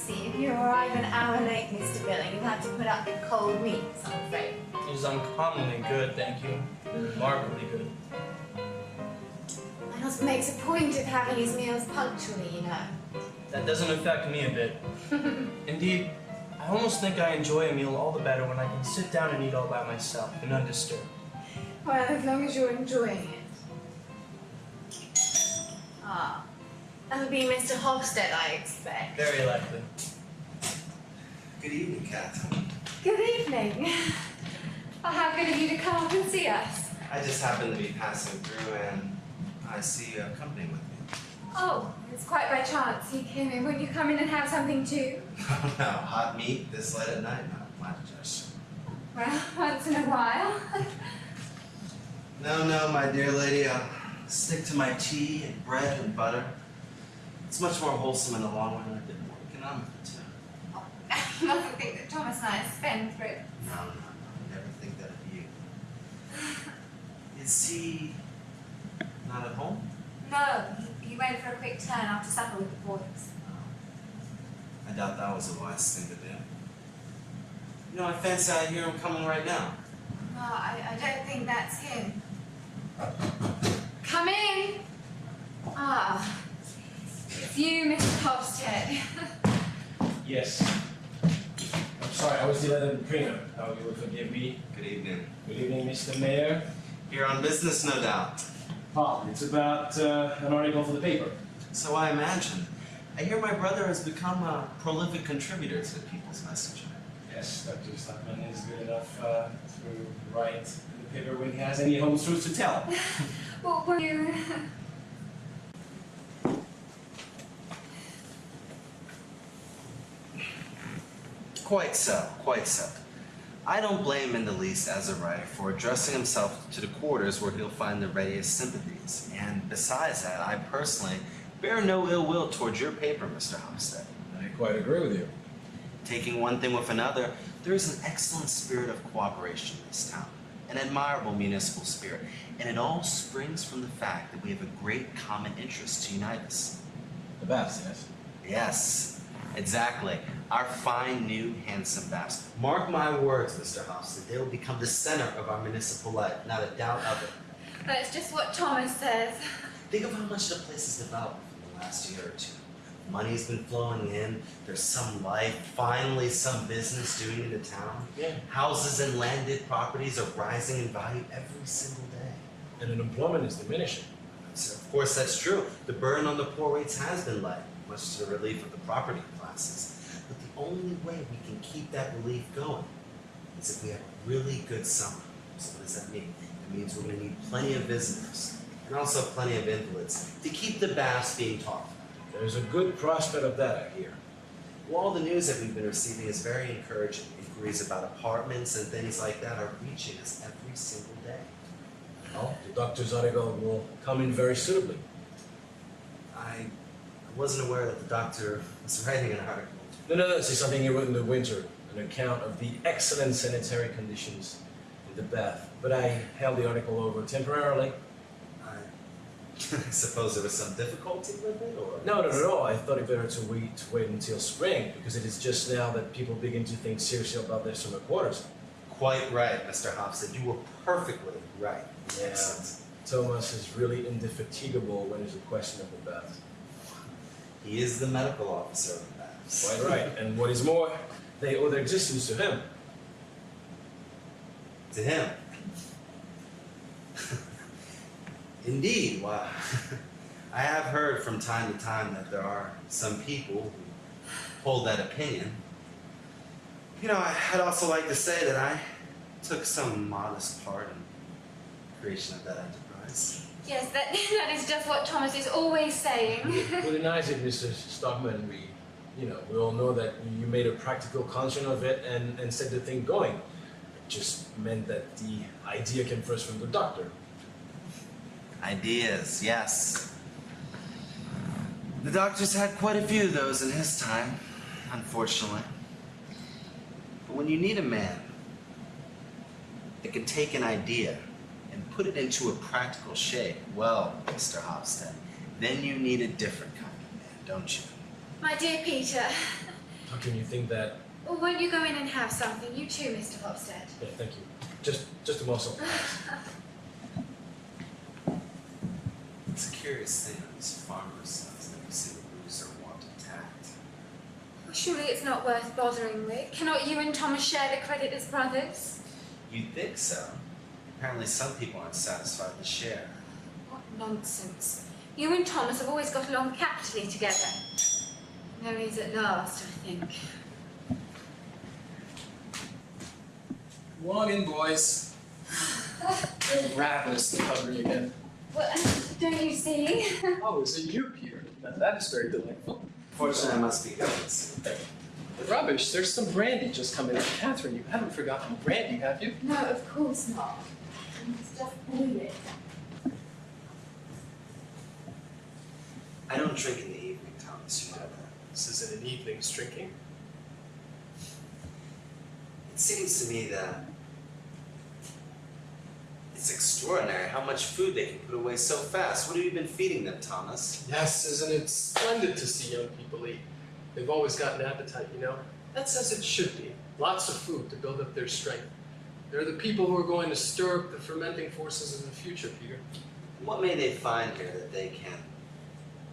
see. If you arrive an hour late, Mr. Billing, you'll have to put up with cold meats, I'm afraid. It is uncommonly good, thank you. Remarkably good. Miles makes a point of having his meals punctually, you know. That doesn't affect me a bit. Indeed, I almost think I enjoy a meal all the better when I can sit down and eat all by myself and undisturbed. Well, as long as you're enjoying it. Ah, that'll be Mr. Hofstede, I expect. Very likely. Good evening, Captain. Good evening. Well, how good of you to come up and see us. I just happened to be passing through and I see you have company with me. Oh, it's quite by chance you came in. Would you come in and have something too? Oh no, hot meat this late at night? No, my digestion. Well, once in a while. No, my dear lady, I'll stick to my tea and bread and butter. It's much more wholesome in the long run and a bit more economical too. Oh, you mustn't think that Thomas and I are spendthrifts. No, never think that of you. Is he not at home? No, he went for a quick turn after supper with the boys. I doubt that was a wise thing to do. You know, I fancy I hear him coming right now. No, I don't think that's him. Come in! Ah, it's you, Mr. Hofstede. Yes. I'm sorry, I was delayed in the printer. Now you will forgive me. Good evening. Good evening, Mr. Mayor. Here on business, no doubt. Paul, it's about an article for the paper. So I imagine. I hear my brother has become a prolific contributor to the People's Messenger. Yes, Dr. Stockman is good enough to write in the paper when he has any home truths to tell. Well, were you... Quite so, quite so. I don't blame him in the least as a writer for addressing himself to the quarters where he'll find the readiest sympathies. And besides that, I personally bear no ill will towards your paper, Mr. Hofstede. I quite agree with you. Taking one thing with another, there is an excellent spirit of cooperation in this town, an admirable municipal spirit, and it all springs from the fact that we have a great common interest to unite us. The baths, yes? Yes, exactly. Our fine, new, handsome baths. Mark my words, Mr. Hofstede, they will become the center of our municipal life, not a doubt of it. That's just what Thomas says. Think of how much the place has developed in the last year or two. Money's been flowing in, there's some life, finally some business doing in the town. Yeah. Houses and landed properties are rising in value every single day. And unemployment is diminishing. So of course that's true. The burden on the poor rates has been light, much to the relief of the property classes. But the only way we can keep that relief going is if we have a really good summer. So what does that mean? It means we're going to need plenty of visitors and also plenty of invalids to keep the baths being talked about. There's a good prospect of that, I hear. Well, all the news that we've been receiving is very encouraging. Inquiries about apartments and things like that are reaching us every single day. Well, the doctor's article will come in very suitably. I wasn't aware that the doctor was writing an article. No, it's something he wrote in the winter, an account of the excellent sanitary conditions in the bath. But I held the article over temporarily. I suppose there was some difficulty with it, or? No, not at all. I thought it better to wait until spring, because it is just now that people begin to think seriously about their summer quarters. Quite right, Mr. Hofstede. You were perfectly right. Yeah. Excellent. Thomas is really indefatigable when it's a question of the bath. He is the medical officer of the baths. Quite right. And what is more, they owe their existence to him. To him. Indeed. Wow. I have heard from time to time that there are some people who hold that opinion. You know, I'd also like to say that I took some modest part in the creation of that enterprise. Yes, that is just what Thomas is always saying. What denies it, Mr. Stockman? We all know that you made a practical conscience of it and set the thing going. It just meant that the idea came first from the doctor. Ideas, yes. The doctor's had quite a few of those in his time, unfortunately. But when you need a man that can take an idea and put it into a practical shape, well, Mr. Hofstede, then you need a different kind of man, don't you? My dear Peter, How can you think that? Well, won't you go in and have something? You too, Mr. Hofstad. Yeah, thank you. Just a morsel. It's a curious thing on these farmers' sons that we seem to lose their want of tact. Well, surely it's not worth bothering with. Cannot you and Thomas share the credit as brothers? You'd think so. Apparently some people aren't satisfied to share. What nonsense. You and Thomas have always got along capitally together. There he is at last, I think. Come on in, boys. Ravenous to cover you again. Well, don't you see? Oh, is it you, Peter? Now, that is very delightful. Fortunately, I must be going soon. Rubbish, there's some brandy just come in. Catherine, you haven't forgotten brandy, have you? No, of course not. It's just boil it. I don't drink in the evening, Thomas, you know that. This isn't an evening's drinking. It seems to me that it's extraordinary how much food they can put away so fast. What have you been feeding them, Thomas? Yes, isn't it splendid to see young people eat? They've always got an appetite, you know? That's as it should be. Lots of food to build up their strength. They're the people who are going to stir up the fermenting forces of the future, Peter. What may they find here that they can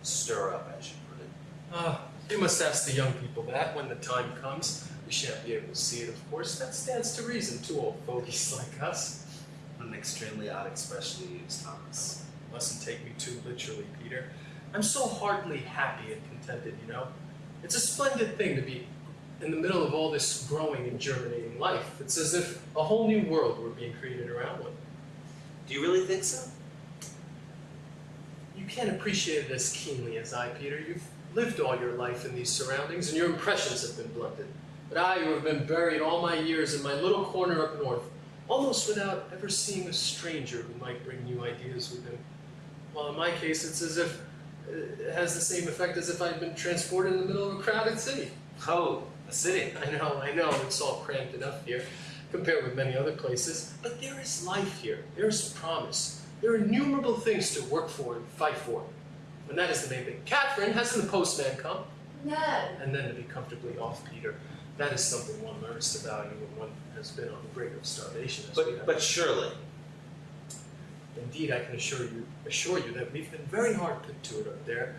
stir up, as you put it? You must ask the young people that when the time comes. We shan't be able to see it, of course. That stands to reason, two old fogies like us. What an extremely odd expression you use, Thomas. Mustn't take me too literally, Peter. I'm so heartily happy and contented, you know? It's a splendid thing to be in the middle of all this growing and germinating life. It's as if a whole new world were being created around one. Do you really think so? You can't appreciate it as keenly as I, Peter. You've lived all your life in these surroundings, and your impressions have been blunted. But I, who have been buried all my years in my little corner up north, almost without ever seeing a stranger who might bring new ideas with him. Well, in my case, it's as if it has the same effect as if I'd been transported in the middle of a crowded city. Oh, a city. I know, it's all cramped enough here, compared with many other places. But there is life here, there's promise. There are innumerable things to work for and fight for. And that is the main thing. Catherine, hasn't the postman come? No. And then to be comfortably off, Peter. That is something one learns to value when one has been on the brink of starvation. As we have. But surely. Indeed, I can assure you that we've been very hard put to it up there.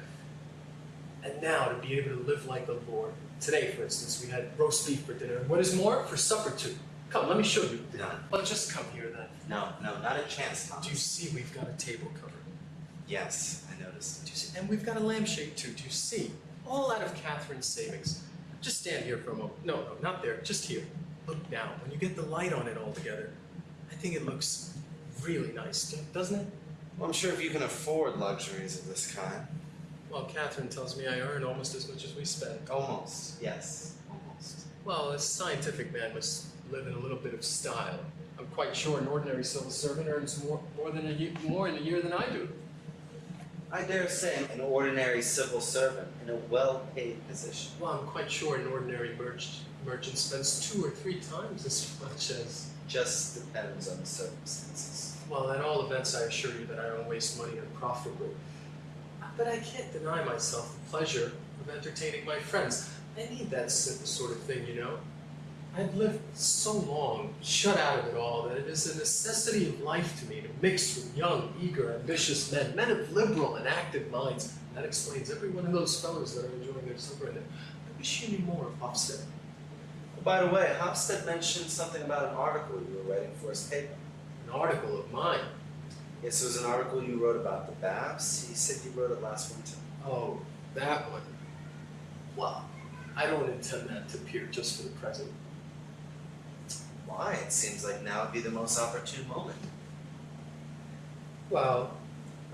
And now to be able to live like the Lord. Today, for instance, we had roast beef for dinner. And what is more, for supper too. Come, let me show you. None. Well, just come here then. No, not a chance, Thomas. Do you see we've got a table cover? Yes, I noticed. Do you see? And we've got a lampshade too. Do you see? All out of Catherine's savings. Just stand here for a moment. No, not there. Just here. Look now. When you get the light on it all together, I think it looks really nice, doesn't it? Well, I'm sure if you can afford luxuries of this kind. Well, Catherine tells me I earn almost as much as we spend. Almost. Yes, almost. Well, a scientific man must live in a little bit of style. I'm quite sure an ordinary civil servant earns more in a year than I do. I dare say an ordinary civil servant in a well-paid position. Well, I'm quite sure an ordinary merchant spends 2 or 3 times as much as... Just depends on the circumstances. Well, at all events, I assure you that I don't waste money unprofitably. But I can't deny myself the pleasure of entertaining my friends. I need that sort of thing, you know. I've lived so long, shut out of it all, that it is a necessity of life to me to mix with young, eager, ambitious men of liberal and active minds. And that explains every one of those fellows that are enjoying their supper in there. I wish you knew more of Hofstad. By the way, Hofstad mentioned something about an article you were writing for his paper. An article of mine. Yes, it was an article you wrote about the Babs. He said you wrote it last winter. Oh, that one. Well, I don't intend that to appear just for the present. Why? It seems like now would be the most opportune moment. Well,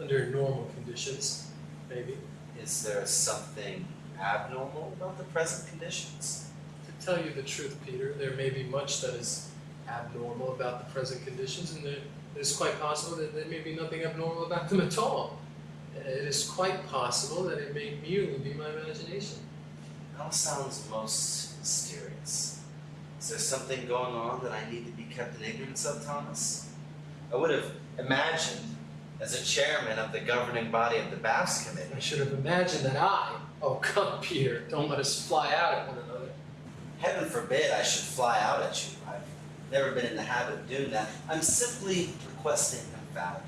under normal conditions, maybe. Is there something abnormal about the present conditions? To tell you the truth, Peter, there may be much that is abnormal about the present conditions, and it is quite possible that there may be nothing abnormal about them at all. It is quite possible that it may merely be my imagination. It all sounds most mysterious. Is there something going on that I need to be kept in ignorance of, Thomas? I would have imagined, as a chairman of the governing body of the Babs Committee. I should have imagined that I, Oh, come, Peter. Don't let us fly out at one another. Heaven forbid I should fly out at you. I've never been in the habit of doing that. I'm simply requesting emphatically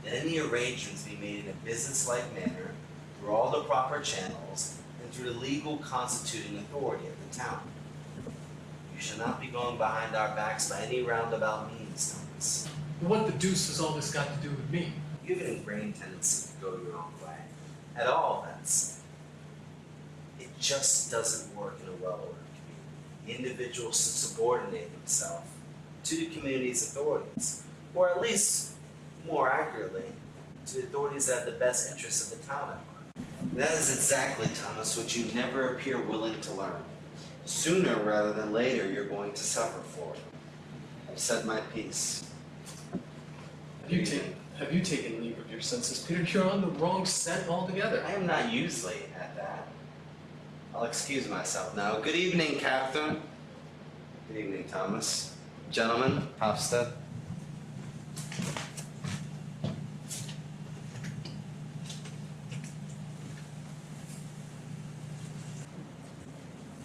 that any arrangements be made in a business-like manner through all the proper channels and through the legal constituting authority of the town. You shall not be going behind our backs by any roundabout means, Thomas. What the deuce has all this got to do with me? You have an ingrained tendency to go your own way. At all events. It just doesn't work in a well-ordered community. The individual should subordinate himself to the community's authorities, or at least, more accurately, to the authorities that have the best interests of the town at heart. And that is exactly, Thomas, what you never appear willing to learn. Sooner rather than later, you're going to suffer for it. I've said my piece. Have you taken leave of your senses, Peter? You're on the wrong scent altogether. I am not usually at that. I'll excuse myself now. Good evening, Catherine. Good evening, Thomas. Gentlemen, Hofstad.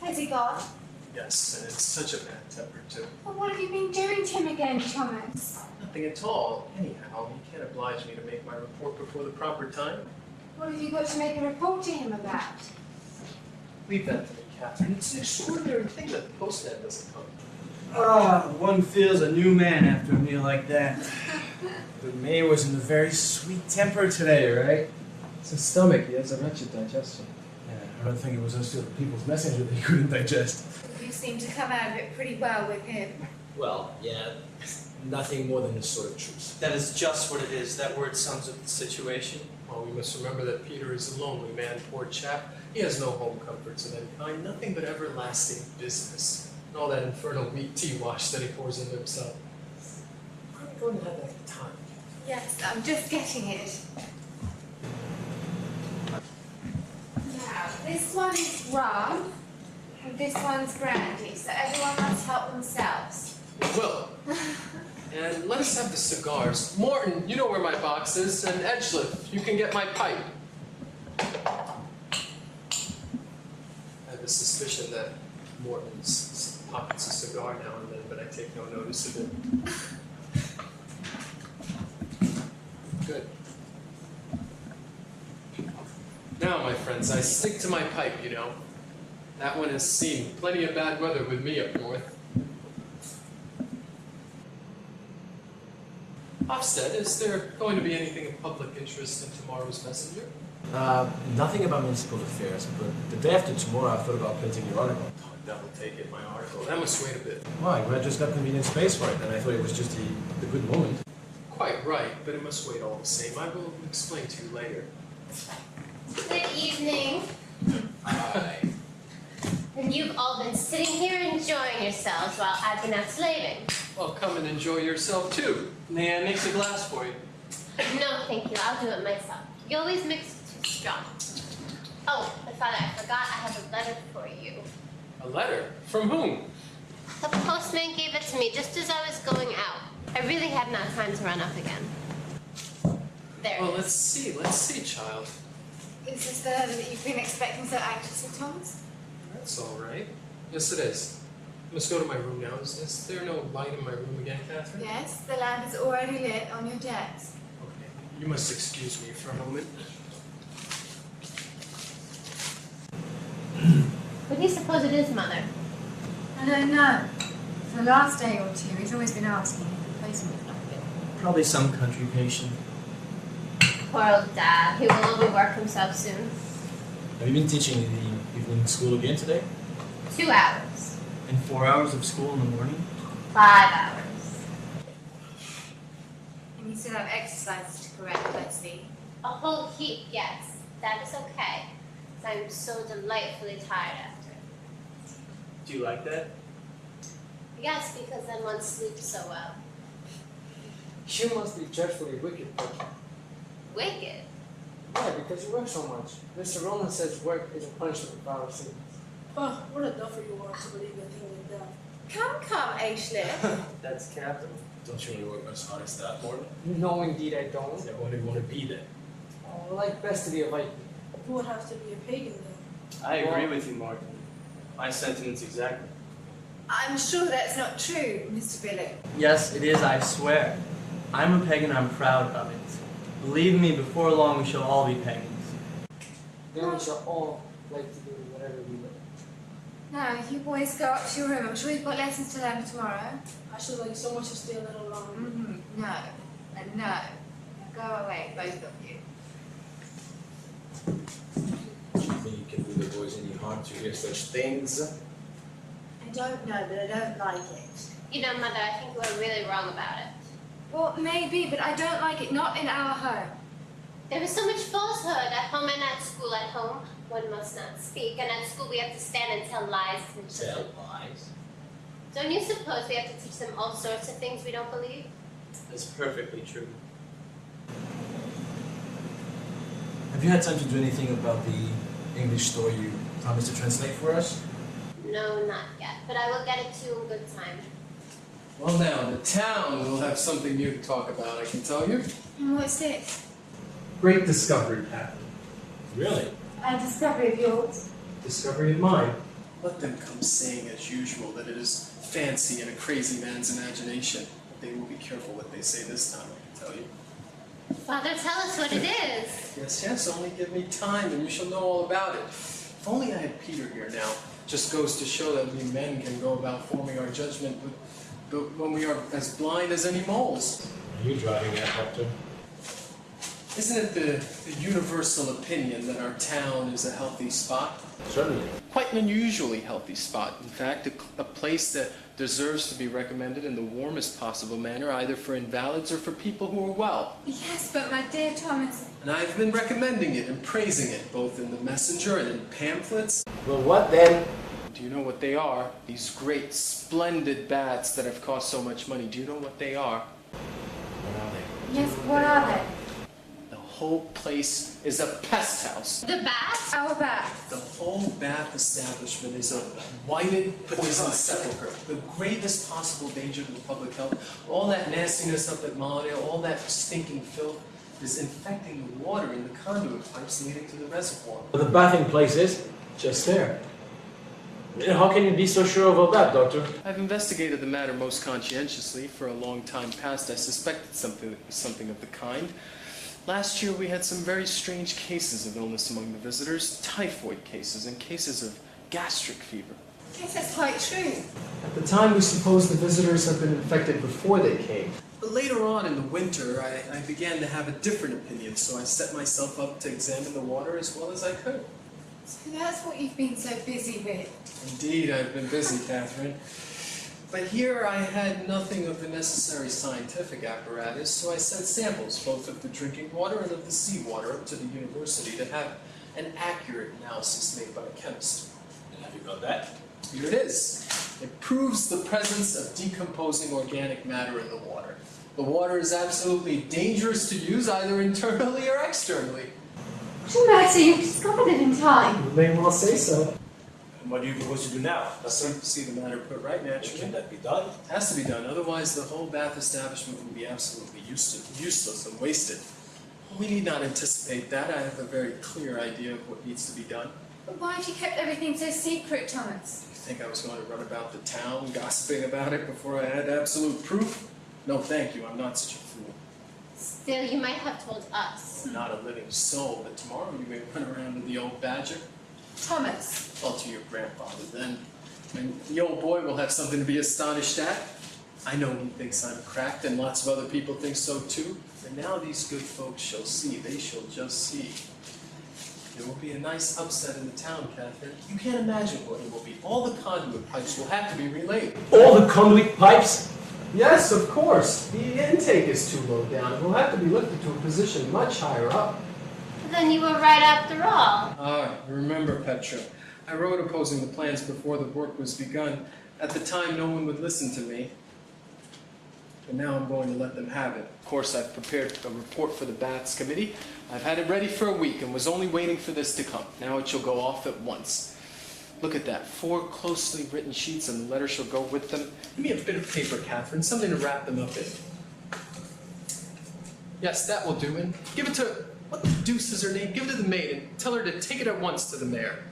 Has he gone? Yes, and it's such a bad temper, too. Well, what have you been doing to him again, Thomas? Nothing at all. Anyhow, you can't oblige me to make my report before the proper time. What have you got to make a report to him about? Leave that to me, Catherine. It's an extraordinary thing that the postman doesn't come. One feels a new man after a meal like that. But May was in a very sweet temper today, right? It's his stomach. He has a wretched digestion. Yeah, I don't think it was just the people's messenger that he couldn't digest. You seem to come out of it pretty well with him. Well, yeah, nothing more than a sort of truce. That is just what it is. That word sums up the situation. Well, we must remember that Peter is a lonely man, poor chap. He has no home comforts of any kind, nothing but everlasting business. And all that infernal weak tea wash that he pours into himself. Where are we going to have that time? Yes, I'm just getting it. Now, this one is rum, and this one's brandy, so everyone must help themselves. Well, and let us have the cigars. Morton, you know where my box is, and Edgeleth, you can get my pipe. I have a suspicion that Morton's pockets a cigar now and then, but I take no notice of it. Good. Now, my friends, I stick to my pipe, you know. That one has seen plenty of bad weather with me up north. Hofstad, is there going to be anything of public interest in tomorrow's messenger? Nothing about municipal affairs, but the day after tomorrow I thought about printing your article. Oh, devil take it, my article. That must wait a bit. Well, I just got convenient space for it, and I thought it was just the good moment. Quite right, but it must wait all the same. I will explain to you later. Good evening. Hi. And you've all been sitting here enjoying yourselves while I've been out slaving. Well, come and enjoy yourself too. May I mix a glass for you? No, thank you. I'll do it myself. You always mix it too strong. Oh, but Father, I forgot I have a letter for you. A letter? From whom? The postman gave it to me just as I was going out. I really had not time to run up again. There Well, it let's is. see, child. Is this the letter that you've been expecting so anxiously, Thomas? That's all right. Yes, it is. I must go to my room now. Is there no light in my room again, Catherine? Yes, the lamp is already lit on your desk. Okay. You must excuse me for a moment. What do you suppose it is, Mother? I don't know. For the last day or two, he's always been asking if the placement is not good. Probably some country patient. Poor old Dad. He will overwork himself soon. Have you been teaching in the evening school again today? 2 hours. And 4 hours of school in the morning. 5 hours. And you still have exercises to correct, let's see. A whole heap, yes. That is okay. 'Cause I'm so delightfully tired after. Do you like that? Yes, because then one sleeps so well. You must be dreadfully wicked, Portia. Wicked. Yeah, because you work so much. Mr. Roman says work is a punishment for our sins. Oh, what a duffer you are to believe a thing like that. Come, Aislinn. That's Captain. Don't you really work as hard as that, Morton? No, indeed I don't. Everyone would want to be there. I like best to be a Viking. You would have to be a pagan then. I agree with you, Martin. My sentiments exactly. I'm sure that's not true, Mr. Billy. Yes, it is, I swear. I'm a pagan, I'm proud of it. Believe me, before long we shall all be pagans. Then we shall all like to do whatever we like. Now, you boys go up to your room. I'm sure you've got lessons to learn tomorrow. I should like so much to stay a little longer. No, and no. Go away, both of you. Do you think you can do the boys any harm to hear such things? I don't know, but I don't like it. You know, Mother, I think we're really wrong about it. Well, maybe, but I don't like it. Not in our home. There is so much falsehood at home and at school. At home, one must not speak, and at school we have to stand and tell lies to the children. Tell lies? Don't you suppose we have to teach them all sorts of things we don't believe? That's perfectly true. Have you had time to do anything about the English story you promised to translate for us? No, not yet, but I will get it to you in good time. Well now, the town will have something new to talk about, I can tell you. And what's this? Great discovery, Pat. Really? A discovery of yours. Discovery of mine. Let them come saying as usual that it is fancy and a crazy man's imagination. But they will be careful what they say this time, I can tell you. Father, tell us what it is. Yes, yes, only give me time and you shall know all about it. If only I had Peter here now. Just goes to show that we men can go about forming our judgment but when we are as blind as any moles. Are you driving at, Doctor? Isn't it the universal opinion that our town is a healthy spot? Certainly. Quite an unusually healthy spot. In fact, a place that deserves to be recommended in the warmest possible manner, either for invalids or for people who are well. Yes, but my dear Thomas. And I've been recommending it and praising it, both in the messenger and in pamphlets. Well, what then? Do you know what they are? These great, splendid bats that have cost so much money. Do you know what they are? What are they? Yes, what are they? The whole place is a pest house. The bats? Our bath. The whole bath establishment is a whited poison sepulchre. The gravest possible danger to the public health. All that nastiness up at Mollydale, all that stinking filth is infecting the water in the conduit pipes leading to the reservoir. Well, the bathing place is just there. How can you be so sure of all that, Doctor? I've investigated the matter most conscientiously. For a long time past, I suspected something of the kind. Last year, we had some very strange cases of illness among the visitors. Typhoid cases and cases of gastric fever. Yes, that's quite true. At the time, we supposed the visitors had been infected before they came. But later on in the winter, I began to have a different opinion, so I set myself up to examine the water as well as I could. So that's what you've been so busy with. Indeed, I've been busy, Catherine. But here I had nothing of the necessary scientific apparatus, so I sent samples, both of the drinking water and of the seawater, up to the university to have an accurate analysis made by a chemist. And have you got that? Here it is. It proves the presence of decomposing organic matter in the water. The water is absolutely dangerous to use either internally or externally. What a matter, you've discovered it in time. You may well say so. And what do you propose to do now? See the matter put right naturally. Can that be done? It has to be done, otherwise the whole bath establishment would be absolutely useless and wasted. We need not anticipate that. I have a very clear idea of what needs to be done. But why have you kept everything so secret, Thomas? You think I was going to run about the town gossiping about it before I had absolute proof? No, thank you. I'm not such a fool. Still, you might have told us. Not a living soul, but tomorrow you may run around with the old badger. Thomas. Well, to your grandfather then. And the old boy will have something to be astonished at. I know he thinks I'm cracked, and lots of other people think so too. And now these good folks shall see. They shall just see. There will be a nice upset in the town, Catherine. You can't imagine what it will be. All the conduit pipes will have to be relayed. All the conduit pipes? Yes, of course. The intake is too low down. It will have to be lifted to a position much higher up. Then you were right after all. Ah, remember, Petra. I wrote opposing the plans before the work was begun. At the time, no one would listen to me. But now I'm going to let them have it. Of course, I've prepared a report for the Baths Committee. I've had it ready for a week and was only waiting for this to come. Now it shall go off at once. Look at that. 4 closely written sheets, and the letter shall go with them. Give me a bit of paper, Catherine. Something to wrap them up in. Yes, that will do. And give it to... What the deuce is her name? Give it to the maid and tell her to take it at once to the mayor.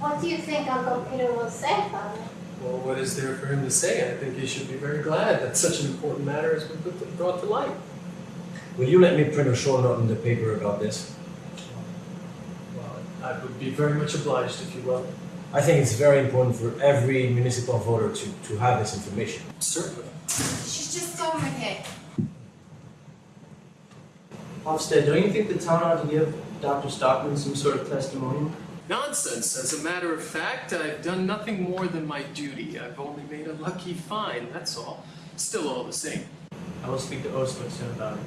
What do you think Uncle Peter will say, Father? Well, what is there for him to say? I think he should be very glad that such an important matter has been brought to light. Will you let me print a short note in the paper about this? Well, I would be very much obliged if you will. I think it's very important for every municipal voter to have this information. Certainly. She's just gone with it. Ofsted, don't you think the town ought to give Dr. Stockman some sort of testimonial? Nonsense. As a matter of fact, I've done nothing more than my duty. I've only made a lucky find, that's all. Still all the same. I will speak to Osler soon about it.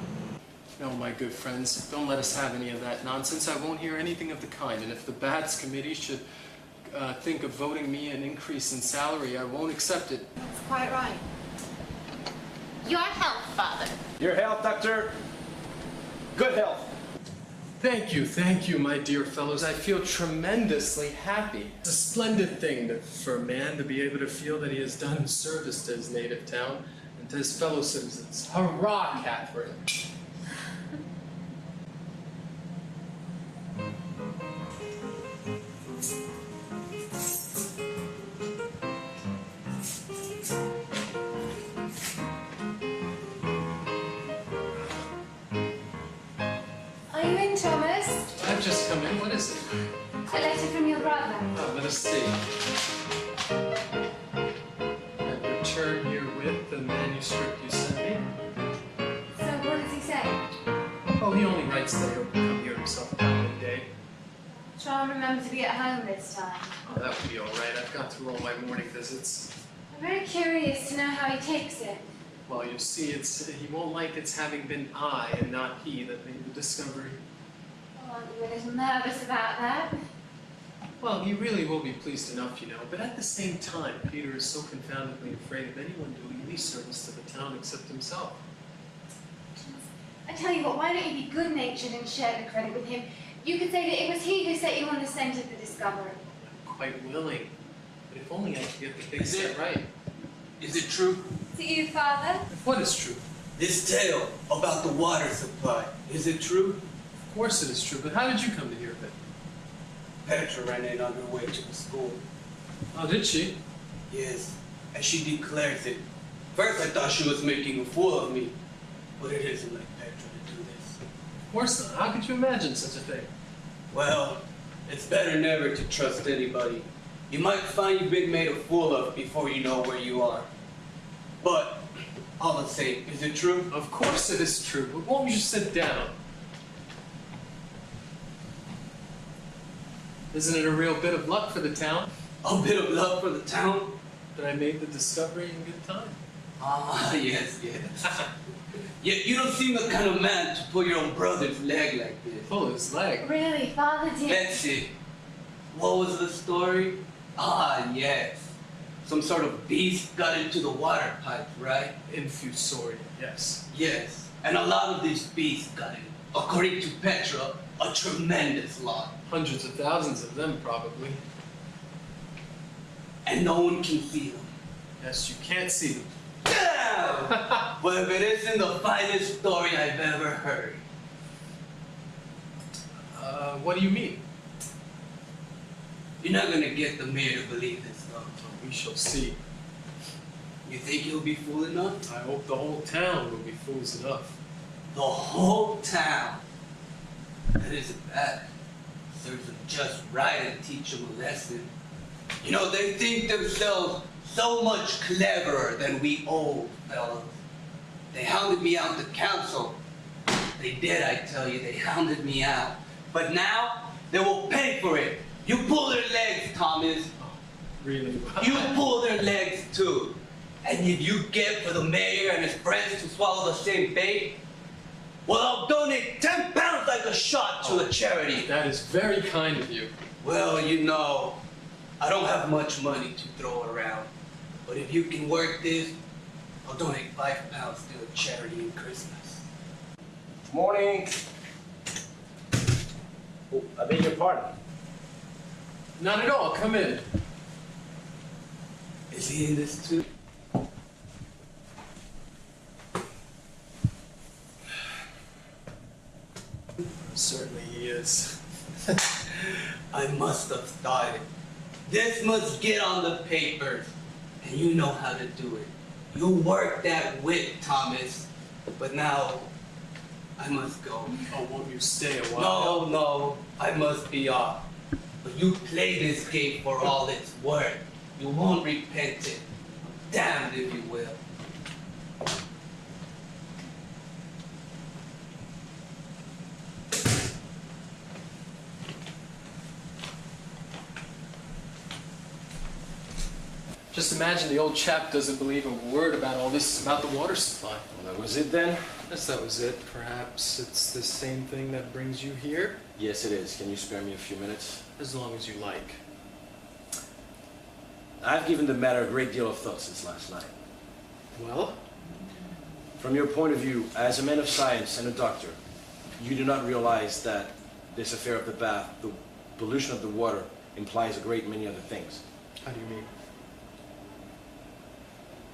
No, my good friends, don't let us have any of that nonsense. I won't hear anything of the kind. And if the Bats Committee should think of voting me an increase in salary, I won't accept it. That's quite right. Your health, Father. Your health, Doctor. Good health. Thank you, my dear fellows. I feel tremendously happy. It's a splendid thing for a man to be able to feel that he has done service to his native town and to his fellow citizens. Hurrah, Catherine! Are you in, Thomas? I've just come in. What is it? A letter from your brother. Oh, let us see. I return herewith the manuscript you sent me. So what does he say? Oh, he only writes that he'll come here himself about midday. Try and remember to be at home this time. Oh, that would be all right. I've got through all my morning visits. I'm very curious to know how he takes it. Well, you see, he won't like its having been I and not he that made the discovery. Oh, aren't you a little nervous about that? Well, he really will be pleased enough, you know, but at the same time, Peter is so confoundedly afraid of anyone doing any service to the town except himself. I tell you what, why don't you be good-natured and share the credit with him? You could say that it was he who set you on the scent of the discovery. I'm quite willing, but if only I could get the big set right. Is it true? Is it you, Father? What is true? This tale about the water supply, is it true? Of course it is true, but how did you come to hear of it? Petra ran in on her way to the school. Oh, did she? Yes, and she declares it. First I thought she was making a fool of me, but it isn't like Petra to do this. Of course not. How could you imagine such a thing? Well, it's better never to trust anybody. You might find you've been made a fool of before you know where you are. But, all the same, is it true? Of course it is true, but won't you sit down? Isn't it a real bit of luck for the town A bit of luck for the town? that I made the discovery in good time? Ah, yes. Yet you don't seem the kind of man to pull your own brother's leg like this. Pull his leg. Really, Father did. That's it. What was the story? Ah, yes. Some sort of beast got into the water pipe, right? Infusoria, yes. Yes. And a lot of these beasts got in. According to Petra, a tremendous lot. Hundreds of thousands of them, probably. And no one can see them. Yes, you can't see them. Yeah! Well, if it isn't the finest story I've ever heard. What do you mean? You're not gonna get the mayor to believe this, though. We shall see. You think he'll be fool enough? I hope the whole town will be fools enough. The whole town. That isn't bad. Serves them just right and teach them a lesson. You know, they think themselves so much cleverer than we old fellas. They hounded me out to council. They did, I tell you, they hounded me out. But now, they will pay for it. You pull their legs, Thomas. Really? You pull their legs too. And if you get for the mayor and his friends to swallow the same fate, well, I'll donate 10 pounds like a shot to a charity. That is very kind of you. Well, you know, I don't have much money to throw around. But if you can work this, I'll donate 5 pounds to a charity in Christmas. Morning. Oh, I beg your pardon. Not at all. Come in. Is he in this too? Certainly he is. I must have thought it. This must get on the papers, and you know how to do it. You work that wit, Thomas. But now, I must go. Oh, won't you stay a while? No, I must be off. But you play this game for all it's worth. You won't repent it. Damned if you will. Just imagine the old chap doesn't believe a word about all this about the water supply. Well, that was it then? Yes, that was it. Perhaps it's the same thing that brings you here? Yes, it is. Can you spare me a few minutes? As long as you like. I've given the matter a great deal of thought since last night. Well? From your point of view, as a man of science and a doctor, you do not realize that this affair of the bath, the pollution of the water, implies a great many other things. How do you mean?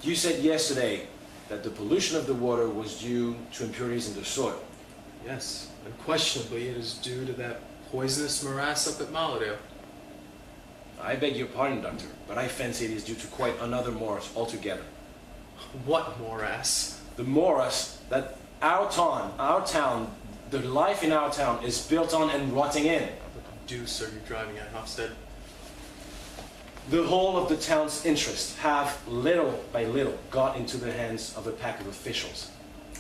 You said yesterday that the pollution of the water was due to impurities in the soil. Yes, unquestionably it is due to that poisonous morass up at Malodale. I beg your pardon, Doctor, but I fancy it is due to quite another morass altogether. What morass? The morass that our town, the life in our town is built on and rotting in. What deuce are you driving at, Hofstad? The whole of the town's interests have, little by little, got into the hands of a pack of officials.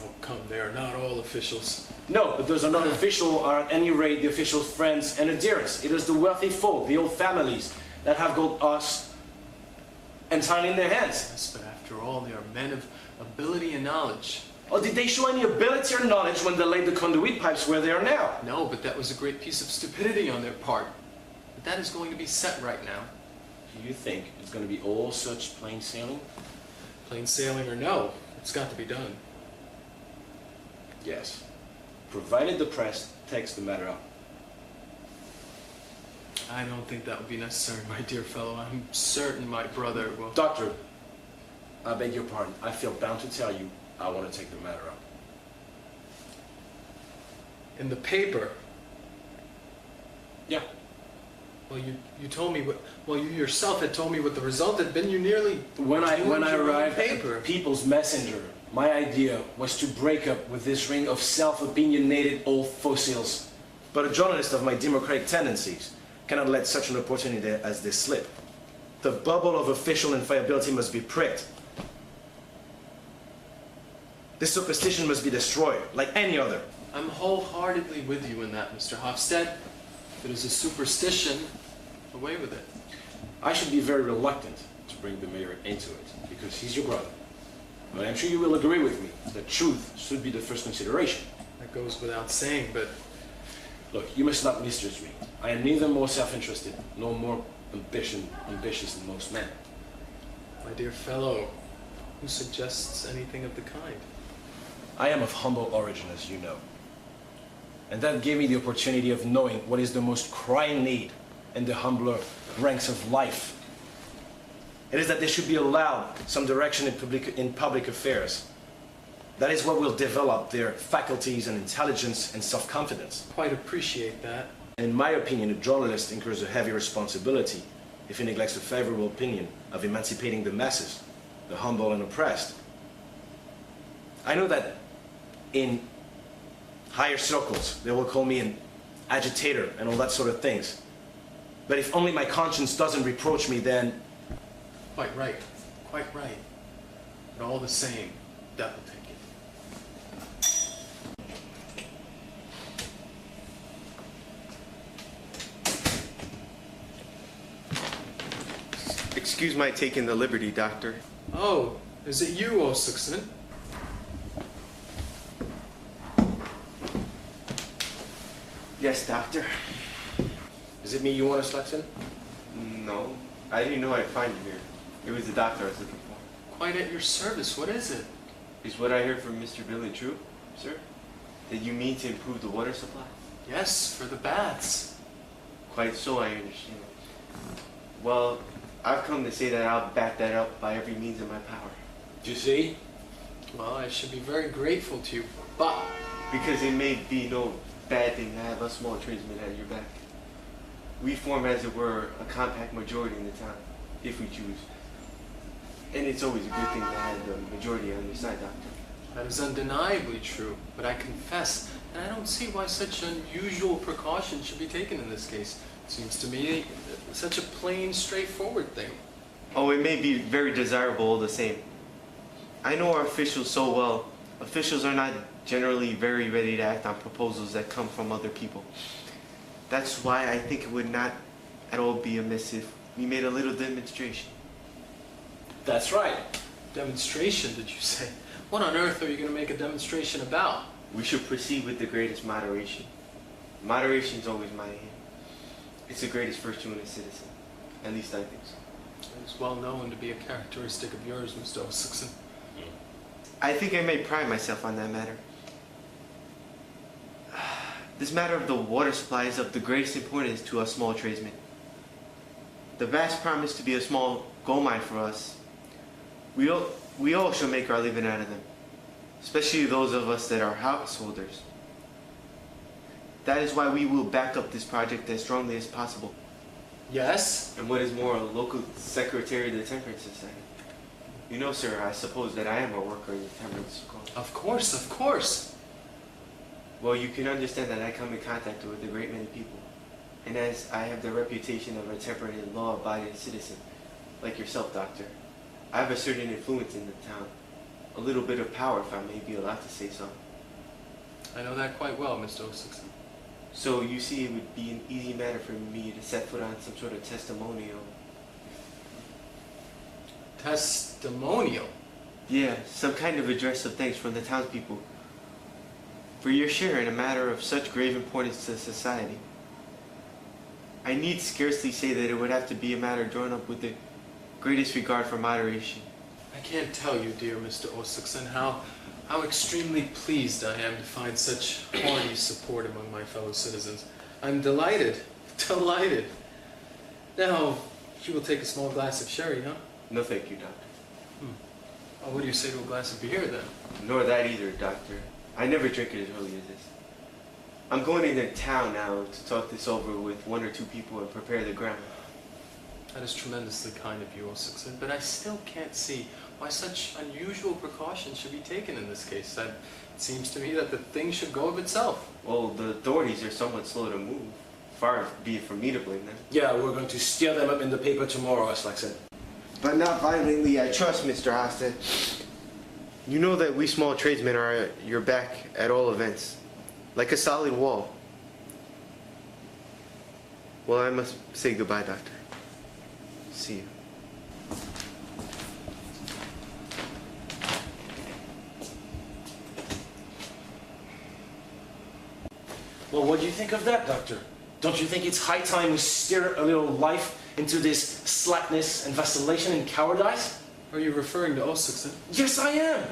Oh, come, they are not all officials. No, but those are not official, or at any rate the officials' friends and adherents. It is the wealthy folk, the old families, that have got us entirely in their hands. Yes, but after all, they are men of ability and knowledge. Oh, did they show any ability or knowledge when they laid the conduit pipes where they are now? No, but that was a great piece of stupidity on their part. But that is going to be set right now. Do you think it's going to be all such plain sailing? Plain sailing or no, it's got to be done. Yes, provided the press takes the matter up. I don't think that would be necessary, my dear fellow. I'm certain my brother will... Doctor, I beg your pardon. I feel bound to tell you I want to take the matter up. In the paper? Yeah. Well, you told me what... Well, you yourself had told me what the result had been. You nearly... When I arrived paper. at People's Messenger, my idea was to break up with this ring of self-opinionated old fossils. But a journalist of my democratic tendencies cannot let such an opportunity as this slip. The bubble of official infallibility must be pricked. This superstition must be destroyed, like any other. I'm wholeheartedly with you in that, Mr. Hofstad. If it is a superstition, away with it. I should be very reluctant to bring the mayor into it, because he's your brother. But I'm sure you will agree with me that truth should be the first consideration. That goes without saying, but... Look, you must not misjudge me. I am neither more self-interested nor more ambitious than most men. My dear fellow, who suggests anything of the kind? I am of humble origin, as you know. And that gave me the opportunity of knowing what is the most crying need in the humbler ranks of life. It is that they should be allowed some direction in public affairs. That is what will develop their faculties and intelligence and self-confidence. Quite appreciate that. In my opinion, a journalist incurs a heavy responsibility if he neglects a favorable opinion of emancipating the masses, the humble and oppressed. I know that in higher circles, they will call me an agitator and all that sort of things. But if only my conscience doesn't reproach me, then... Quite right. Quite right. But all the same, that will take it. Excuse my taking the liberty, Doctor. Oh, is it you, Osixon? Yes, Doctor. Is it me you want to Slexon? No, I didn't know I'd find you here. It was the doctor I was looking for. Quite at your service. What is it? Is what I heard from Mr. Billy true, sir? That you mean to improve the water supply? Yes, for the baths. Quite so, I understand. Well, I've come to say that I'll back that up by every means in my power. Do you see? Well, I should be very grateful to you, but... Because it may be no bad thing to have a small tradesman at your back. we form, as it were, a compact majority in the town, if we choose. And it's always a good thing to have the majority on your side, Doctor. That is undeniably true, but I confess that I don't see why such unusual precautions should be taken in this case. It seems to me such a plain, straightforward thing. Oh, it may be very desirable all the same. I know our officials so well. Officials are not generally very ready to act on proposals that come from other people. That's why I think it would not at all be amiss if we made a little demonstration. That's right. Demonstration, did you say? What on earth are you going to make a demonstration about? We should proceed with the greatest moderation. Moderation is always my aim. It's the greatest virtue in a citizen. At least I think so. It's well known to be a characteristic of yours, Mr. Osikson. I think I may pride myself on that matter. This matter of the water supply is of the greatest importance to us small tradesmen. The vast promise to be a small gold mine for us. We all shall make our living out of them, especially those of us that are householders. That is why we will back up this project as strongly as possible. Yes? And what is more, a local secretary of the Temperance Society. You know, sir, I suppose that I am a worker in the Temperance Cause. Of course, of course. Well, you can understand that I come in contact with a great many people. And as I have the reputation of a temperate and law-abiding citizen, like yourself, Doctor, I have a certain influence in the town. A little bit of power, if I may be allowed to say so. I know that quite well, Mr. Osikson. So you see, it would be an easy matter for me to set foot on some sort of testimonial. Testimonial? Yeah, some kind of address of thanks from the townspeople for your share in a matter of such grave importance to society. I need scarcely say that it would have to be a matter drawn up with the greatest regard for moderation. I can't tell you, dear Mr. Osikson, how extremely pleased I am to find such hearty support among my fellow citizens. I'm delighted, delighted. Now, you will take a small glass of sherry, huh? No thank you, Doctor. Oh, what do you say to a glass of beer, then? Nor that either, Doctor. I never drink it as early as this. I'm going into town now to talk this over with one or two people and prepare the ground. That is tremendously kind of you, Osikson, but I still can't see why such unusual precautions should be taken in this case. It seems to me that the thing should go of itself. Well, the authorities are somewhat slow to move. Far be it from me to blame them. Yeah, we're going to steer them up in the paper tomorrow, as like said. But not violently, I trust, Mr. Hosted. You know that we small tradesmen are at your back at all events, like a solid wall. Well, I must say goodbye, Doctor. See you. Well, what do you think of that, Doctor? Don't you think it's high time we steer a little life into this slackness and vacillation and cowardice? Are you referring to Osikson? Yes, I am.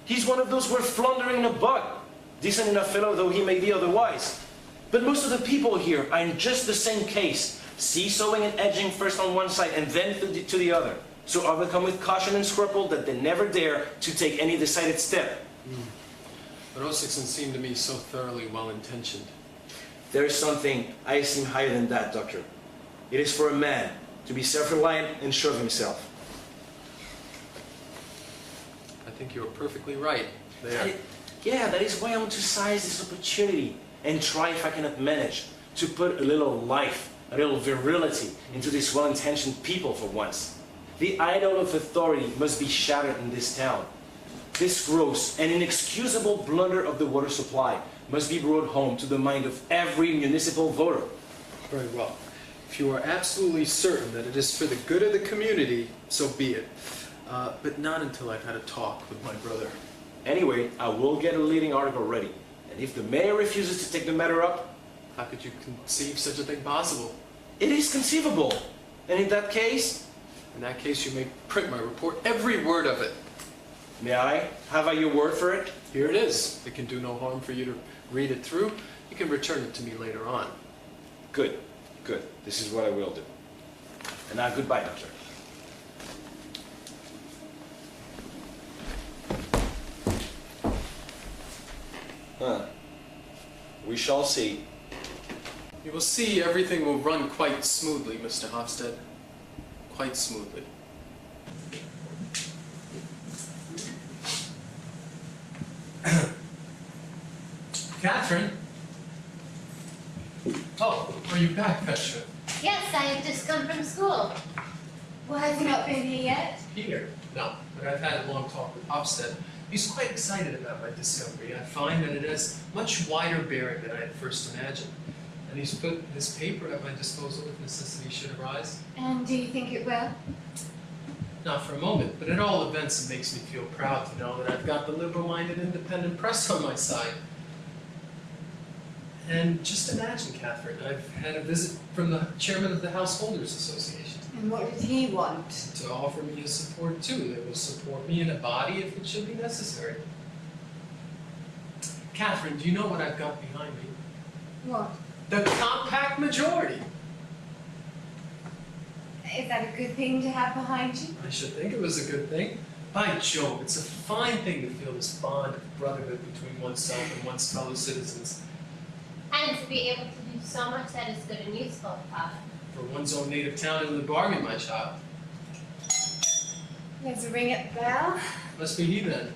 He's one of those we're floundering about. Decent enough fellow though he may be otherwise. But most of the people here are in just the same case. Seesawing and edging first on one side and then to the other. So overcome with caution and scruple that they never dare to take any decided step. But Osikson seemed to me so thoroughly well-intentioned. There is something I esteem higher than that, Doctor. It is for a man to be self-reliant and sure of himself. I think you're perfectly right there. That is why I want to seize this opportunity and try if I cannot manage to put a little life, a little virility into these well-intentioned people for once. The idol of authority must be shattered in this town. This gross and inexcusable blunder of the water supply must be brought home to the mind of every municipal voter. Very well. If you are absolutely certain that it is for the good of the community, so be it. But not until I've had a talk with my brother. Anyway, I will get a leading article ready. And if the mayor refuses to take the matter up, how could you conceive such a thing possible? It is conceivable. And in that case? In that case, you may print my report, every word of it. May I? Have I your word for it? Here it is. It can do no harm for you to read it through. You can return it to me later on. Good. Good. This is what I will do. And now, goodbye, Doctor. We shall see. You will see everything will run quite smoothly, Mr. Hofstede. Quite smoothly. Catherine? Oh, are you back, Petra? Yes, I have just come from school. Why has he not been here yet? Peter? No, but I've had a long talk with Hofstede. He's quite excited about my discovery. I find that it has much wider bearing than I had first imagined. And he's put this paper at my disposal if necessity should arise. And do you think it will? Not for a moment, but at all events it makes me feel proud to know that I've got the liberal-minded independent press on my side. And just imagine, Catherine, I've had a visit from the chairman of the Householders Association. And what did he want? To offer me his support too. That will support me in a body if it should be necessary. Catherine, do you know what I've got behind me? What? The compact majority. Is that a good thing to have behind you? I should think it was a good thing. By Jove, it's a fine thing to feel this bond of brotherhood between oneself and one's fellow citizens. And to be able to do so much that is good and useful, Father. For one's own native town in the bargain, my child. There's a ring at the bell. Must be he then.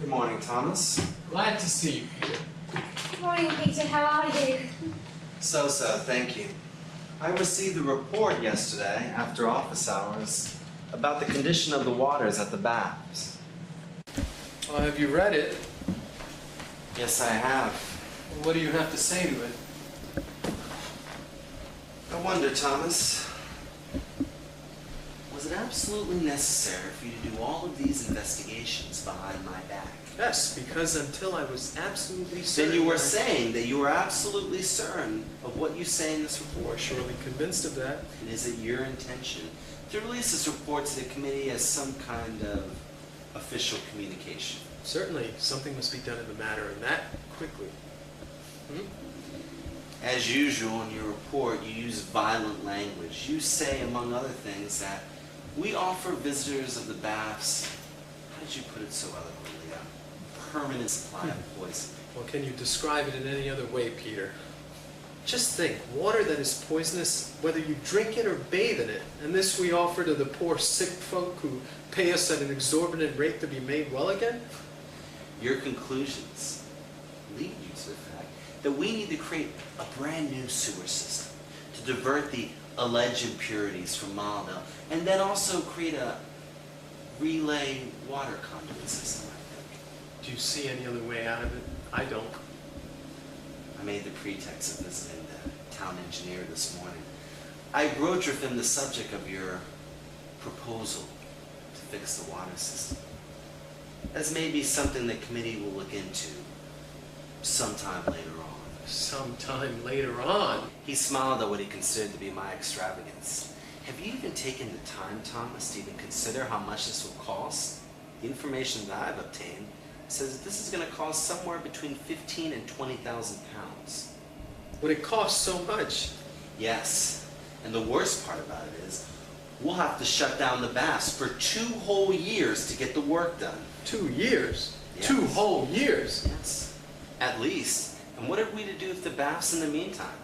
Good morning, Thomas. Glad to see you, Peter. Good morning, Peter. How are you? So, thank you. I received a report yesterday, after office hours, about the condition of the waters at the baths. Well, have you read it? Yes, I have. What do you have to say to it? I wonder, Thomas, was it absolutely necessary for you to do all of these investigations behind my back? Yes, because until I was absolutely certain... Then you were saying that you were absolutely certain of what you say in this report. Surely convinced of that. And is it your intention to release this report to the committee as some kind of official communication? Certainly, something must be done in the matter, and that quickly. As usual in your report, you use violent language. You say, among other things, that we offer visitors of the baths, how did you put it so eloquently, a permanent supply of poison. Well, can you describe it in any other way, Peter? Just think, water that is poisonous, whether you drink it or bathe in it, and this we offer to the poor sick folk who pay us at an exorbitant rate to be made well again? Your conclusions lead you to the fact that we need to create a brand new sewer system to divert the alleged impurities from Moldell, and then also create a relay water conduit system, I think. Do you see any other way out of it? I don't. I made the pretext of visiting the town engineer this morning. I broached with him the subject of your proposal to fix the water system. As maybe something the committee will look into sometime later on. Sometime later on? He smiled at what he considered to be my extravagance. Have you even taken the time, Thomas, to even consider how much this will cost? The information that I've obtained says that this is going to cost somewhere between 15 and 20,000 pounds. Would it cost so much? Yes, and the worst part about it is we'll have to shut down the baths for 2 whole years to get the work done. 2 years? Yes. 2 whole years? Yes, at least. And what are we to do with the baths in the meantime?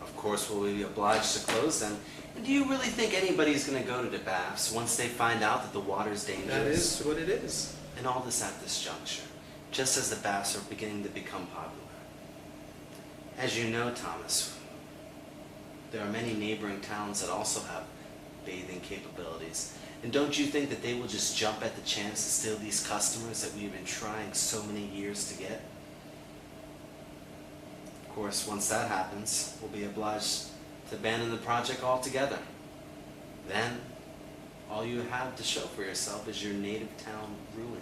Of course, we'll be obliged to close them. And do you really think anybody's going to go to the baths once they find out that the water's dangerous? That is what it is. And all this at this juncture, just as the baths are beginning to become popular. As you know, Thomas, there are many neighboring towns that also have bathing capabilities. And don't you think that they will just jump at the chance to steal these customers that we've been trying so many years to get? Of course, once that happens, we'll be obliged to abandon the project altogether. Then, all you have to show for yourself is your native town ruined.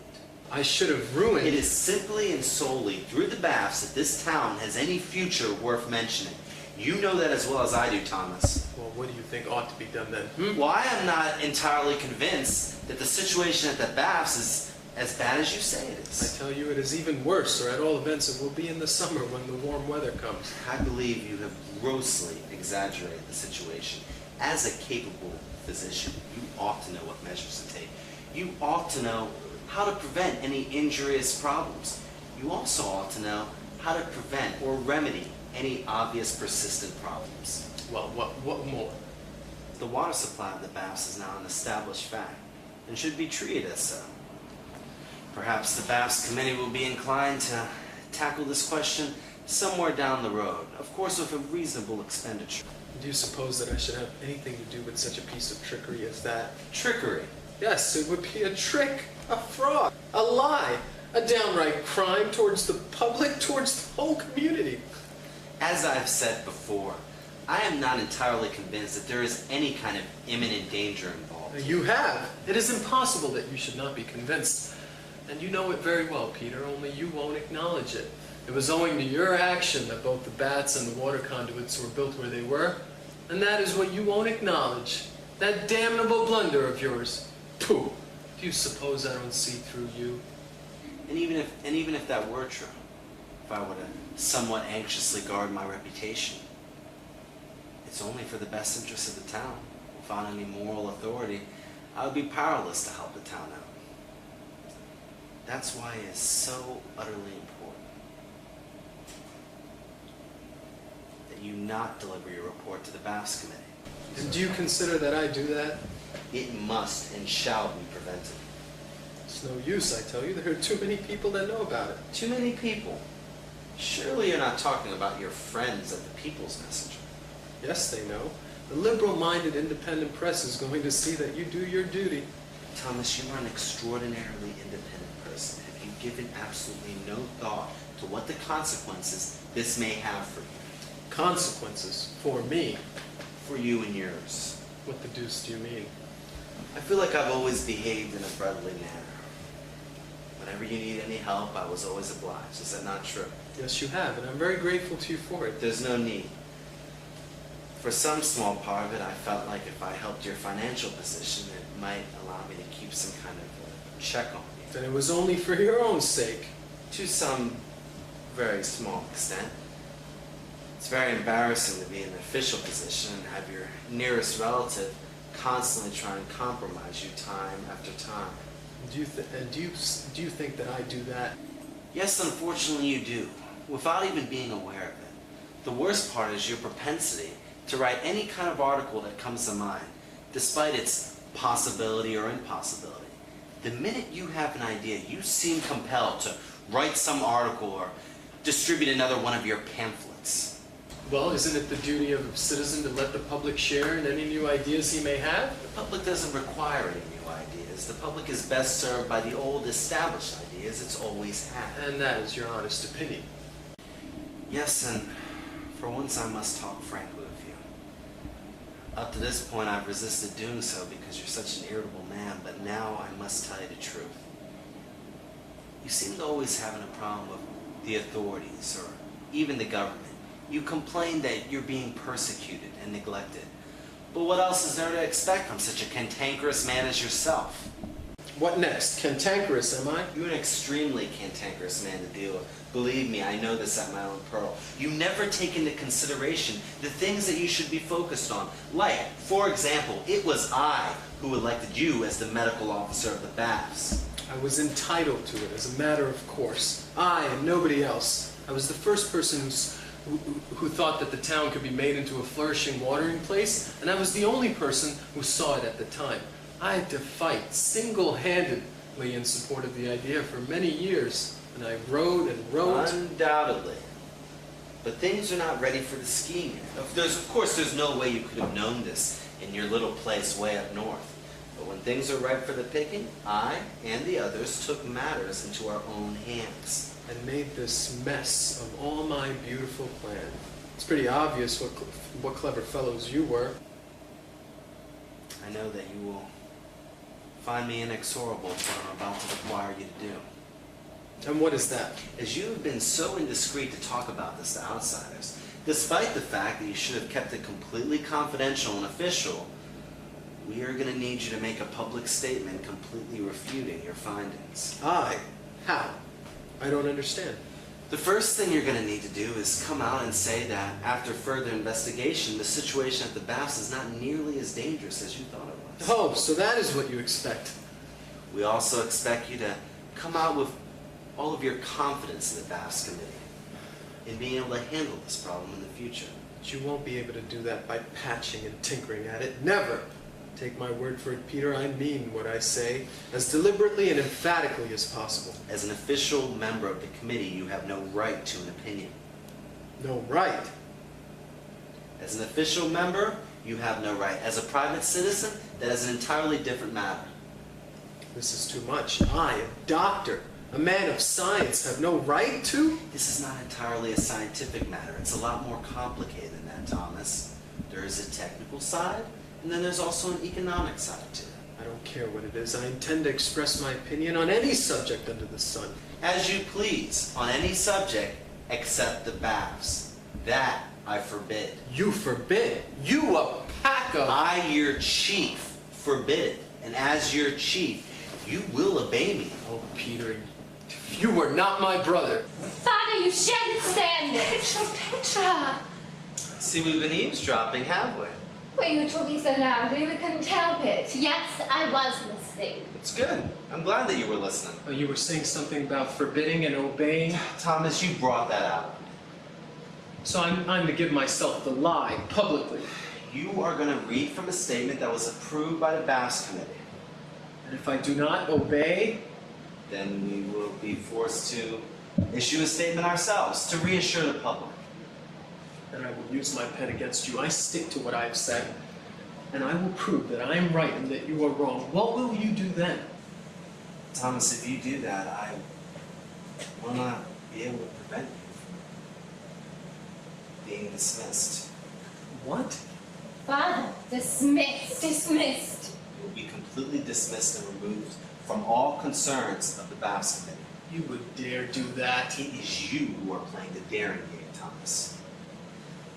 I should have ruined... It is simply and solely through the baths that this town has any future worth mentioning. You know that as well as I do, Thomas. Well, what do you think ought to be done then? Well, I am not entirely convinced that the situation at the baths is as bad as you say it is. I tell you, it is even worse, or at all events, it will be in the summer when the warm weather comes. I believe you have grossly exaggerated the situation. As a capable physician, you ought to know what measures to take. You ought to know how to prevent any injurious problems. You You also ought to know how to prevent or remedy any obvious persistent problems. Well, what more? The water supply of the baths is now an established fact and should be treated as so. Perhaps the baths committee will be inclined to tackle this question somewhere down the road, of course with a reasonable expenditure. Do you suppose that I should have anything to do with such a piece of trickery as that? Trickery? Yes, it would be a trick, a fraud, a lie, a downright crime towards the public, towards the whole community. As I've said before, I am not entirely convinced that there is any kind of imminent danger involved. You have. It is impossible that you should not be convinced. And you know it very well, Peter, only you won't acknowledge it. It was owing to your action that both the baths and the water conduits were built where they were, and that is what you won't acknowledge. That damnable blunder of yours. Pooh! Do you suppose I don't see through you? And even if that were true, if I were to somewhat anxiously guard my reputation, it's only for the best interest of the town. Without any moral authority, I would be powerless to help the town out. That's why it is so utterly important that you not deliver your report to the baths committee. And do you consider that I do that? It must and shall be prevented. It's no use, I tell you. There are too many people that know about it. Too many people? Surely you're not talking about your friends at the People's Messenger. Yes, they know. The liberal-minded independent press is going to see that you do your duty. Thomas, you are an extraordinarily independent person. Have you given absolutely no thought to what the consequences this may have for you? Consequences? For me? For you and yours. What the deuce do you mean? I feel like I've always behaved in a brotherly manner. Whenever you need any help, I was always obliged. Is that not true? Yes, you have, and I'm very grateful to you for it. There's no need. For some small part of it, I felt like if I helped your financial position, it might allow me to keep some kind of check on you. Then it was only for your own sake. To some very small extent. It's very embarrassing to be in an official position and have your nearest relative constantly try and compromise you time after time. Do you think that I do that? Yes, unfortunately you do, without even being aware of it. The worst part is your propensity to write any kind of article that comes to mind, despite its possibility or impossibility. The minute you have an idea, you seem compelled to write some article or distribute another one of your pamphlets. Well, isn't it the duty of a citizen to let the public share in any new ideas he may have? The public doesn't require any new ideas. The public is best served by the old established ideas it's always had. And that is your honest opinion. Yes, and for once I must talk frankly with you. Up to this point I've resisted doing so because you're such an irritable man, but now I must tell you the truth. You seem to always having a problem with the authorities or even the government. You complain that you're being persecuted and neglected. But what else is there to expect from such a cantankerous man as yourself? What next? Cantankerous, am I? You're an extremely cantankerous man to deal with. Believe me, I know this at my own peril. You never take into consideration the things that you should be focused on. Like, for example, it was I who elected you as the medical officer of the baths. I was entitled to it as a matter of course. I and nobody else. I was the first person who thought that the town could be made into a flourishing watering place, and I was the only person who saw it at the time. I had to fight single-handedly in support of the idea for many years, and I wrote and wrote. Undoubtedly. But things are not ready for the scheme yet. Of course, there's no way you could have known this in your little place way up north. But when things are ripe for the picking, I and the others took matters into our own hands. And made this mess of all my beautiful plan. It's pretty obvious what clever fellows you were. I know that you will find me inexorable in what I'm about to require you to do. And what is that? As you have been so indiscreet to talk about this to outsiders, despite the fact that you should have kept it completely confidential and official, we are going to need you to make a public statement completely refuting your findings. I? How? I don't understand. The first thing you're going to need to do is come out and say that, after further investigation, the situation at the baths is not nearly as dangerous as you thought it was. Oh, so that is what you expect. We also expect you to come out with all of your confidence in the BAFS committee in being able to handle this problem in the future. But you won't be able to do that by patching and tinkering at it. Never! Take my word for it, Peter, I mean what I say, as deliberately and emphatically as possible. As an official member of the committee, you have no right to an opinion. No right. As an official member, you have no right. As a private citizen, that is an entirely different matter. This is too much. I, a doctor, a man of science, have no right to? This is not entirely a scientific matter. It's a lot more complicated than that, Thomas. There is a technical side, and then there's also an economic side to it. I don't care what it is. I intend to express my opinion on any subject under the sun. As you please, on any subject except the BAFS. That I forbid. You forbid? You a pack of... I, your chief, forbid it. And as your chief, you will obey me. Oh, Peter, you were not my brother. Father, you shan't stand it. Petra! See, we've been eavesdropping, have we? Well, you were talking so loudly we couldn't help it. Yes, I was listening. It's good. I'm glad that you were listening. Oh, you were saying something about forbidding and obeying? Thomas, you brought that out. So I'm to give myself the lie publicly. You are going to read from a statement that was approved by the BAFS committee. And if I do not obey, then we will be forced to issue a statement ourselves to reassure the public. then I will use my pen against you. I stick to what I have said, and I will prove that I am right and that you are wrong. What will you do then? Thomas, if you do that, I will not be able to prevent you from being dismissed. What? Father, dismissed. Dismissed. You will be completely dismissed and removed from all concerns of the BAFS committee. You would dare do that? It is you who are playing the daring game, Thomas.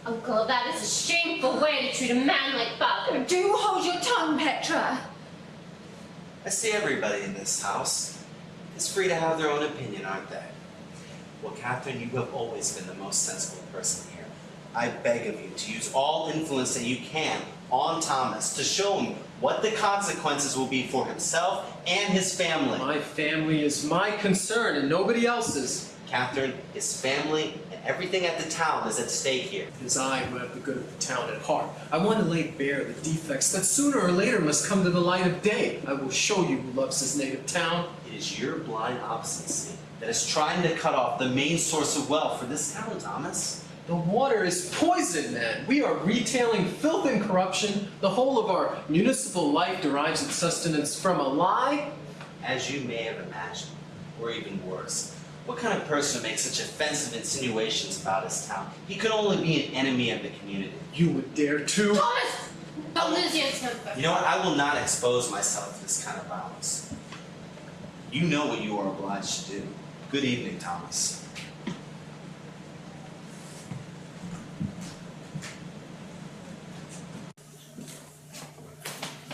Uncle, that is a shameful way to treat a man like father. Do hold your tongue, Petra. I see everybody in this house is free to have their own opinion, aren't they? Well, Catherine, you have always been the most sensible person here. I beg of you to use all influence that you can on Thomas to show him what the consequences will be for himself and his family. My family is my concern and nobody else's. Catherine, his family and everything at the town is at stake here. It is I who have the good of the town at heart. I want to lay bare the defects that sooner or later must come to the light of day. I will show you who loves his native town. It is your blind obstinacy that is trying to cut off the main source of wealth for this town, Thomas. The water is poison, man. We are retailing filth and corruption. The whole of our municipal life derives its sustenance from a lie. As you may have imagined, or even worse. What kind of person would make such offensive insinuations about his town? He could only be an enemy of the community. You would dare to? Thomas! Don't lose your temper. You know what? I will not expose myself to this kind of violence. You know what you are obliged to do. Good evening, Thomas.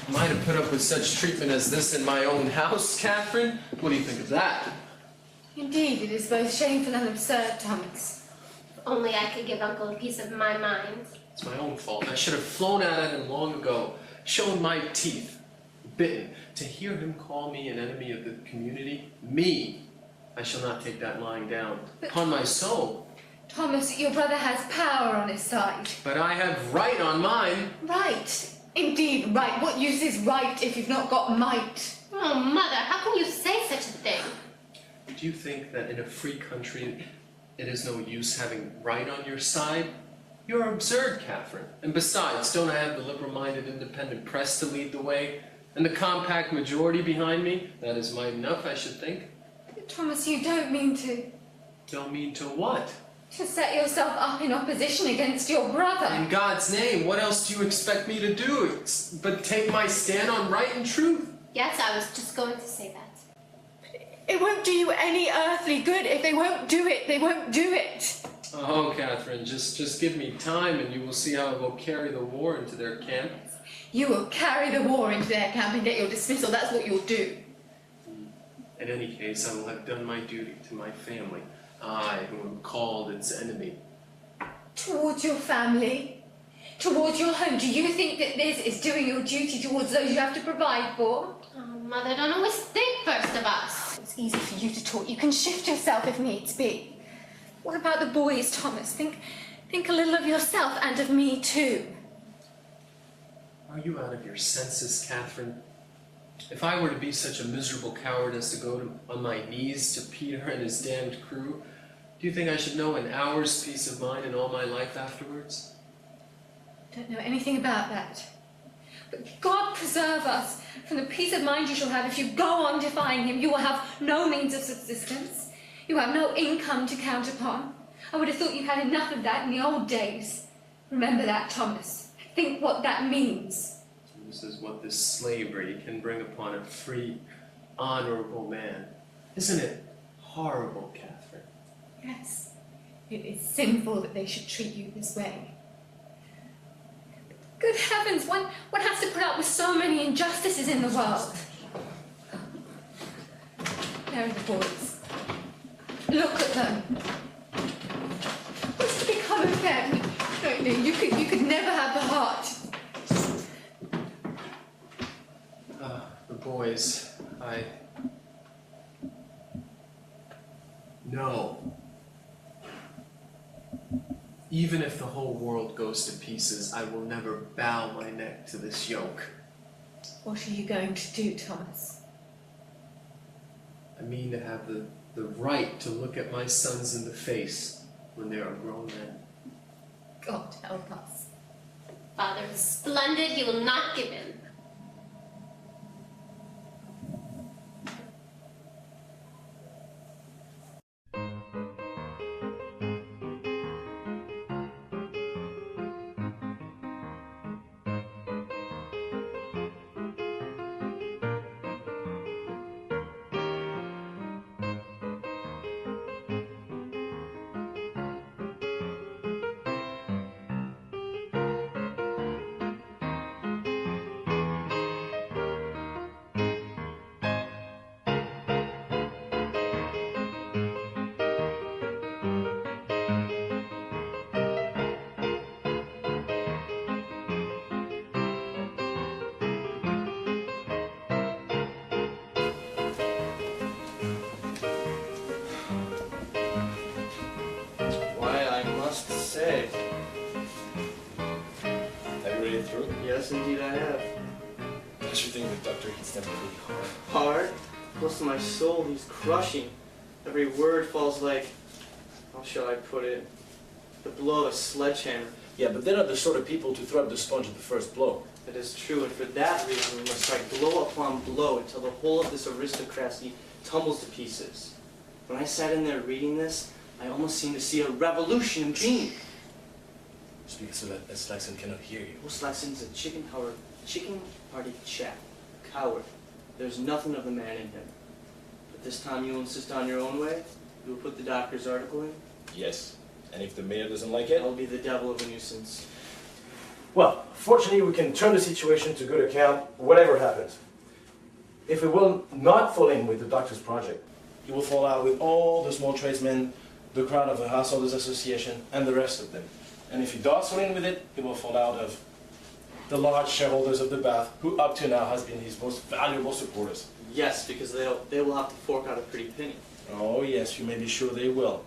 Am I to put up with such treatment as this in my own house, Catherine? What do you think of that? Indeed, it is both shameful and absurd, Thomas. If only I could give Uncle a piece of my mind. It's my own fault. I should have flown at him long ago, shown my teeth, bitten. To hear him call me an enemy of the community, me, I shall not take that lying down. But Upon my soul. Thomas, your brother has power on his side. But I have right on mine. Right. Indeed, right. What use is right if you've not got might? Oh, Mother, how can you say such a thing? Do you think that in a free country it is no use having right on your side? You're absurd, Catherine. And besides, don't I have the liberal-minded independent press to lead the way? And the compact majority behind me? That is might enough, I should think. Thomas, you don't mean to... Don't mean to what? to set yourself up in opposition against your brother. In God's name, what else do you expect me to do but take my stand on right and truth? Yes, I was just going to say that. It won't do you any earthly good. If they won't do it, they won't do it. Oh, Catherine, just give me time and you will see how I will carry the war into their camp. You will carry the war into their camp and get your dismissal. That's what you'll do. In any case, I will have done my duty to my family. I, who am called its enemy. Towards your family? Towards your home? Do you think that this is doing your duty towards those you have to provide for? Oh, Mother, don't always think first of us. it's easy for you to talk. You can shift yourself if needs be. What about the boys, Thomas? Think a little of yourself and of me too. Are you out of your senses, Catherine? If I were to be such a miserable coward as to go on my knees to Peter and his damned crew, do you think I should know an hour's peace of mind in all my life afterwards? I don't know anything about that. But God preserve us from the peace of mind you shall have if you go on defying him. You will have no means of subsistence. You have no income to count upon. I would have thought you had enough of that in the old days. Remember that, Thomas. Think what that means. This is what this slavery can bring upon a free, honorable man. Isn't it horrible, Catherine? Yes, it is sinful that they should treat you this way. Good heavens, one has to put up with so many injustices in the world. There are the boys. Look at them. What's to become of them? Don't you? You could never have the heart. The boys, No. Even if the whole world goes to pieces, I will never bow my neck to this yoke. What are you going to do, Thomas? I mean to have the right to look at my sons in the face when they are grown men. God help us. Father is splendid, he will not give in. Say. Have you read it through? Yes, indeed I have. Don't you think the doctor hits them really hard? Hard? Close to my soul, he's crushing. Every word falls like, how shall I put it, the blow of a sledgehammer. Yeah, but they're not the sort of people to throw up the sponge at the first blow. It is true, and for that reason we must strike blow upon blow until the whole of this aristocracy tumbles to pieces. When I sat in there reading this, I almost seemed to see a revolution in being. Speak so that Slaxon cannot hear you. Well, Slaxon's a chicken-hearted chap, a coward. There's nothing of the man in him. But this time you will insist on your own way? You will put the doctor's article in? Yes. And if the mayor doesn't like it? I'll be the devil of a nuisance. Well, fortunately we can turn the situation to good account, whatever happens. If we will not fall in with the doctor's project, he will fall out with all the small tradesmen, the crowd of the Householders Association, and the rest of them. And if he does fall in with it, he will fall out of the large shareholders of the Bath, who up to now has been his most valuable supporters. Yes, because they will have to fork out a pretty penny. Oh yes, you may be sure they will.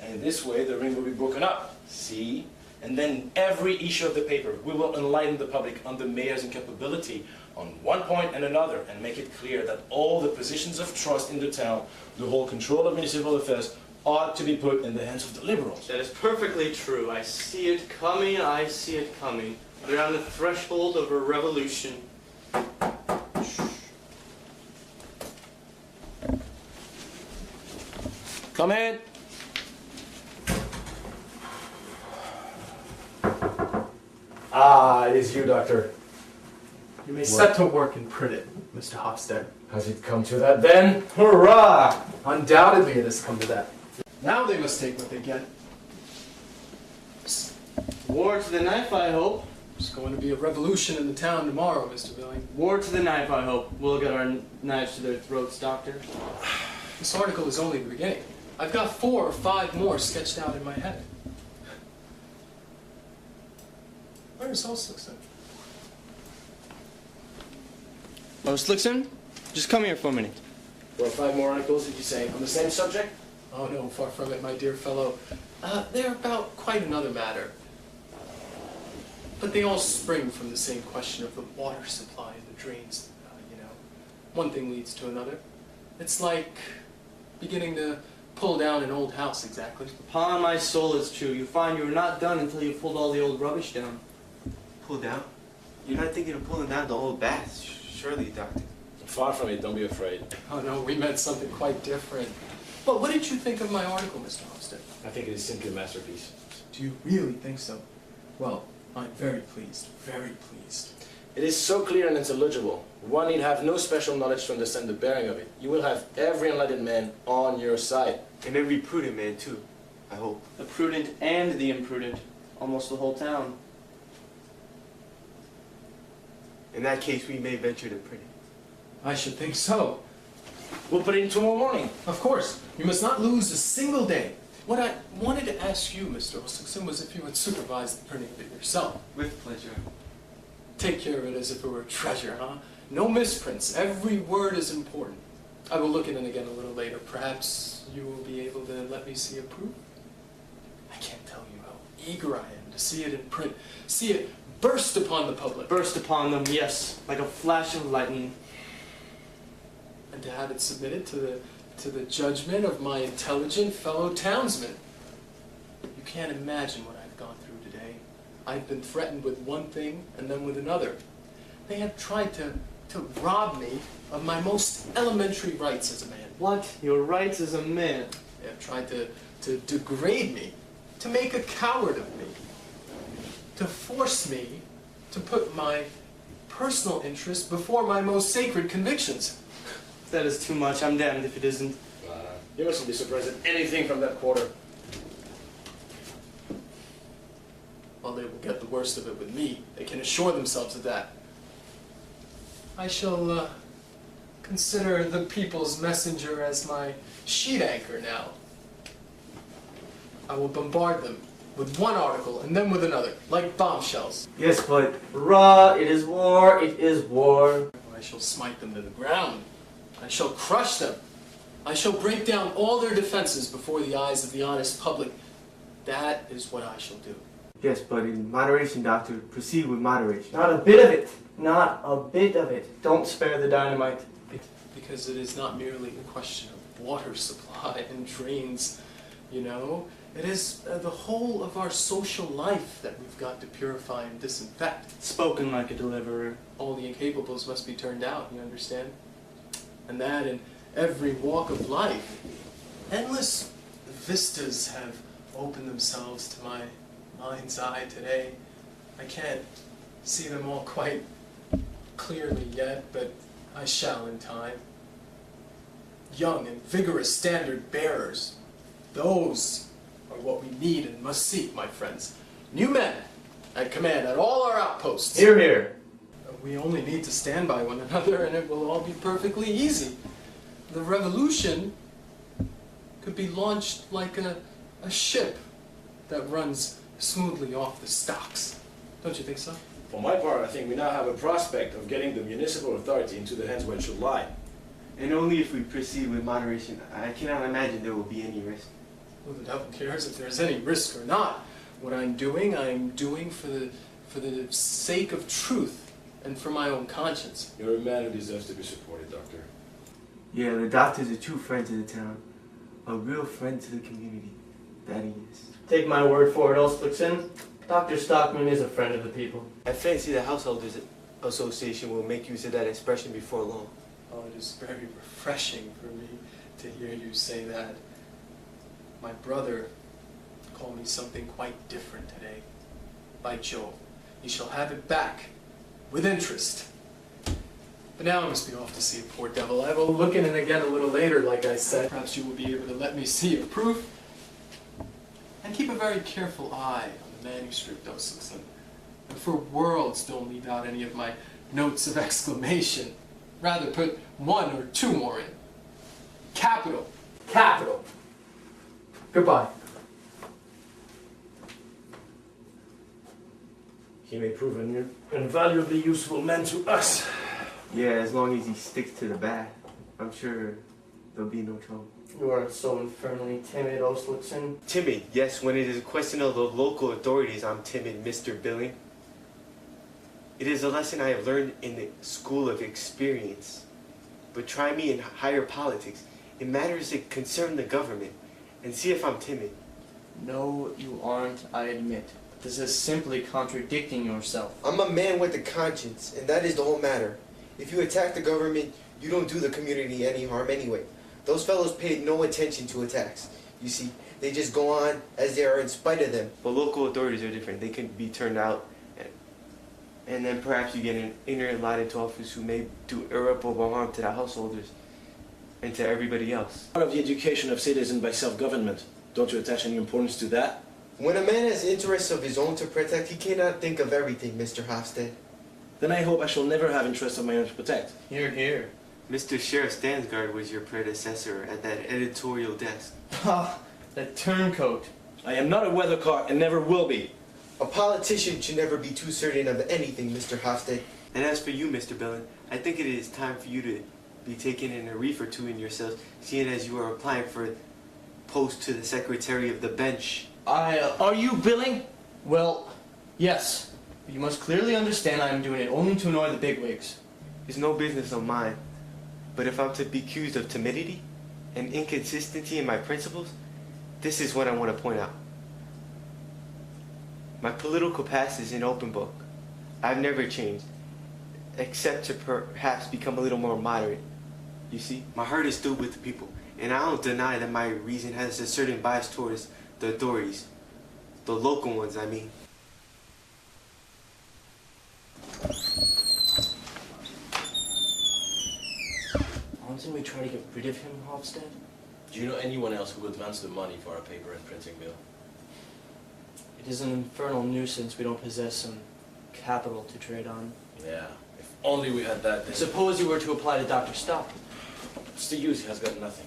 And in this way, the ring will be broken up. See? And then every issue of the paper, we will enlighten the public on the mayor's incapability on one point and another, and make it clear that all the positions of trust in the town, the whole control of municipal affairs, ought to be put in the hands of the liberals. That is perfectly true. I see it coming, I see it coming. We're on the threshold of a revolution. Come in. Ah, it is you, Doctor. You may set to work and print it, Mr. Hofstede. Has it come to that then? Hurrah! Undoubtedly it has come to that. Now they must take what they get. War to the knife, I hope. There's going to be a revolution in the town tomorrow, Mr. Billing. War to the knife, I hope. We'll get our knives to their throats, Doctor. This article is only the beginning. I've got 4 or 5 more sketched out in my head. Where's Slickson? Oh, Slickson? Just come here for a minute. 4 or 5 more articles, did you say, on the same subject? Oh no, far from it, my dear fellow. They're about quite another matter. But they all spring from the same question of the water supply and the drains. One thing leads to another. It's like beginning to pull down an old house, exactly. Upon my soul, it's true. You find you're not done until you've pulled all the old rubbish down. Pull down? You're not thinking of pulling down the old baths, surely, Doctor? Far from it, don't be afraid. Oh no, we meant something quite different. But what did you think of my article, Mr. Hofstede? I think it is simply a masterpiece. Do you really think so? Well, I'm very pleased, very pleased. It is so clear and intelligible. One need have no special knowledge to understand the bearing of it. You will have every enlightened man on your side. And every prudent man, too, I hope. The prudent and the imprudent. Almost the whole town. In that case, we may venture to print it. I should think so. We'll put it in tomorrow morning. Of course, you must not lose a single day. What I wanted to ask you, Mr. Osingson, was if you would supervise the printing of it yourself. With pleasure. Take care of it as if it were a treasure, huh? No misprints. Every word is important. I will look at it again a little later. Perhaps you will be able to let me see a proof? I can't tell you how eager I am to see it in print. See it burst upon the public. Burst upon them, yes, like a flash of lightning. And to have it submitted to the judgment of my intelligent fellow townsmen. You can't imagine what I've gone through today. I've been threatened with one thing and then with another. They have tried to rob me of my most elementary rights as a man. What? Your rights as a man? They have tried to degrade me, to make a coward of me, to force me to put my personal interest before my most sacred convictions. That is too much. I'm damned if it isn't. You mustn't be surprised at anything from that quarter. Well, they will get the worst of it with me. They can assure themselves of that. I shall consider the people's messenger as my sheet anchor now. I will bombard them with one article and then with another, like bombshells. Yes, but rah, it is war, it is war. I shall smite them to the ground. I shall crush them. I shall break down all their defenses before the eyes of the honest public. That is what I shall do. Yes, but in moderation, Doctor. Proceed with moderation. Not a bit of it. Not a bit of it. Don't spare the dynamite. Because it is not merely a question of water supply and drains, you know. It is the whole of our social life that we've got to purify and disinfect. Spoken like a deliverer. All the incapables must be turned out, you understand? And that in every walk of life. Endless vistas have opened themselves to my mind's eye today. I can't see them all quite clearly yet, but I shall in time. Young and vigorous standard bearers, those are what we need and must seek, my friends. New men at command at all our outposts. Hear, hear. We only need to stand by one another and it will all be perfectly easy. The revolution could be launched like a ship that runs smoothly off the stocks. Don't you think so? For my part, I think we now have a prospect of getting the municipal authority into the hands where it should lie. And only if we proceed with moderation. I cannot imagine there will be any risk. Well, the devil cares if there's any risk or not. What I'm doing for the sake of truth and for my own conscience. You're a man who deserves to be supported, Doctor. Yeah, the Doctor's a true friend to the town. A real friend to the community. That he is. Take my word for it, Oslickson. Dr. Stockman is a friend of the people. I fancy the Householders Association will make use of that expression before long. Oh, it is very refreshing for me to hear you say that. My brother called me something quite different today. By Jove, he shall have it back, with interest. But now I must be off to see a poor devil. I will look in it again a little later, like I said. Perhaps you will be able to let me see a proof. And keep a very careful eye on the manuscript, Oslickson. And for worlds don't leave out any of my notes of exclamation. Rather put one or two more in. Capital. Capital. Goodbye. He may prove an invaluably useful man to us. Yeah, as long as he sticks to the bath. I'm sure there'll be no trouble. You are so infernally timid, Oslickson. Timid, yes, when it is a question of the local authorities, I'm timid, Mr. Billing. It is a lesson I have learned in the school of experience. But try me in higher politics, in matters that concern the government, and see if I'm timid. No, you aren't, I admit. This is simply contradicting yourself. I'm a man with a conscience, and that is the whole matter. If you attack the government, you don't do the community any harm anyway. Those fellows paid no attention to attacks. You see, they just go on as they are in spite of them. But local authorities are different. They can be turned out, and then perhaps you get an ignorant lot into office who may do irreparable harm to the householders and to everybody else. Part of the education of citizens by self-government. Don't you attach any importance to that? When a man has interests of his own to protect, he cannot think of everything, Mr. Hofstad. Then I hope I shall never have interests of my own to protect. Here, here. Mr. Sheriff Stansgard was your predecessor at that editorial desk. Ha! That turncoat. I am not a weather car and never will be. A politician should never be too certain of anything, Mr. Hofstad. And as for you, Mr. Billing, I think it is time for you to be taking in a reef or two in yourselves, seeing as you are applying for a post to the Secretary of the Bench. Are you Billing? Well, yes. But you must clearly understand I am doing it only to annoy the bigwigs. It's no business of mine. But if I'm to be accused of timidity and inconsistency in my principles, this is what I want to point out. My political past is an open book. I've never changed, except to perhaps become a little more moderate. You see, my heart is still with the people, and I don't deny that my reason has a certain bias towards the authorities, the local ones, I mean. Aren't we trying to get rid of him, Hofstad? Do you know anyone else who would advance the money for our paper and printing bill? It is an infernal nuisance we don't possess some capital to trade on. Yeah, if only we had that thing. Suppose you were to apply to Dr. Stock. What's the use? He has got nothing.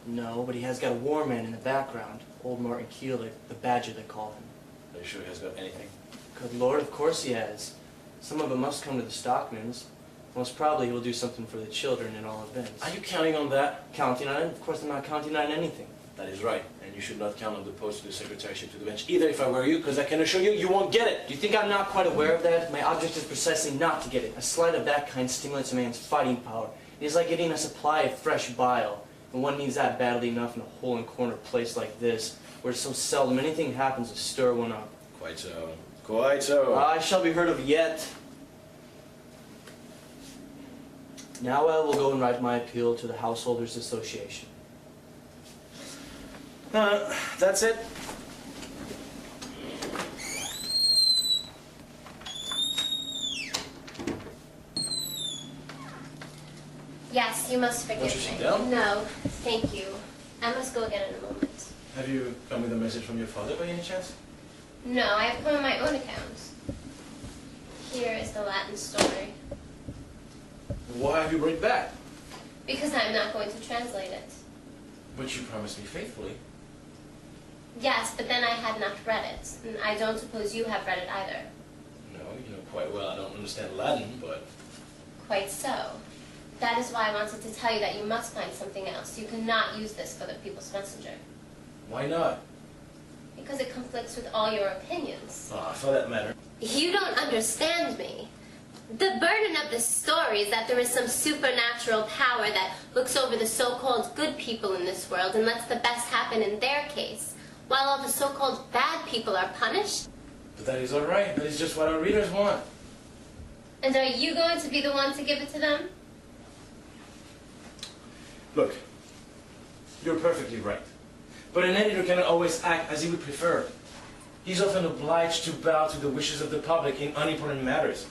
No, but he has got a war man in the background. Old Martin Keeler, the Badger they call him. Are you sure he has got anything? Good Lord, of course he has. Some of it must come to the Stockmans. Most probably he will do something for the children in all events. Are you counting on that? Counting on it? Of course I'm not counting on anything. That is right, and you should not count on the post to the secretaryship to the bench either if I were you, because I can assure you, you won't get it. Do you think I'm not quite aware of that? My object is precisely not to get it. A slight of that kind stimulates a man's fighting power. It is like getting a supply of fresh bile, and one needs that badly enough in a hole and corner place like this, where so seldom anything happens to stir one up. Quite so. Quite so. I shall be heard of yet. Now I will go and write my appeal to the Householders Association. That's it. Yes, you must forgive Won't you me. sit down? No, thank you. I must go again in a moment. Have you come with a message from your father by any chance? No, I have come on my own account. Here is the Latin story. Why have you brought it back? Because I'm not going to translate it. But you promised me faithfully. Yes, but then I had not read it. And I don't suppose you have read it either. No, you know quite well I don't understand Latin, but... Quite so. That is why I wanted to tell you that you must find something else. You cannot use this for the People's Messenger. Why not? Because it conflicts with all your opinions. Ah, for that matter. You don't understand me. The burden of this story is that there is some supernatural power that looks over the so-called good people in this world and lets the best happen in their case, while all the so-called bad people are punished. But that is all right. That is just what our readers want. And are you going to be the one to give it to them? Look, you're perfectly right. But an editor cannot always act as he would prefer. He's often obliged to bow to the wishes of the public in unimportant matters.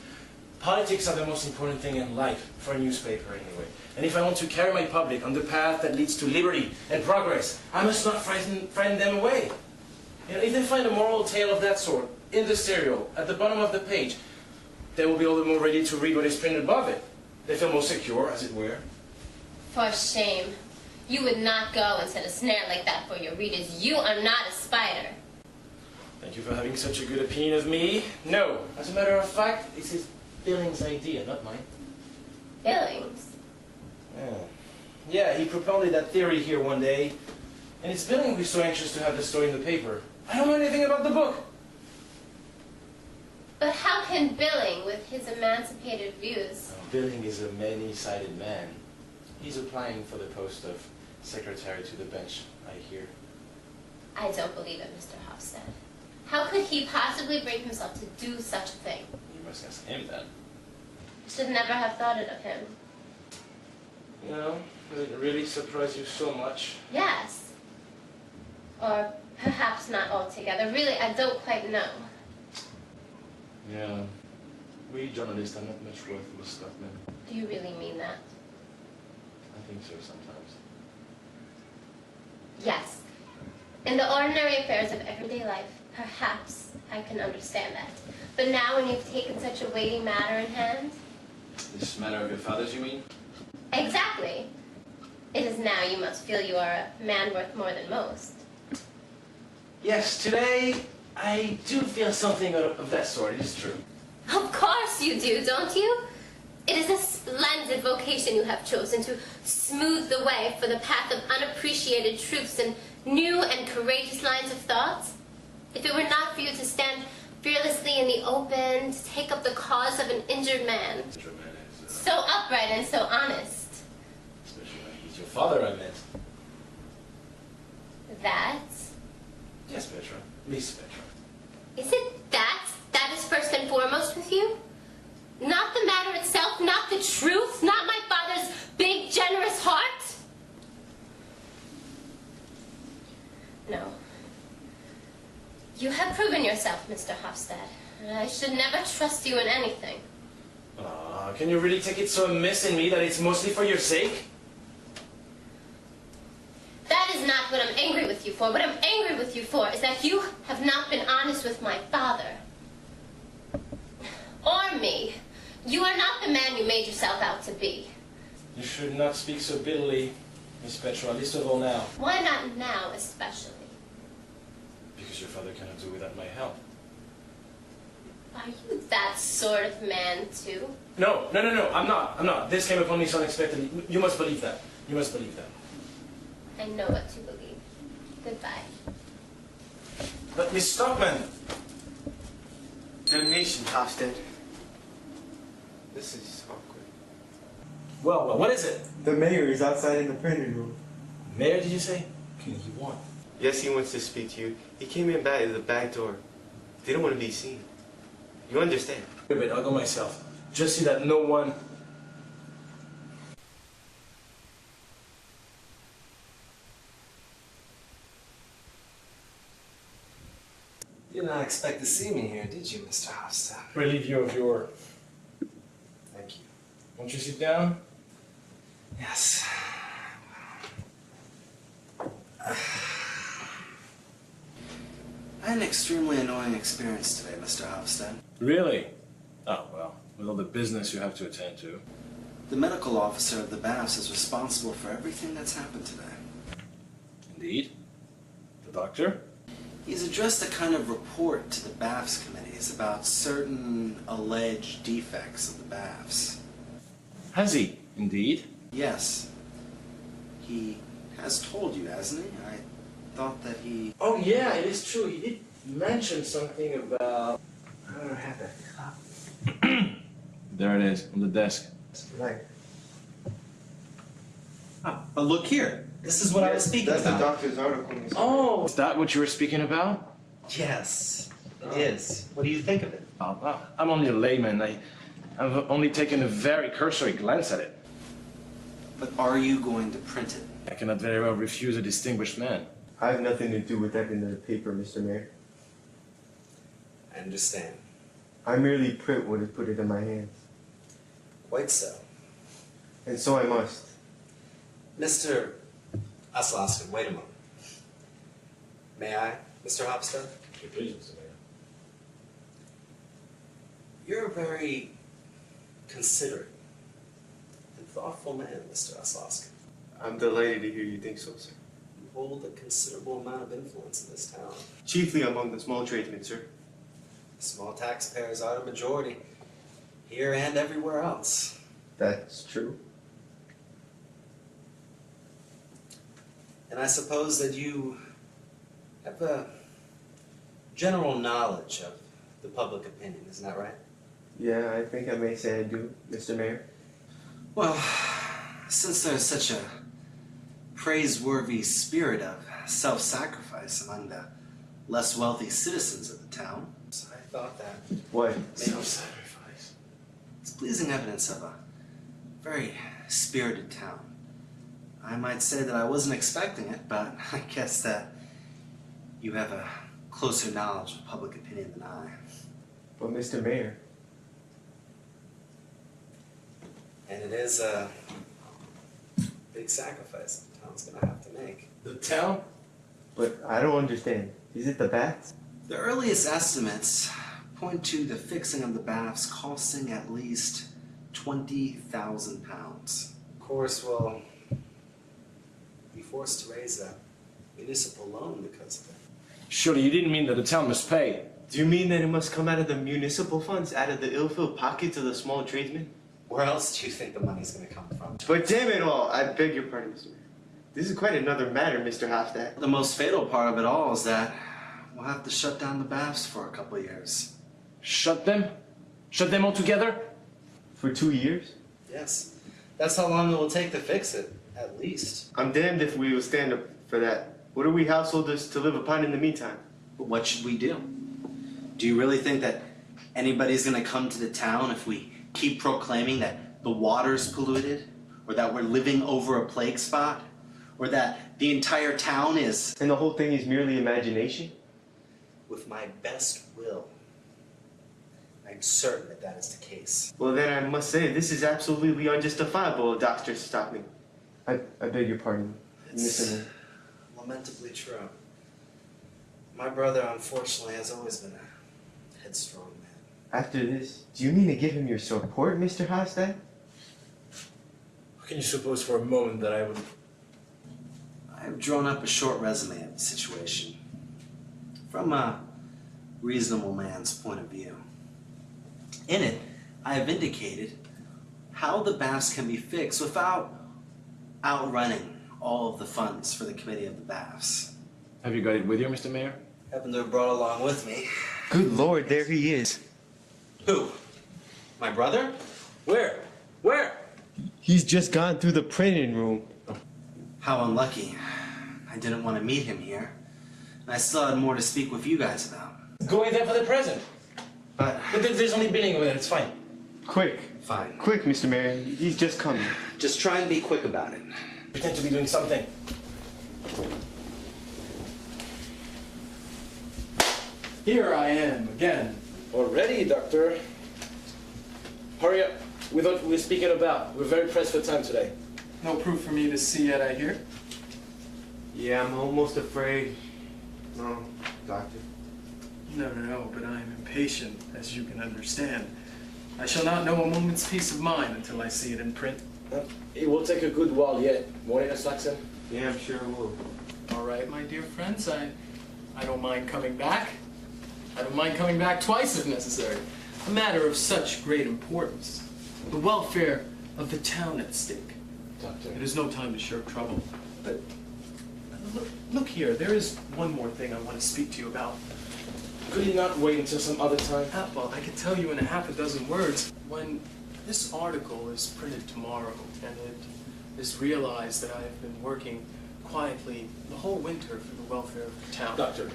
Politics are the most important thing in life, for a newspaper anyway. And if I want to carry my public on the path that leads to liberty and progress, I must not frighten them away. You know, if they find a moral tale of that sort in the serial, at the bottom of the page, they will be all the more ready to read what is printed above it. They feel more secure, as it were. For shame. You would not go and set a snare like that for your readers. You are not a spider. Thank you for having such a good opinion of me. No, as a matter of fact, it's his Billings' idea, not mine. Billings? Yeah. Yeah, he propounded that theory here one day, and it's Billing who's so anxious to have the story in the paper. I don't know anything about the book. But how can Billing, with his emancipated views... Billing is a many-sided man. He's applying for the post of secretary to the bench, I hear. I don't believe it, Mr. Hofstad. How could he possibly bring himself to do such a thing? You must ask him then. Should never have thought it of him. You know, does it really surprise you so much? Yes. Or perhaps not altogether. Really, I don't quite know. Yeah. We journalists are not much worth with Stockman. Do you really mean that? I think so sometimes. Yes. In the ordinary affairs of everyday life, perhaps I can understand that. But now when you've taken such a weighty matter in hand... This matter of your father's, you mean? Exactly. It is now you must feel you are a man worth more than most. Yes, today I do feel something of that sort, it is true. Of course you do, don't you? It is a splendid vocation you have chosen to smooth the way for the path of unappreciated truths and new and courageous lines of thought. If it were not for you to stand fearlessly in the open, to take up the cause of an injured man, so upright and so honest. Especially when he's your father, I meant. That? Yes, Petra. Miss Petra. Is it that is first and foremost with you? Not the matter itself, not the truth, not my father's big, generous heart? No. You have proven yourself, Mr. Hofstad, and I should never trust you in anything. Can you really take it so amiss in me that it's mostly for your sake? That is not what I'm angry with you for. What I'm angry with you for is that you have not been honest with my father. Or me. You are not the man you made yourself out to be. You should not speak so bitterly, Miss Petra, least of all now. Why not now, especially? Because your father cannot do without my help. Are you that sort of man, too? No, I'm not. This came upon me so unexpectedly. You must believe that. You must believe that. I know what to believe. Goodbye. But Miss Stockman! Damnation, Hofstad. This is awkward. Well, what is it? The mayor is outside in the printing room. Mayor, did you say? What can he want? Yes, he wants to speak to you. He came in back at the back door. Didn't want to be seen. You understand? Wait a minute, I'll go myself. Just see that no one... You did not expect to see me here, did you, Mr. Hofstad? Relieve you of your... Thank you. Won't you sit down? Yes. I had an extremely annoying experience today, Mr. Hofstad. Really? Oh, well, with all the business you have to attend to. The medical officer of the baths is responsible for everything that's happened today. Indeed? The doctor? He's addressed a kind of report to the baths committees about certain alleged defects of the baths. Has he? Indeed? Yes. He has told you, hasn't he? I thought that he... Oh, yeah, it is true. He did mention something about... I don't have that copy. There it is, on the desk. Right. But look here. This is what I was speaking That's about. the doctor's article. Mr. Oh, is that what you were speaking about? Yes, it is. What do you think of it? Oh, well, I'm only a layman. I've only taken a very cursory glance at it. But are you going to print it? I cannot very well refuse a distinguished man. I have nothing to do with that in the paper, Mr. Mayor. I understand. I merely print what is put into my hands. Quite so. And so I must. Mr. Aslaska, wait a moment. May I, Mr. Hofstad? Please, Mr. Mayor. You're a very considerate and thoughtful man, Mr. Aslaska. I'm delighted to hear you think so, sir. You hold a considerable amount of influence in this town. Chiefly among the small tradesmen, sir. Small taxpayers are the majority, here and everywhere else. That's true. And I suppose that you have a general knowledge of the public opinion, isn't that right? Yeah, I think I may say I do, Mr. Mayor. Well, since there's such a praiseworthy spirit of self-sacrifice among the less wealthy citizens of the town, so I thought that What? self-sacrifice is pleasing evidence of a very spirited town. I might say that I wasn't expecting it, but I guess that you have a closer knowledge of public opinion than I. But Mr. Mayor. And it is a big sacrifice the town's gonna have to make. The town? But I don't understand. Is it the baths? The earliest estimates point to the fixing of the baths costing at least 20,000 pounds. Of course, we'll be forced to raise a municipal loan because of it. Surely you didn't mean that the town must pay. Do you mean that it must come out of the municipal funds, out of the ill-filled pockets of the small tradesmen? Where else do you think the money's gonna come from? But damn it all, I beg your pardon, Mr. Mayor. This is quite another matter, Mr. Hofstad. The most fatal part of it all is that we'll have to shut down the baths for a couple of years. Shut them? Shut them all together? For 2 years? Yes. That's how long it will take to fix it, at least. I'm damned if we will stand up for that. What are we householders to live upon in the meantime? But what should we do? Do you really think that anybody's gonna come to the town if we keep proclaiming that the water's polluted? Or that we're living over a plague spot? Or that the entire town is... And the whole thing is merely imagination? With my best will, I'm certain that that is the case. Well then I must say, this is absolutely unjustifiable, Dr. Stockman. I beg your pardon, Mr. Mayor. Lamentably true. My brother, unfortunately, has always been a headstrong man. After this, do you mean to give him your support, Mr. Hofstad? How can you suppose for a moment that I would... I've drawn up a short resume of the situation from a reasonable man's point of view. In it, I have indicated how the baths can be fixed without outrunning all of the funds for the committee of the baths. Have you got it with you, Mr. Mayor? Happen to have brought along with me. Good Lord, there he is. Who? My brother? Where? Where? He's just gone through the printing room. How unlucky. I didn't want to meet him here. And I still had more to speak with you guys about. Go in there for the present. But There's only billing over there, it's fine. Quick. fine. Quick, Mr. Mayor. He's just coming. Just try and be quick about it. Pretend to be doing something. Here I am again. Already, Doctor. Hurry up. We thought we were speaking about. We're very pressed for time today. No proof for me to see yet, I hear. Yeah, I'm almost afraid. No, Doctor. No, but I am impatient, as you can understand. I shall not know a moment's peace of mind until I see it in print. It will take a good while yet. Won't it, Saxon? Yeah, I'm sure it will. All right, my dear friends, I don't mind coming back. I don't mind coming back twice if necessary. A matter of such great importance. The welfare of the town at stake. Doctor. It is no time to shirk trouble. But look here, there is one more thing I want to speak to you about. Could you not wait until some other time? Well, I could tell you in a half a dozen words. When this article is printed tomorrow, and it is realized that I have been working quietly the whole winter for the welfare of the town. Doctor.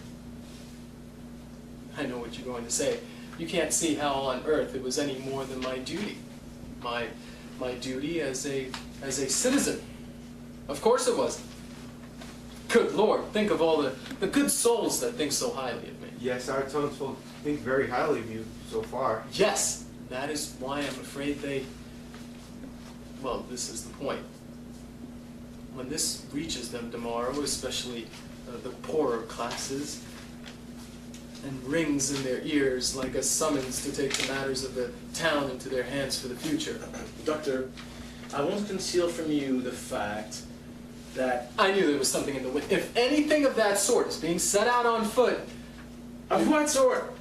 I know what you're going to say. You can't see how on earth it was any more than my duty. My duty as a citizen. Of course it wasn't. Good Lord, think of all the good souls that think so highly of me. Yes, our townsfolk think very highly of you so far. Yes, that is why I'm afraid they... Well, this is the point. When this reaches them tomorrow, especially the poorer classes, and rings in their ears like a summons to take the matters of the town into their hands for the future. Doctor, I won't conceal from you the fact that... I knew there was something in the wind. If anything of that sort is being set out on foot... Of what sort?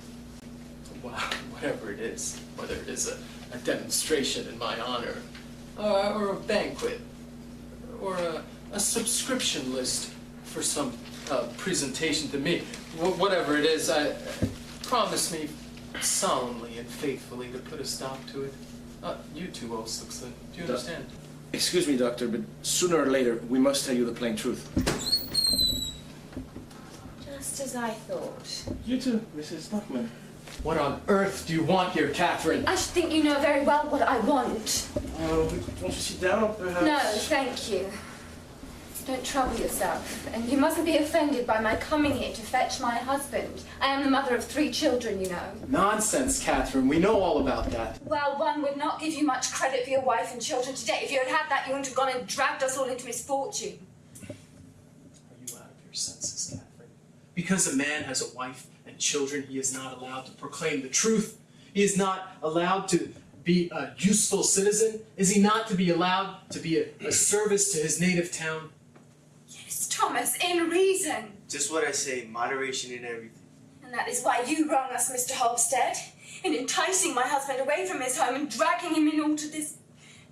Well, whatever it is, whether it is a demonstration in my honor, or a banquet, or a subscription list for some presentation to me. Whatever it is, promise me solemnly and faithfully to put a stop to it. You too, Oslixon. Do you understand? Excuse me, Doctor, but sooner or later, we must tell you the plain truth. Just as I thought. You too, Mrs. Stockman. What on earth do you want here, Catherine? I should think you know very well what I want. Won't you sit down, perhaps? No, thank you. Don't trouble yourself. And you mustn't be offended by my coming here to fetch my husband. I am the mother of 3 children, you know. Nonsense, Catherine. We know all about that. Well, one would not give you much credit for your wife and children today. If you had had that, you wouldn't have gone and dragged us all into misfortune. Are you out of your senses, Catherine? Because a man has a wife and children, he is not allowed to proclaim the truth. He is not allowed to be a useful citizen. Is he not to be allowed to be a service to his native town? Yes, Thomas, in reason. Just what I say, moderation in everything. And that is why you wrong us, Mr. Halstead, in enticing my husband away from his home and dragging him in all to this,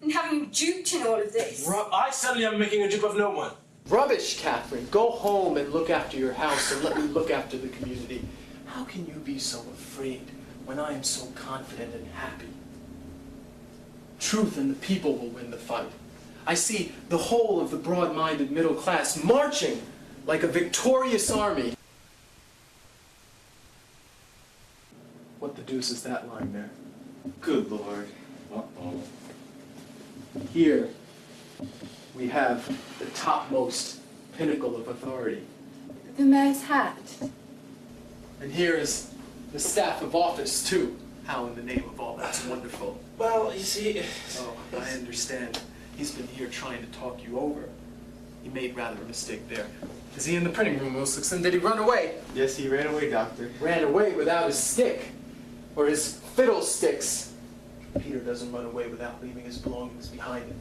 and having him duped in all of this. I certainly am making a dupe of no one. Rubbish, Catherine. Go home and look after your house and let me look after the community. How can you be so afraid when I am so confident and happy? Truth and the people will win the fight. I see the whole of the broad-minded middle class marching like a victorious army. What the deuce is that lying there? Good Lord. Uh-oh. Here, we have the topmost pinnacle of authority. The mayor's hat. And here is the staff of office, too. How in the name of all that's wonderful. Well, you see... Oh, I understand. He's been here trying to talk you over. He made rather a mistake there. Is he in the printing room, Wilson? Did he run away? Yes, he ran away, Doctor. Ran away without his stick. Or his fiddlesticks. Peter doesn't run away without leaving his belongings behind him.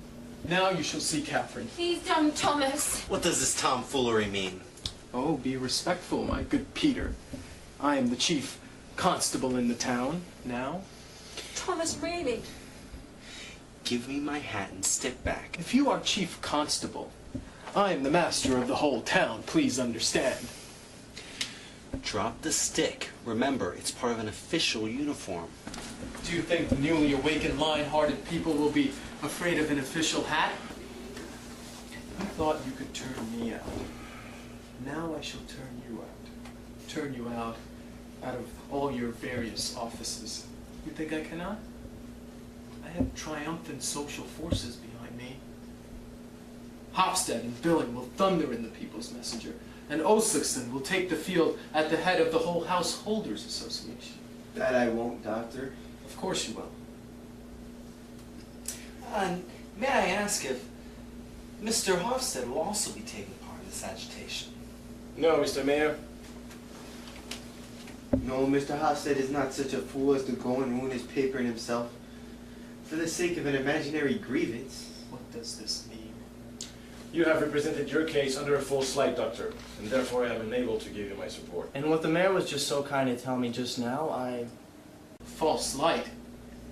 Now you shall see Catherine. Please don't, Thomas. What does this tomfoolery mean? Oh, be respectful, my good Peter. I am the chief constable in the town now. Thomas, really? Give me my hat and stick back. If you are chief constable, I am the master of the whole town, please understand. Drop the stick. Remember, it's part of an official uniform. Do you think the newly awakened lion-hearted people will be afraid of an official hat? I thought you could turn me out. Now I shall turn you out. Turn you out of all your various offices. You think I cannot? I have triumphant social forces behind me. Hofstad and Billing will thunder in the People's Messenger, and Oslixon will take the field at the head of the whole Householders Association. That I won't, Doctor. Of course you will. May I ask if Mr. Hofstad will also be taking part in this agitation? No, Mr. Mayor. No, Mr. Hofstad is not such a fool as to go and ruin his paper and himself for the sake of an imaginary grievance. What does this mean? You have represented your case under a false light, Doctor, and therefore I am unable to give you my support. And what the mayor was just so kind to tell me just now, False light.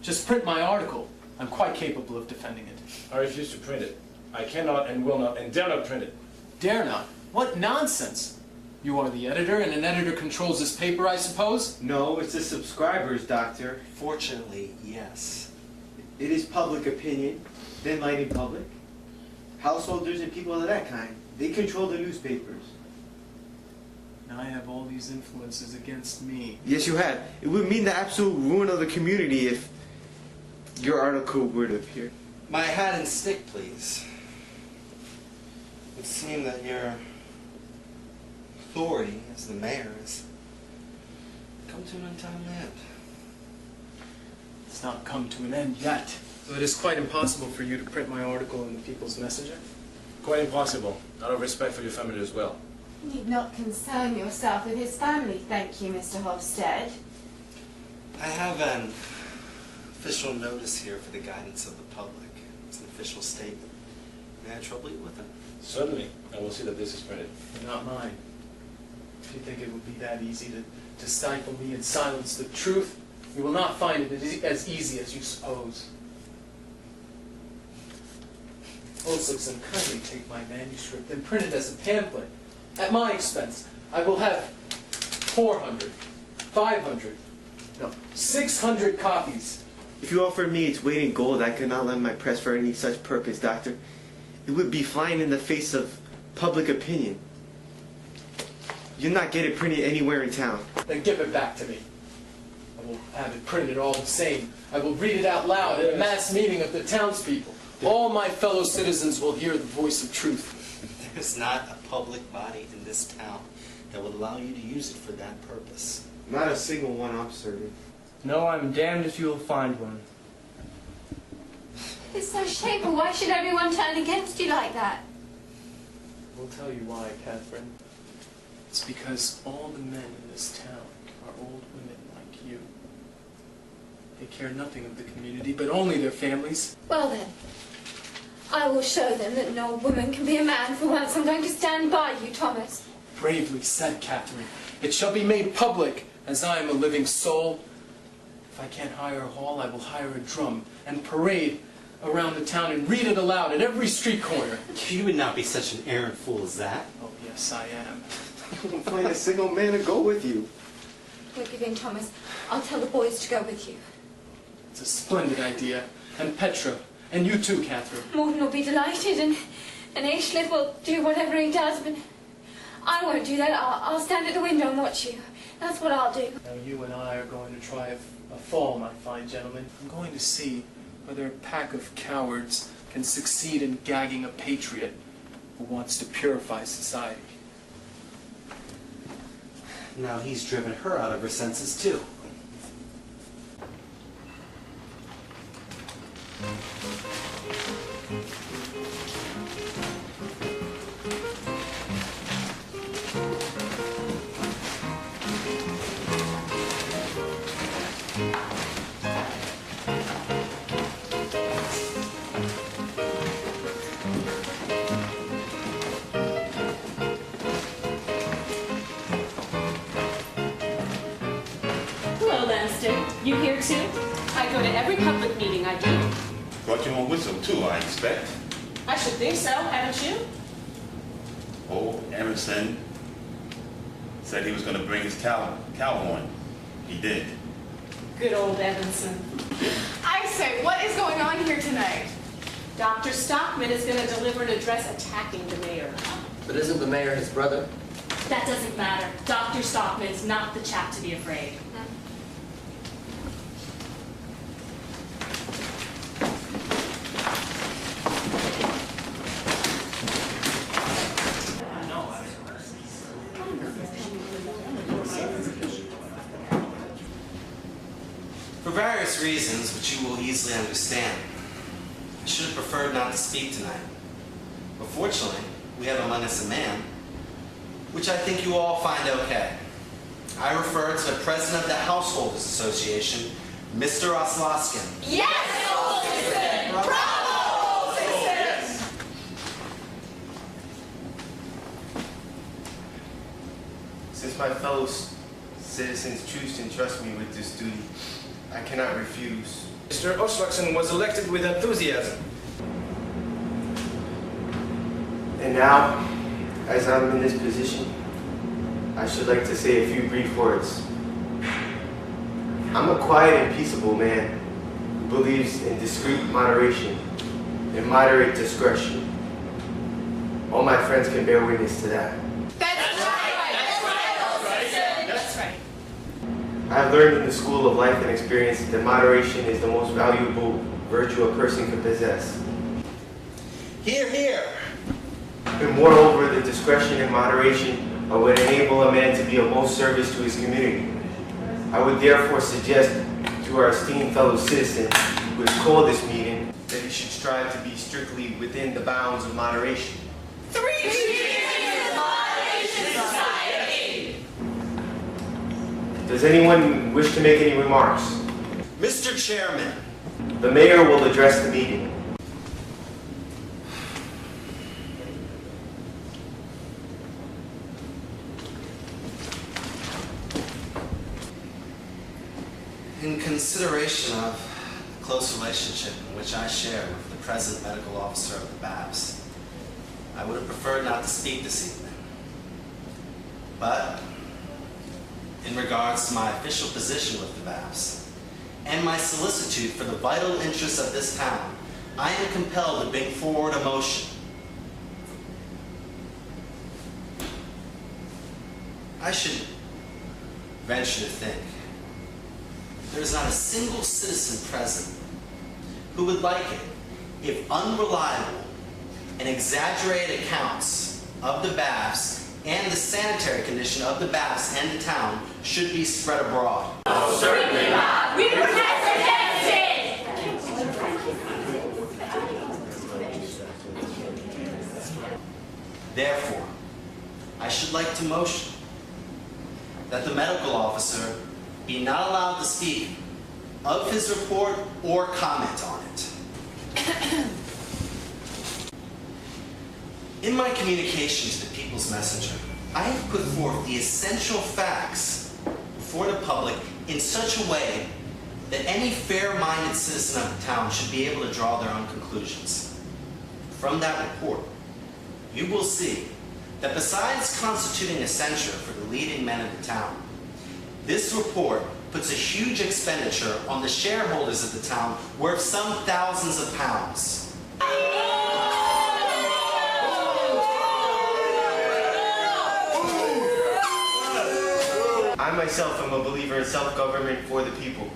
Just print my article. I'm quite capable of defending it. I refuse to print it. I cannot and will not and dare not print it. Dare not? What nonsense! You are the editor, and an editor controls this paper, I suppose? No, it's the subscribers, Doctor. Fortunately, yes. It is public opinion, then lighting public. Householders and people of that kind, they control the newspapers. Now I have all these influences against me. Yes, you have. It would mean the absolute ruin of the community if your article were to appear. My hat and stick, please. It would seem that your authority as the mayor has come to an untimely end. It's not come to an end yet. So it is quite impossible for you to print my article in the People's Messenger? Quite impossible, out of respect for your family as well. You need not concern yourself with his family, thank you, Mr. Hofstad. I have an official notice here for the guidance of the public. It's an official statement. May I trouble you with it? Certainly. I will see that this is printed. But not mine. If you think it would be that easy to stifle me and silence the truth, you will not find it as easy as you suppose. Oslixon, kindly take my manuscript and print it as a pamphlet. At my expense, I will have 400, 500, no, 600 copies. If you offered me its weight in gold, I could not lend my press for any such purpose, Doctor. It would be flying in the face of public opinion. You'll not get it printed anywhere in town. Then give it back to me. I will have it printed all the same. I will read it out loud at a mass meeting of the townspeople. All my fellow citizens will hear the voice of truth. There's not a public body in this town that would allow you to use it for that purpose. Not a single one, I'm certain. No, I'm damned if you will find one. It's so shameful. Why should everyone turn against you like that? We'll tell you why, Catherine. It's because all the men in this town are old women like you. They care nothing of the community, but only their families. Well then, I will show them that no woman can be a man for once. I'm going to stand by you, Thomas. Bravely said, Catherine. It shall be made public, as I am a living soul. If I can't hire a hall, I will hire a drum and parade around the town and read it aloud at every street corner. You would not be such an arrant fool as that. Oh, yes, I am. You won't find a single man to go with you. Don't give in, Thomas. I'll tell the boys to go with you. It's a splendid idea. And Petra, and you too, Catherine. Morton will be delighted, and Aislip will do whatever he does, but I won't do that. I'll stand at the window and watch you. That's what I'll do. Now you and I are going to try a fall, my fine gentlemen. I'm going to see whether a pack of cowards can succeed in gagging a patriot who wants to purify society. Now he's driven her out of her senses too. Hello, Lannister. You here too? I go to every public meeting I do. Brought your own whistle too, I expect. I should think so, haven't you? Oh, Emerson said he was going to bring his cow horn. He did. Good old Evanson. I say, what is going on here tonight? Dr. Stockman is going to deliver an address attacking the mayor. But isn't the mayor his brother? That doesn't matter. Dr. Stockman's not the chap to be afraid. For various reasons, which you will easily understand, I should have preferred not to speak tonight. But fortunately, we have among us a man, which I think you all find okay. I refer to the president of the Householders Association, Mr. Osloskin. Yes, Citizen! Bravo, Citizen! Since my fellow citizens choose to entrust me with this duty, I cannot refuse. Mr. Oslakson was elected with enthusiasm. And now, as I'm in this position, I should like to say a few brief words. I'm a quiet and peaceable man who believes in discreet moderation and moderate discretion. All my friends can bear witness to that. I have learned in the school of life and experience that moderation is the most valuable virtue a person can possess. Hear, hear! And moreover, the discretion and moderation would enable a man to be of most service to his community. I would therefore suggest to our esteemed fellow citizen who has called this meeting that he should strive to be strictly within the bounds of moderation. 3 cheers! Moderation Society! Does anyone wish to make any remarks? Mr. Chairman. The mayor will address the meeting. In consideration of the close relationship in which I share with the present medical officer of the BAPS, I would have preferred not to speak this evening. But in regards to my official position with the BAPS and my solicitude for the vital interests of this town, I am compelled to bring forward a motion. I should venture to think there is not a single citizen present who would like it if unreliable and exaggerated accounts of the BAPS and the sanitary condition of the BAPS and the town should be spread abroad. Oh, certainly not. We protest against it. Therefore, I should like to motion that the medical officer be not allowed to speak of his report or comment on it. In my communications to People's Messenger, I have put forth the essential facts before the public in such a way that any fair-minded citizen of the town should be able to draw their own conclusions. From that report, you will see that besides constituting a censure for the leading men of the town, this report puts a huge expenditure on the shareholders of the town worth some thousands of pounds. I myself am a believer in self-government for the people,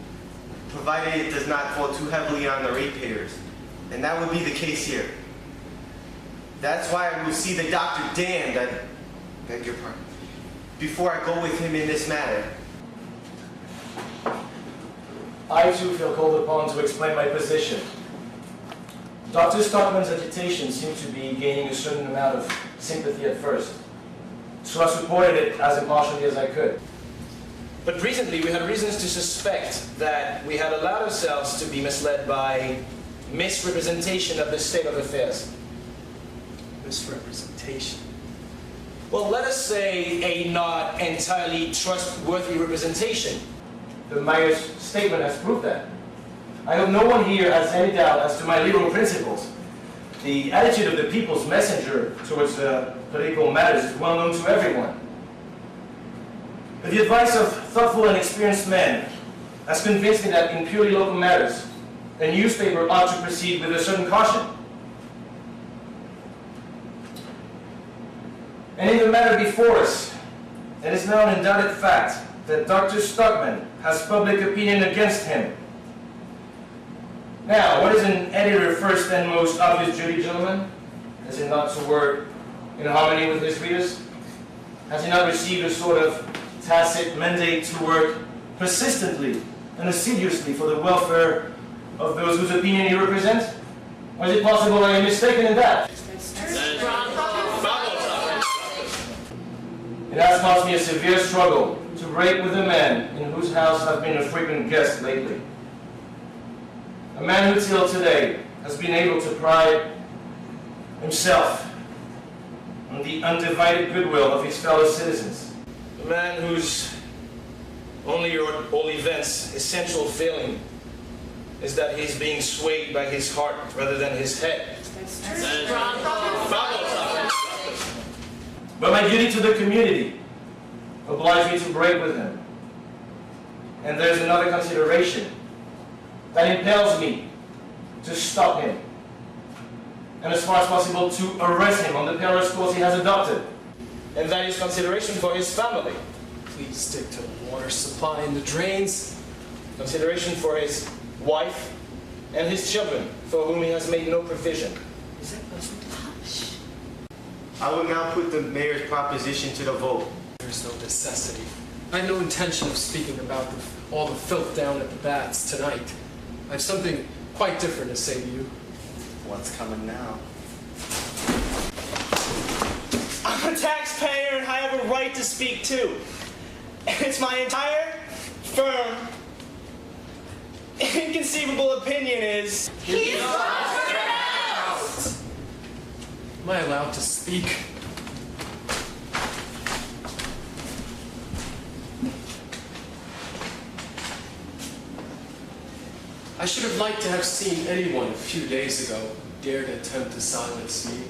provided it does not fall too heavily on the ratepayers. And that would be the case here. That's why I will see the Dr. Dan, beg your pardon, before I go with him in this matter. I too feel called upon to explain my position. Dr. Stockman's agitation seemed to be gaining a certain amount of sympathy at first, so I supported it as impartially as I could. But recently we had reasons to suspect that we had allowed ourselves to be misled by misrepresentation of the state of affairs. Misrepresentation. Well, let us say a not entirely trustworthy representation. The mayor's statement has proved that. I hope no one here has any doubt as to my legal principles. The attitude of the People's Messenger towards political matters is well known to everyone. But the advice of thoughtful and experienced men has convinced me that in purely local matters, a newspaper ought to proceed with a certain caution. And in the matter before us, it is now an undoubted fact that Dr. Stockman has public opinion against him. Now, what is an editor's first and most obvious duty, gentlemen? Is it not to work in harmony with his readers? Has he not received a sort of tacit mandate to work persistently and assiduously for the welfare of those whose opinion he represents? Or is it possible I am mistaken in that? It has caused me a severe struggle to break with a man in whose house I've been a frequent guest lately. A man who till today has been able to pride himself on the undivided goodwill of his fellow citizens. A man whose only or all events' essential failing is that he's being swayed by his heart rather than his head. But my duty to the community obliged me to break with him. And there's another consideration that impels me to stop him, and as far as possible to arrest him on the perilous course he has adopted. And that is consideration for his family. Please stick to the water supply and the drains. Consideration for his wife and his children, for whom he has made no provision. I will now put the mayor's proposition to the vote. There's no necessity. I have no intention of speaking about all the filth down at the bats tonight. I have something quite different to say to you. What's coming now? I'm a taxpayer and I have a right to speak too. And it's my entire firm inconceivable opinion is... He's lost your house! Am I allowed to speak? I should have liked to have seen anyone a few days ago dare to attempt to silence me,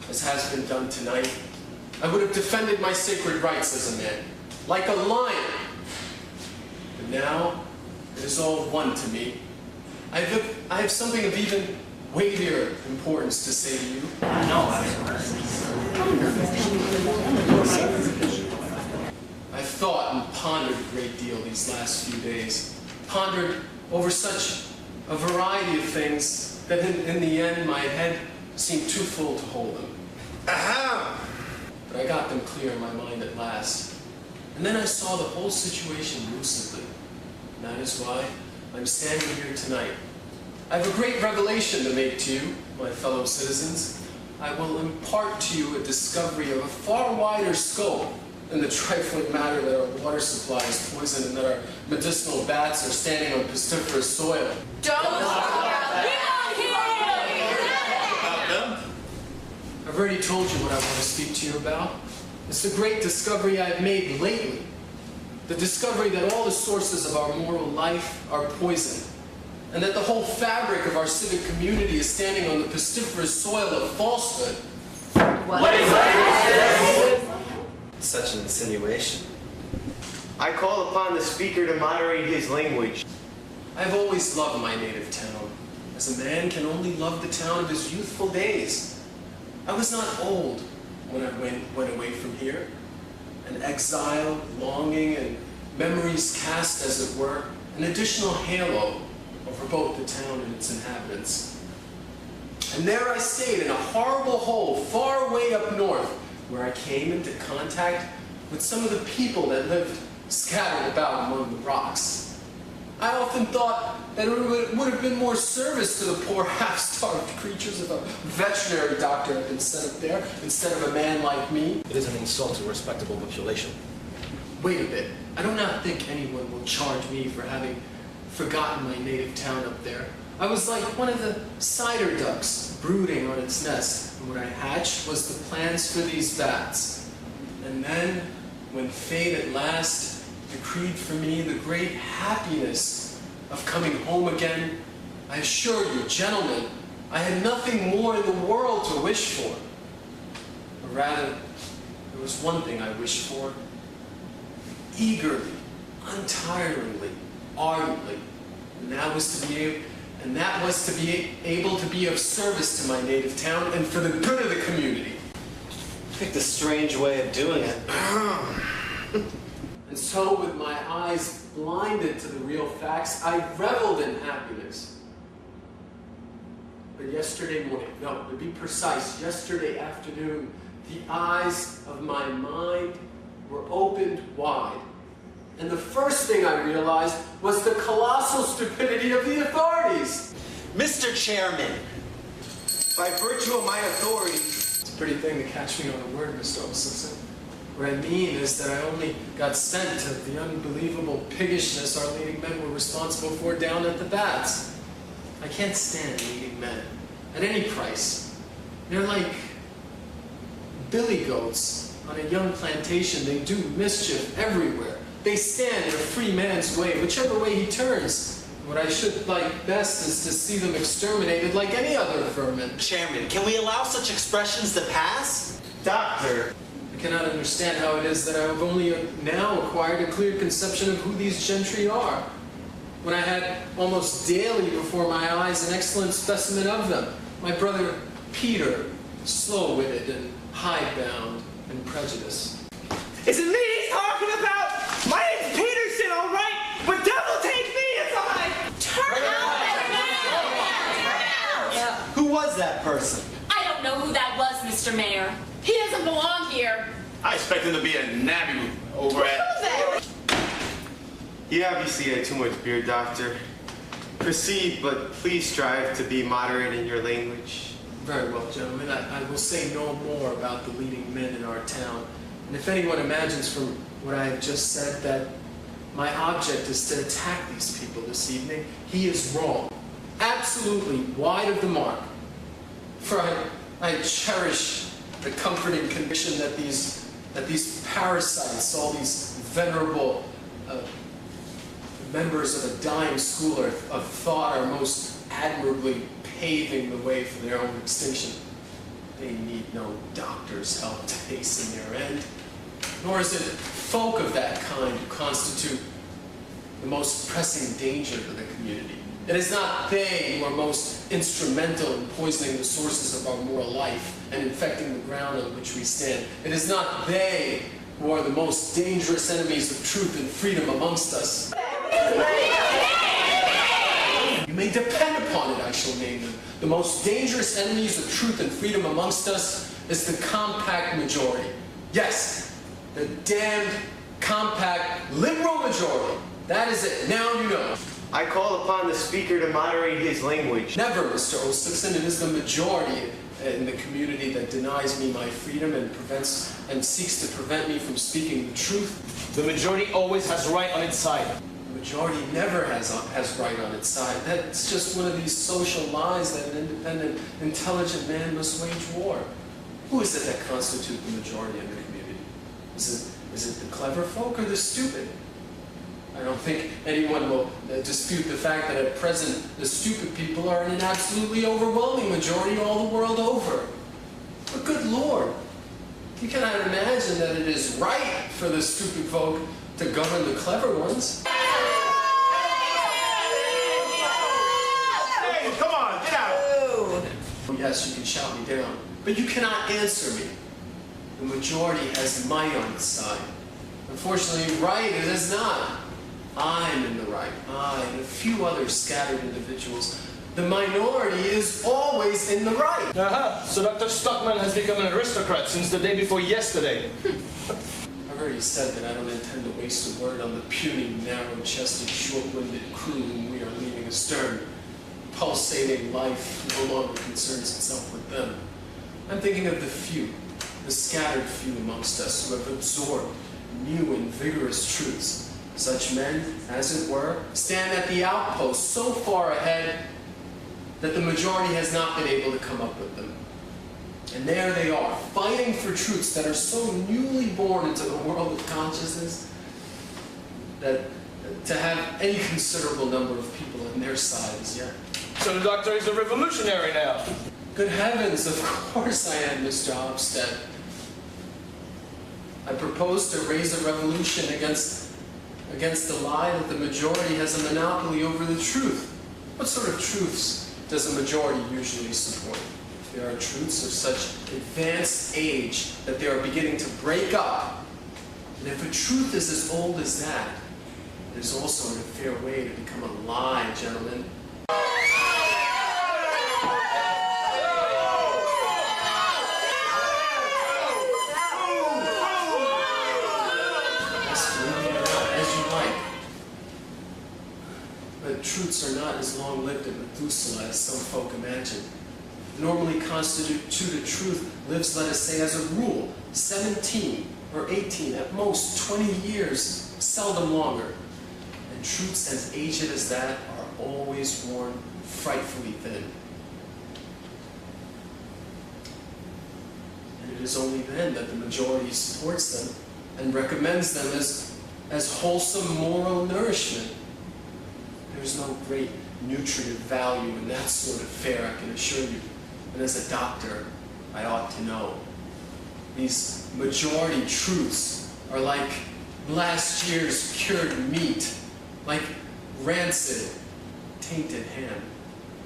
as has been done tonight. I would have defended my sacred rights as a man, like a lion. But now, it is all one to me. I have something of even weightier importance to say to you. I've thought and pondered a great deal these last few days. Pondered over such a variety of things that in the end my head seemed too full to hold them. Aha! But I got them clear in my mind at last. And then I saw the whole situation lucidly. And that is why I'm standing here tonight. I have a great revelation to make to you, my fellow citizens. I will impart to you a discovery of a far wider scope than the trifling matter that our water supply is poisoned and that our medicinal bats are standing on pestiferous soil. I've already told you what I want to speak to you about. It's the great discovery I've made lately. The discovery that all the sources of our moral life are poisoned, and that the whole fabric of our civic community is standing on the pestiferous soil of falsehood. What is that? Such an insinuation. I call upon the speaker to moderate his language. I've always loved my native town, as a man can only love the town of his youthful days. I was not old when I went away from here, an exile, longing, and memories cast, as it were, an additional halo over both the town and its inhabitants. And there I stayed in a horrible hole far way up north, where I came into contact with some of the people that lived scattered about among the rocks. I often thought that it would have been more service to the poor half-starved creatures if a veterinary doctor had been set up there instead of a man like me. It is an insult to a respectable population. Wait a bit. I do not think anyone will charge me for having forgotten my native town up there. I was like one of the cider ducks brooding on its nest, and what I hatched was the plans for these bats. And then, when fate at last decreed for me the great happiness of coming home again, I assure you, gentlemen, I had nothing more in the world to wish for. Or rather, there was one thing I wished for, eagerly, untiringly, ardently, and that was to be able to be of service to my native town and for the good of the community. Picked a strange way of doing it. And so, with my eyes blinded to the real facts, I reveled in happiness. But yesterday morning, no, to be precise, yesterday afternoon, the eyes of my mind were opened wide. And the first thing I realized was the colossal stupidity of the authorities. Mr. Chairman, by virtue of my authority, it's a pretty thing to catch me on the word, Mr. Olson. What I mean is that I only got sent to the unbelievable piggishness our leading men were responsible for down at the bats. I can't stand leading men, at any price. They're like billy goats on a young plantation. They do mischief everywhere. They stand in a free man's way, whichever way he turns. What I should like best is to see them exterminated like any other vermin. Chairman, can we allow such expressions to pass? Doctor, I cannot understand how it is that I have only now acquired a clear conception of who these gentry are, when I had almost daily before my eyes an excellent specimen of them, my brother Peter, slow-witted and hidebound and prejudiced. Is it me he's talking about? My name's Peterson, all right? But devil take me if I... Turn out! Who was that person? I don't know who that was, Mr. Mayor. He doesn't belong here. I expect him to be a nabby over at... You obviously had too much beer, Doctor. Proceed, but please strive to be moderate in your language. Very well, gentlemen. I will say no more about the leading men in our town. And if anyone imagines from what I have just said that my object is to attack these people this evening, he is wrong. Absolutely wide of the mark. For I cherish the comforting conviction that these parasites, all these venerable members of a dying school of thought, are most admirably paving the way for their own extinction. They need no doctor's help to hasten their end. Nor is it folk of that kind who constitute the most pressing danger to the community. It is not they who are most instrumental in poisoning the sources of our moral life and infecting the ground on which we stand. It is not they who are the most dangerous enemies of truth and freedom amongst us. You may depend upon it, I shall name them. The most dangerous enemies of truth and freedom amongst us is the compact majority. Yes, the damned compact liberal majority. That is it. Now you know. I call upon the speaker to moderate his language. Never, Mr. Osipson. It is the majority in the community that denies me my freedom and seeks to prevent me from speaking the truth. The majority always has right on its side. The majority never has right on its side. That's just one of these social lies that an independent, intelligent man must wage war. Who is it that constitute the majority in the community? Is it the clever folk or the stupid? I don't think anyone will dispute the fact that at present the stupid people are in an absolutely overwhelming majority all the world over. But good Lord, you cannot imagine that it is right for the stupid folk to govern the clever ones. Hey, come on, get out! Oh, yes, you can shout me down, but you cannot answer me. The majority has might on its side. Unfortunately, right it is not. I'm in the right. I and a few other scattered individuals. The minority is always in the right. So Dr. Stockman has become an aristocrat since the day before yesterday. I've already said that I don't intend to waste a word on the puny, narrow-chested, short-winded crew whom we are leaving astern. Pulsating life no longer concerns itself with them. I'm thinking of the few, the scattered few amongst us who have absorbed new and vigorous truths. Such men, as it were, stand at the outpost so far ahead that the majority has not been able to come up with them. And there they are, fighting for truths that are so newly born into the world of consciousness that to have any considerable number of people on their side is yet. So the doctor is a revolutionary now. Good heavens, of course I am, Mr. Hofstad. I propose to raise a revolution against the lie that the majority has a monopoly over the truth. What sort of truths does a majority usually support? There are truths of such advanced age that they are beginning to break up. And if a truth is as old as that, it is also in a fair way to become a lie, gentlemen. But truths are not as long-lived in Methuselah as some folk imagine. The normally constituted truth lives, let us say, as a rule, 17 or 18, at most 20 years, seldom longer. And truths as aged as that are always worn frightfully thin. And it is only then that the majority supports them and recommends them as wholesome moral nourishment. There's no great nutritive value in that sort of fare, I can assure you. And as a doctor, I ought to know. These majority truths are like last year's cured meat, like rancid, tainted ham.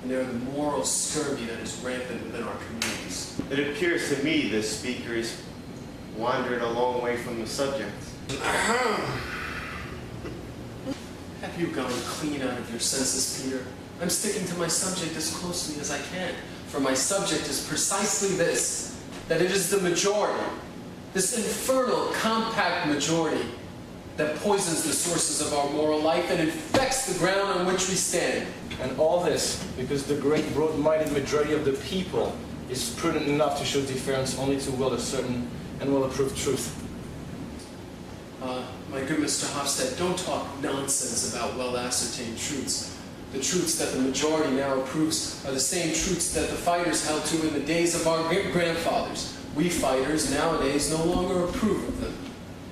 And they're the moral scurvy that is rampant within our communities. It appears to me the speaker has wandered a long way from the subject. Have you gone clean out of your senses, Peter? I'm sticking to my subject as closely as I can, for my subject is precisely this, that it is the majority, this infernal, compact majority, that poisons the sources of our moral life and infects the ground on which we stand. And all this because the great, broad-minded majority of the people is prudent enough to show deference only to well-ascertained and well-approved truth. My good Mr. Hofstad, don't talk nonsense about well-ascertained truths. The truths that the majority now approves are the same truths that the fighters held to in the days of our grandfathers. We fighters nowadays no longer approve of them.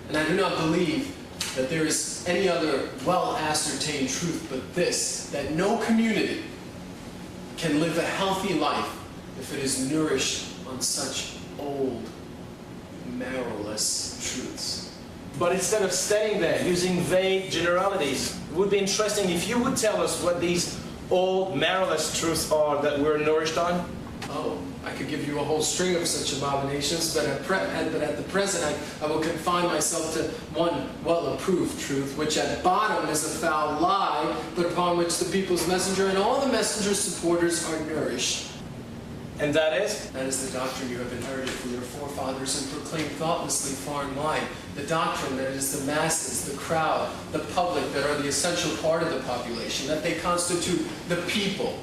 And I do not believe that there is any other well-ascertained truth but this, that no community can live a healthy life if it is nourished on such old, marrowless truths. But instead of staying there using vague generalities, it would be interesting if you would tell us what these old, marrowless truths are that we're nourished on. Oh, I could give you a whole string of such abominations, but at the present I will confine myself to one well-approved truth, which at bottom is a foul lie, but upon which the people's messenger and all the messenger's supporters are nourished. And that is? That is the doctrine you have inherited from your forefathers and proclaimed thoughtlessly far and wide. The doctrine that it is the masses, the crowd, the public that are the essential part of the population, that they constitute the people,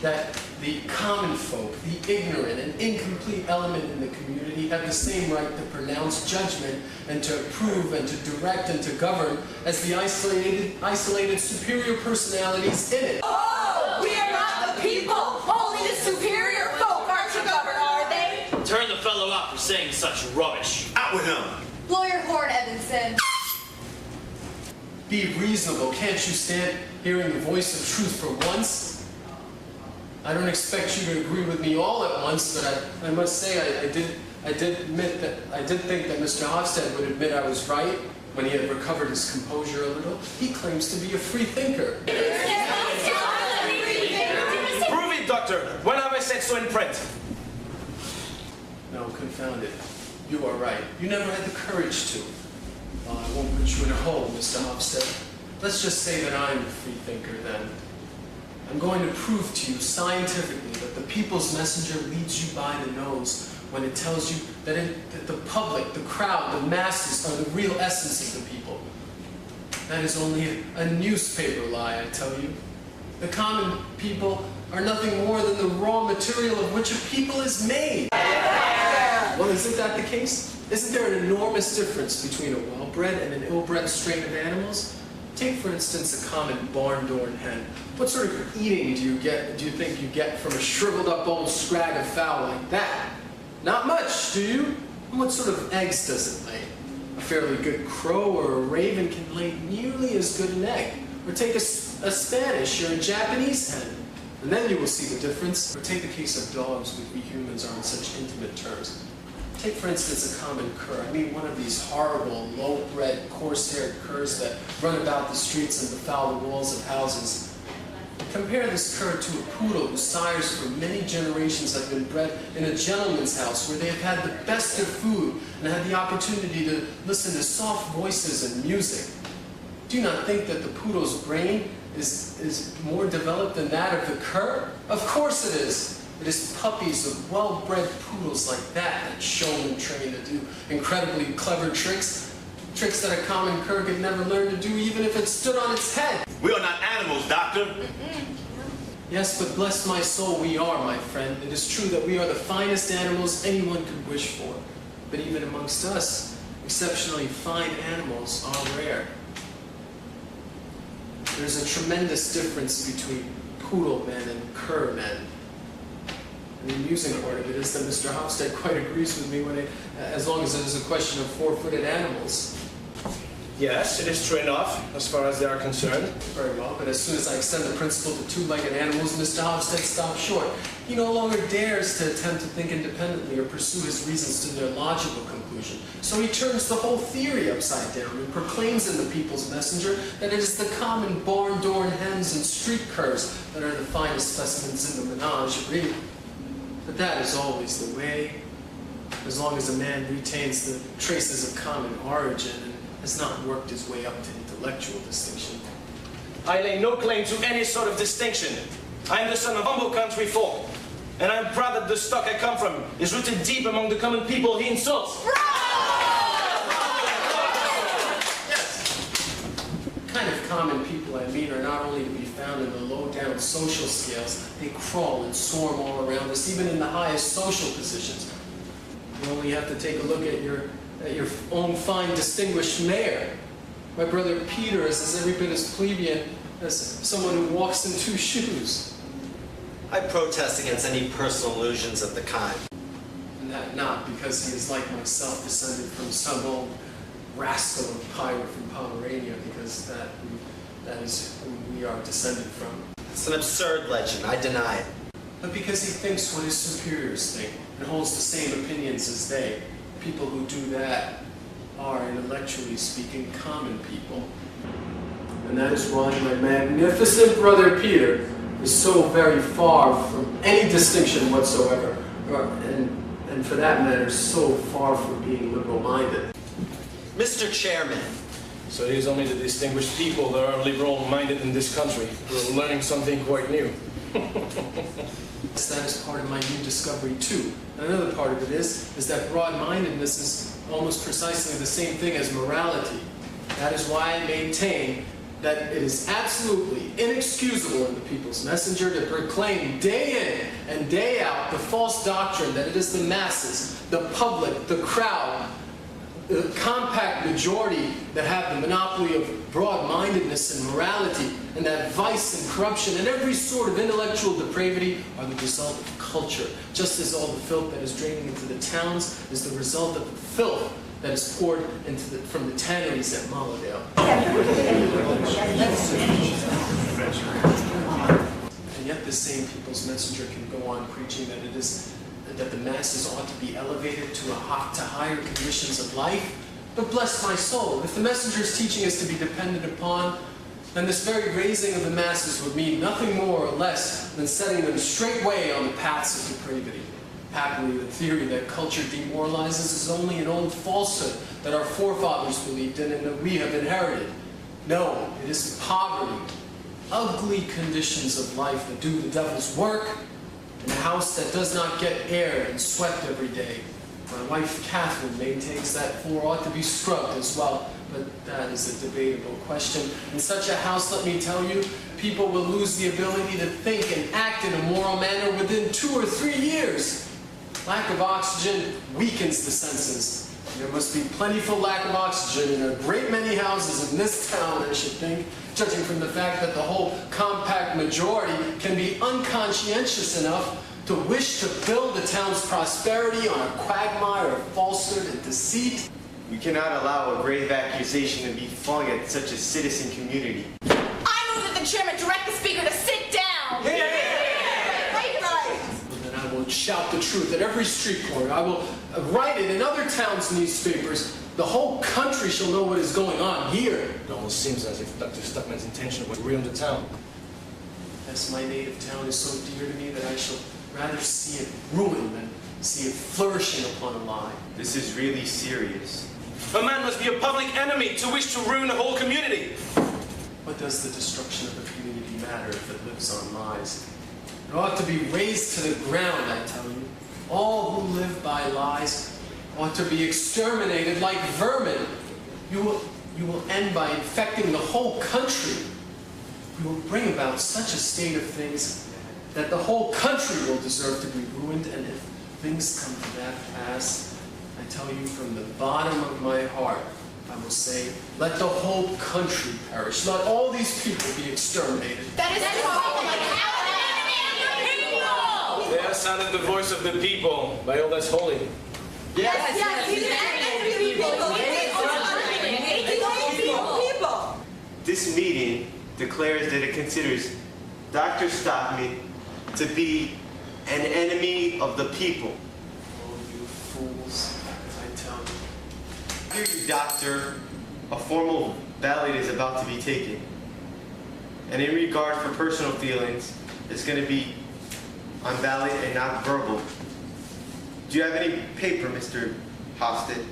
that the common folk, the ignorant and incomplete element in the community have the same right to pronounce judgment and to approve and to direct and to govern as the isolated superior personalities in it. Oh, we are not the people! Only the superior folk are to govern, are they? Turn the fellow out for saying such rubbish. Out with him! Lawyer Horn Evanson. Be reasonable. Can't you stand hearing the voice of truth for once? I don't expect you to agree with me all at once, but I must say I did think that Mr. Hofstad would admit I was right when he had recovered his composure a little. He claims to be a free thinker. Prove it, Doctor. When have I said so in print? No, confound it. You are right. You never had the courage to. Well, I won't put you in a hole, Mr. Hofstad. Let's just say that I'm a free thinker then. I'm going to prove to you scientifically that the people's messenger leads you by the nose when it tells you that the public, the crowd, the masses are the real essence of the people. That is only a newspaper lie, I tell you. The common people are nothing more than the raw material of which a people is made. Well, isn't that the case? Isn't there an enormous difference between a well-bred and an ill-bred strain of animals? Take, for instance, a common barn-door hen. What sort of eating do you think you get from a shriveled-up old scrag of fowl like that? Not much, do you? And what sort of eggs does it lay? A fairly good crow or a raven can lay nearly as good an egg. Or take a Spanish or a Japanese hen, and then you will see the difference. Or take the case of dogs with we humans are on such intimate terms. Take, for instance, a common cur. I mean, one of these horrible, low-bred, coarse-haired curs that run about the streets and befoul the walls of houses. Compare this cur to a poodle whose sires for many generations have been bred in a gentleman's house where they have had the best of food and had the opportunity to listen to soft voices and music. Do you not think that the poodle's brain is more developed than that of the cur? Of course it is. It is puppies of well-bred poodles like that show them trained to do incredibly clever tricks that a common cur could never learn to do even if it stood on its head. We are not animals, Doctor. Yes, but bless my soul, we are, my friend. It is true that we are the finest animals anyone could wish for. But even amongst us, exceptionally fine animals are rare. There's a tremendous difference between poodle men and cur men. The amusing part of it is that Mr. Hofstad quite agrees with me as long as it is a question of four-footed animals. Yes, it is true enough, as far as they are concerned. Very well, but as soon as I extend the principle to two-legged animals, Mr. Hofstad stops short. He no longer dares to attempt to think independently or pursue his reasons to their logical conclusion. So he turns the whole theory upside down and proclaims in the people's messenger that it is the common barn-door hens and street curs that are the finest specimens in the menagerie. But that is always the way, as long as a man retains the traces of common origin and has not worked his way up to intellectual distinction. I lay no claim to any sort of distinction. I am the son of humble country folk, and I am proud that the stock I come from is rooted deep among the common people he insults. The kind of common people I mean are not only to be found in the low-down social scales, they crawl and swarm all around us, even in the highest social positions. You only have to take a look at your own fine, distinguished mayor. My brother Peter is every bit as plebeian as someone who walks in two shoes. I protest against any personal illusions of the kind. And that not because he is like myself, descended from some old rascal and pirate from Pomerania, because that is who we are descended from. It's an absurd legend. I deny it. but because he thinks what his superiors think and holds the same opinions as they. People who do that are, intellectually speaking, common people. And that is why my magnificent brother Peter is so very far from any distinction whatsoever, and for that matter, so far from being liberal-minded. Mr. Chairman. So it is only the distinguished people that are liberal-minded in this country. We're learning something quite new. That is part of my new discovery too. And another part of it is that broad-mindedness is almost precisely the same thing as morality. That is why I maintain that it is absolutely inexcusable in the People's Messenger to proclaim day in and day out the false doctrine that it is the masses, the public, the crowd, the compact majority that have the monopoly of broad-mindedness and morality, and that vice and corruption and every sort of intellectual depravity are the result of culture, just as all the filth that is draining into the towns is the result of the filth that is poured from the tanneries at Mollowdale. And yet the same People's Messenger can go on preaching that the masses ought to be elevated to higher conditions of life. But bless my soul, if the Messenger's teaching is to be dependent upon, then this very raising of the masses would mean nothing more or less than setting them straightway on the paths of depravity. Happily, the theory that culture demoralizes is only an old falsehood that our forefathers believed in and that we have inherited. No, it is poverty, ugly conditions of life that do the devil's work, and a house that does not get air and swept every day. My wife, Catherine, maintains that floor ought to be scrubbed as well, but that is a debatable question. In such a house, let me tell you, people will lose the ability to think and act in a moral manner within 2 or 3 years. Lack of oxygen weakens the senses. There must be plentiful lack of oxygen in a great many houses in this town, I should think, judging from the fact that the whole compact majority can be unconscientious enough to wish to build the town's prosperity on a quagmire of falsehood and deceit. We cannot allow a grave accusation to be flung at such a citizen community. I move that the chairman direct the speaker to sit down. I will shout the truth at every street corner. I will write it in other towns' newspapers. The whole country shall know what is going on here. It almost seems as if Dr. Stuckman's intention was to ruin the town. Yes, my native town is so dear to me that I shall rather see it ruined than see it flourishing upon a lie. This is really serious. A man must be a public enemy to wish to ruin a whole community. What does the destruction of the community matter if it lives on lies? It ought to be razed to the ground, I tell you. All who live by lies ought to be exterminated like vermin. You will end by infecting the whole country. You will bring about such a state of things that the whole country will deserve to be ruined, and if things come to that pass, I tell you from the bottom of my heart, I will say, let the whole country perish. Let all these people be exterminated. That is There sounded the voice of the people, by all that's holy. This meeting declares that it considers Dr. Stockman to be an enemy of the people. Oh, you fools, I tell you. Hear you, Doctor. A formal ballot is about to be taken. And in regard for personal feelings, it's going to be on ballot and not verbal. Do you have any paper, Mr. Hofstad?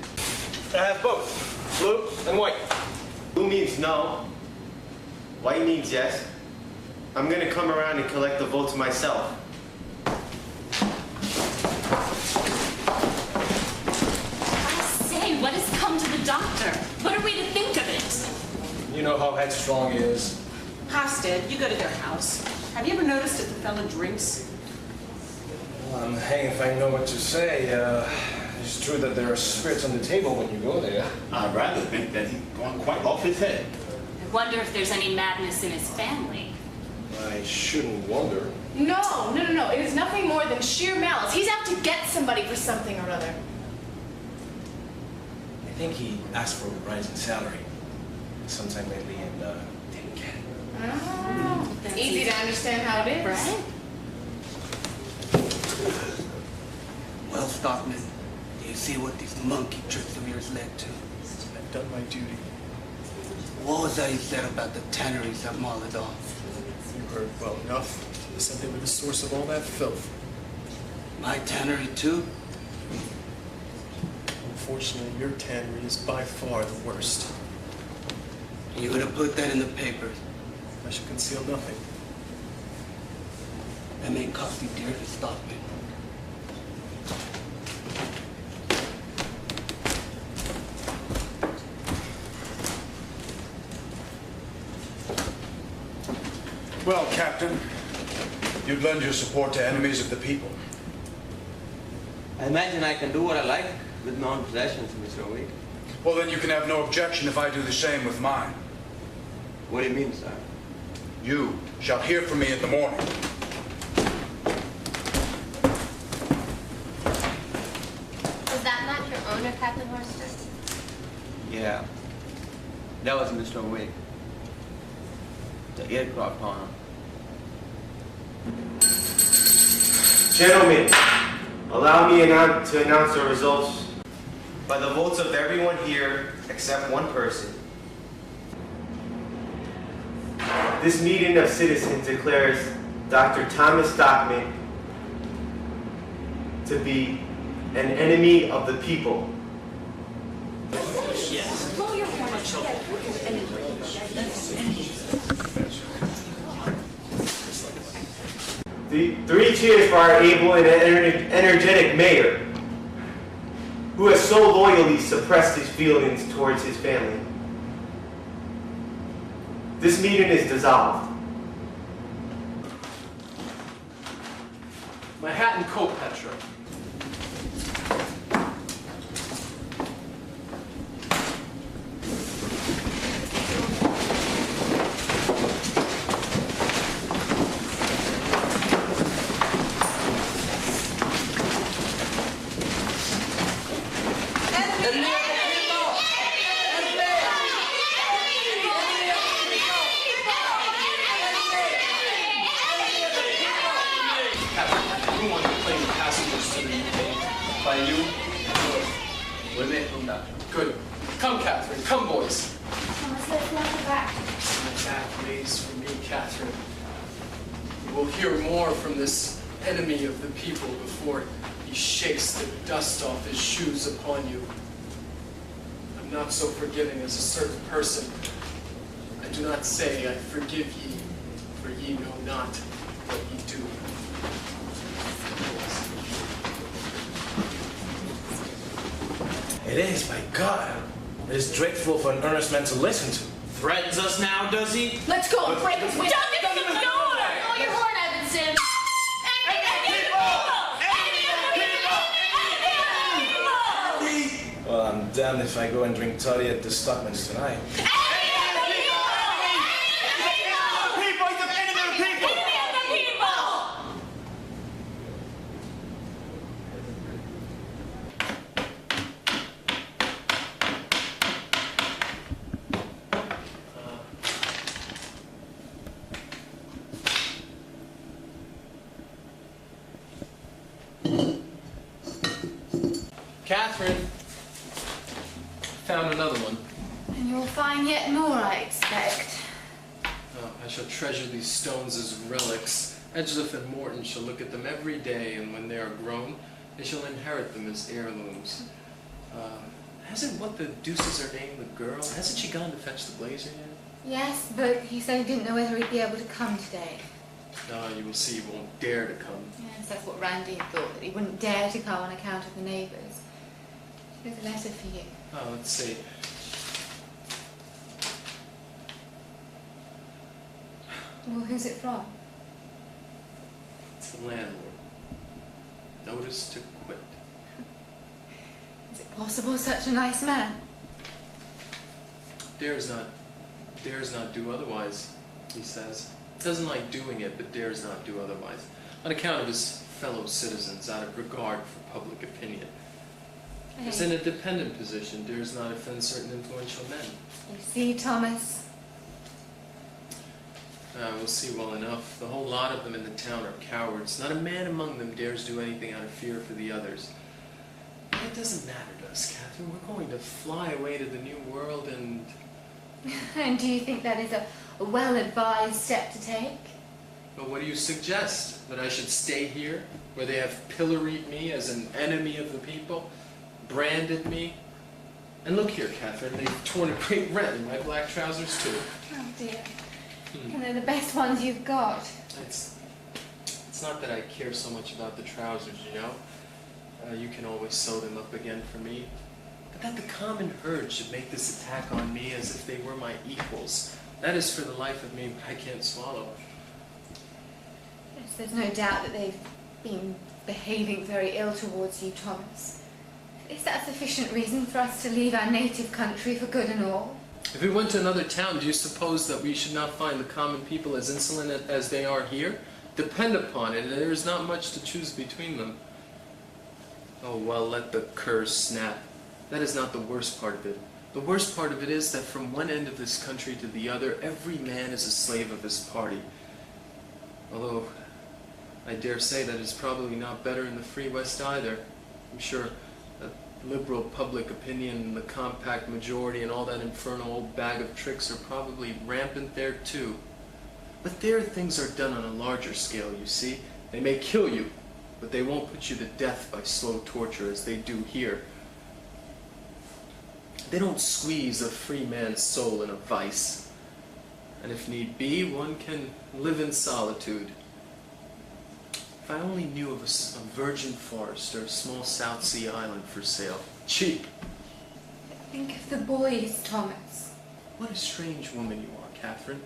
I have both, blue and white. Blue means no. White means yes. I'm going to come around and collect the votes myself. I say, what has come to the doctor? What are we to think of it? You know how headstrong he is. Hofstad, you go to their house. Have you ever noticed if the fella drinks? Well, I'm hanged if I know what to say. It's true that there are spirits on the table when you go there. I'd rather think that he's gone quite off his head. I wonder if there's any madness in his family. I shouldn't wonder. No. It is nothing more than sheer malice. He's out to get somebody for something or other. I think he asked for a rise in salary sometime lately and didn't get it. Oh, easy to understand how it is. Right? Stockman. Do you see what these monkey tricks of yours led to? I've done my duty. What was that you said about the tanneries at Maladon? You heard well enough. They said they were the source of all that filth. My tannery too? Unfortunately, your tannery is by far the worst. You're gonna put that in the papers. I shall conceal nothing. That may cost you dear to Stockman. Well, Captain, you'd lend your support to enemies of the people. I imagine I can do what I like with my own possessions, Mr. Wake. Well, then you can have no objection if I do the same with mine. What do you mean, sir? You shall hear from me in the morning. Was that not your owner, Captain Horster? Yeah. That was Mr. Wake. The aircraft owner. Gentlemen, allow me to announce the results by the votes of everyone here except one person. This meeting of citizens declares Dr. Thomas Stockman to be an enemy of the people. Yes. Blow your horn. Three cheers for our able and energetic mayor, who has so loyally suppressed his feelings towards his family. This meeting is dissolved. My hat and coat, Petra. Good. Come, Catherine. Come, boys. Thomas, let's walk it back. My back lays for me, Catherine. You will hear more from this enemy of the people before he shakes the dust off his shoes upon you. I'm not so forgiving as a certain person. I do not say I forgive ye, for ye know not what ye do. It is, by God. It is dreadful for an earnest man to listen to. Threatens us now, does he? Let's go and break his window. Don't get the door! Blow your horn, Evanson. Well, I'm damned if I go and drink toddy at the Stockman's tonight. Catherine, found another one. And you'll find yet more, I expect. Oh, I shall treasure these stones as relics. Edgliffe and Morton shall look at them every day, and when they are grown, they shall inherit them as heirlooms. Hasn't what the deuce is her name, the girl? Hasn't she gone to fetch the blazer yet? Yes, but he said he didn't know whether he'd be able to come today. No, you will see he won't dare to come. Yes, that's what Randy thought, that he wouldn't dare to come on account of the neighbours. Here's a letter for you. Oh, let's see. Well, who's it from? It's the landlord. Notice to quit. Is it possible such a nice man? Dares not do otherwise, he says. Doesn't like doing it, but dares not do otherwise. On account of his fellow citizens, out of regard for public opinion. He's in a dependent position, dares not offend certain influential men. You see, Thomas? We'll see well enough. The whole lot of them in the town are cowards. Not a man among them dares do anything out of fear for the others. It doesn't matter to us, Catherine. We're going to fly away to the new world and... And do you think that is a well-advised step to take? Well, what do you suggest? That I should stay here, where they have pilloried me as an enemy of the people, branded me? And look here, Catherine, they've torn a great rent in my black trousers, too. Oh, dear. And they're the best ones you've got. It's not that I care so much about the trousers, you know? You can always sew them up again for me. But that the common herd should make this attack on me as if they were my equals. That is for the life of me I can't swallow. Yes, there's no doubt that they've been behaving very ill towards you, Thomas. Is that sufficient reason for us to leave our native country for good and all? If we went to another town, do you suppose that we should not find the common people as insolent as they are here? Depend upon it, there is not much to choose between them. Oh, well, let the curs snap. That is not the worst part of it. The worst part of it is that from one end of this country to the other, every man is a slave of his party. Although, I dare say that it's probably not better in the Free West either. I'm sure that liberal public opinion and the compact majority and all that infernal old bag of tricks are probably rampant there too. But there things are done on a larger scale, you see. They may kill you, but they won't put you to death by slow torture as they do here. They don't squeeze a free man's soul in a vice. And if need be, one can live in solitude. If I only knew of a virgin forest or a small South Sea island for sale. Cheap. Think of the boys, Thomas. What a strange woman you are, Catherine.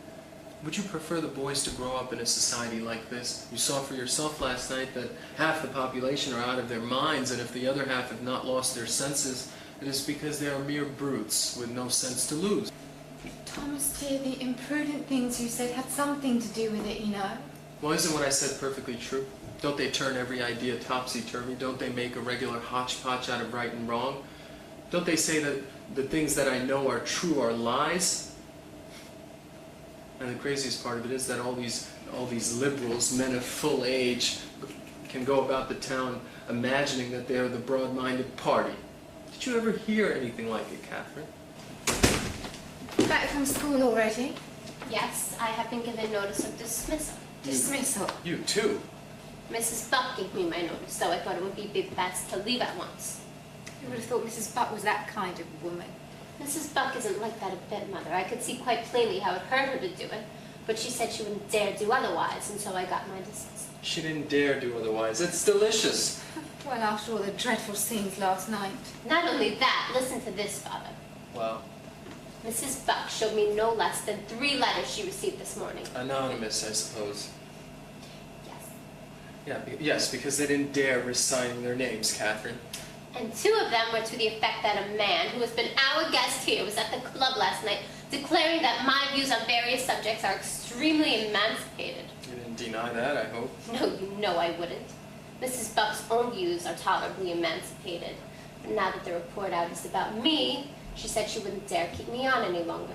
Would you prefer the boys to grow up in a society like this? You saw for yourself last night that half the population are out of their minds, and if the other half have not lost their senses, it is because they are mere brutes with no sense to lose. Thomas, dear, the imprudent things you said had something to do with it, you know. Well, isn't what I said perfectly true? Don't they turn every idea topsy-turvy? Don't they make a regular hodgepodge out of right and wrong? Don't they say that the things that I know are true are lies? And the craziest part of it is that all these liberals, men of full age, can go about the town imagining that they are the broad-minded party. Did you ever hear anything like it, Catherine? Back from school already? Yes, I have been given notice of dismissal. Dismissal? You too? Mrs. Buck gave me my notice, so I thought it would be best to leave at once. You would have thought Mrs. Buck was that kind of woman. Mrs. Buck isn't like that a bit, Mother. I could see quite plainly how it hurt her to do it, but she said she wouldn't dare do otherwise, and so I got my dismissal. She didn't dare do otherwise. It's delicious. Well, after all the dreadful scenes last night. Not only that, listen to this, Father. Well, Mrs. Buck showed me no less than 3 letters she received this morning. anonymous, I suppose. Yes. Yeah, yes, because they didn't dare resign their names, Catherine. And 2 of them were to the effect that a man who has been our guest here was at the club last night declaring that my views on various subjects are extremely emancipated. You didn't deny that, I hope. No, you know I wouldn't. Mrs. Buck's own views are tolerably emancipated. But now that the report out is about me, she said she wouldn't dare keep me on any longer.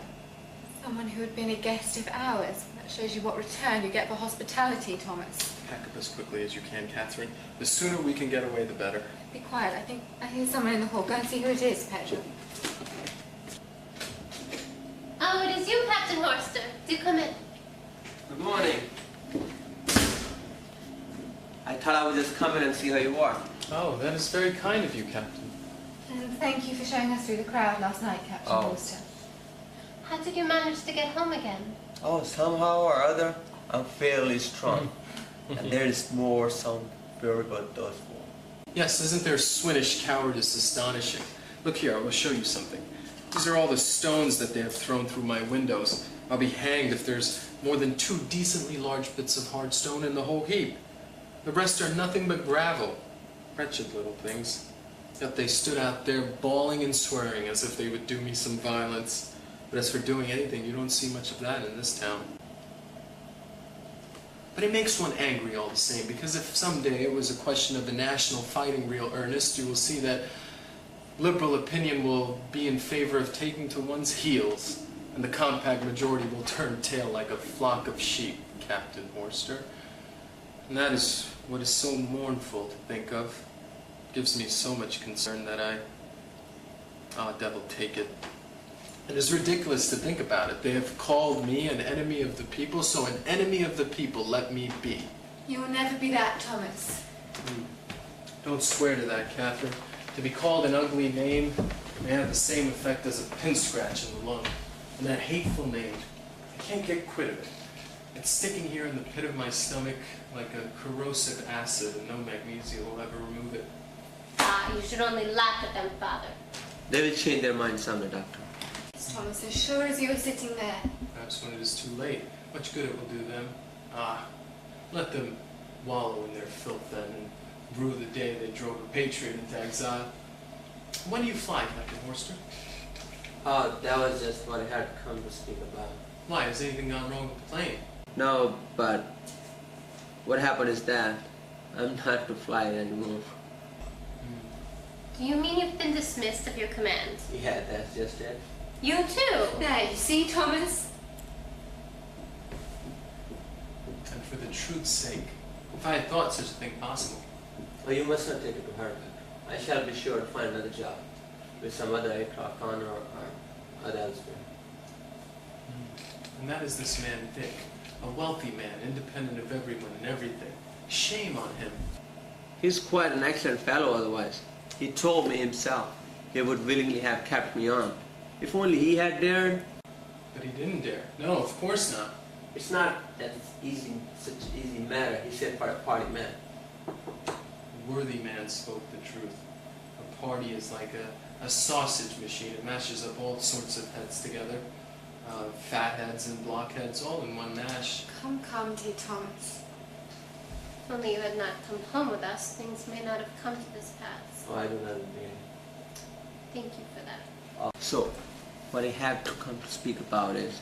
Someone who had been a guest of ours. That shows you what return you get for hospitality, Thomas. Pack up as quickly as you can, Catherine. The sooner we can get away, the better. Be quiet. I think I hear someone in the hall. Go and see who it is, Petra. Oh, it is you, Captain Horster. Do come in. Good morning. I thought I would just come in and see how you are. Oh, that is very kind of you, Captain. And thank you for showing us through the crowd last night, Captain Forster. How did you manage to get home again? Oh, somehow or other, I'm fairly strong. And there is more some very good does for. Yes, isn't their Swinish cowardice astonishing? Look here, I will show you something. These are all the stones that they have thrown through my windows. I'll be hanged if there's more than 2 decently large bits of hard stone in the whole heap. The rest are nothing but gravel. Wretched little things. Yet they stood out there bawling and swearing as if they would do me some violence. But as for doing anything, you don't see much of that in this town. But it makes one angry all the same, because if someday it was a question of the national fighting real earnest, you will see that liberal opinion will be in favor of taking to one's heels, and the compact majority will turn tail like a flock of sheep, Captain Horster. And that is what is so mournful to think of. gives me so much concern that devil take it. It is ridiculous to think about it. They have called me an enemy of the people, so an enemy of the people let me be. You will never be that, Thomas. Don't swear to that, Catherine. To be called an ugly name may have the same effect as a pin scratch in the lung. And that hateful name, I can't get quit of it. It's sticking here in the pit of my stomach like a corrosive acid, and no magnesia will ever remove it. Ah, you should only laugh at them, Father. They will change their minds someday, Doctor. Yes, Thomas, as sure as you are sitting there. Perhaps when it is too late, much good it will do them. Let them wallow in their filth then, and rue the day they drove a patriot into exile. When do you fly, Captain Horster? Oh, that was just what I had come to speak about. Why? Has anything gone wrong with the plane? No, but what happened is that I'm not to fly anymore. Do you mean you've been dismissed of your command? Yeah, that's just it. You too. There, you see, Thomas? And for the truth's sake, if I had thought such a thing possible. Oh, you must not take it to heart. I shall be sure to find another job with some other aircraft on or elsewhere. And that is this man Dick, a wealthy man, independent of everyone and everything. Shame on him. He's quite an excellent fellow otherwise. He told me himself he would willingly have kept me on. If only he had dared. But he didn't dare. No, of course not. It's not that it's easy, such an easy matter, he said, for a party man. A worthy man spoke the truth. A party is like a sausage machine. It mashes up all sorts of heads together. Fat heads and blockheads, all in one mash. Come, dear Thomas. If only you had not come home with us, things may not have come to this pass. Oh, I do not agree. Thank you for that. So, what I have to come to speak about is,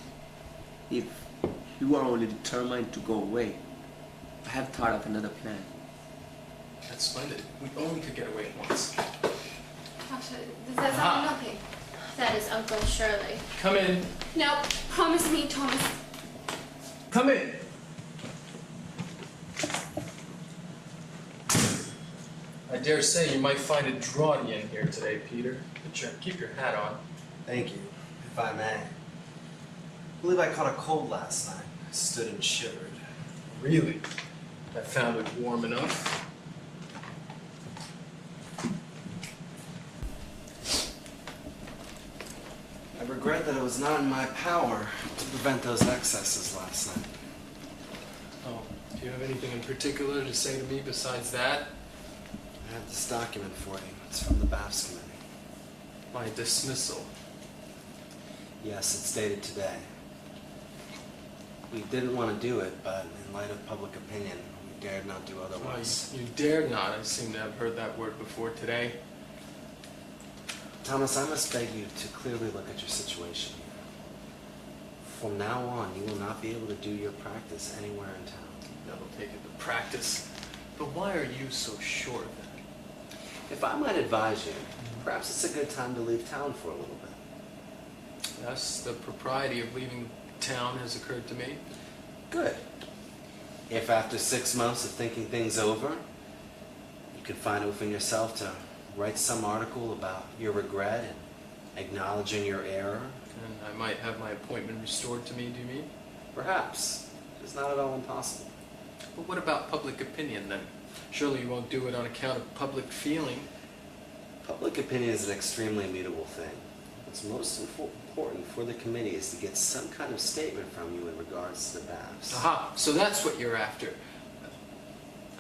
if you are only determined to go away, I have thought of another plan. That's splendid. We only could get away once. Doctor, there's someone knocking. That is Uncle Shirley. Come in. Now, promise me, Thomas. Come in. I dare say you might find it draughty in here today, Peter. But keep your hat on. Thank you, if I may. I believe I caught a cold last night. I stood and shivered. Really? I found it warm enough. I regret that it was not in my power to prevent those excesses last night. Oh, do you have anything in particular to say to me besides that? I have this document for you. It's from the BAFS committee. My dismissal. Yes, it's dated today. We didn't want to do it, but in light of public opinion, we dared not do otherwise. You dared not. I seem to have heard that word before today. Thomas, I must beg you to clearly look at your situation here. From now on, you will not be able to do your practice anywhere in town. That'll take it to practice. But why are you so sure of that? If I might advise you, perhaps it's a good time to leave town for a little bit. Yes, the propriety of leaving town has occurred to me. Good. If after 6 months of thinking things over, you can find it within yourself to write some article about your regret and acknowledging your error. And I might have my appointment restored to me, do you mean? Perhaps. It's not at all impossible. But what about public opinion then? Surely you won't do it on account of public feeling. Public opinion is an extremely mutable thing. What's most important for the committee is to get some kind of statement from you in regards to the BAFS. Aha, so that's what you're after.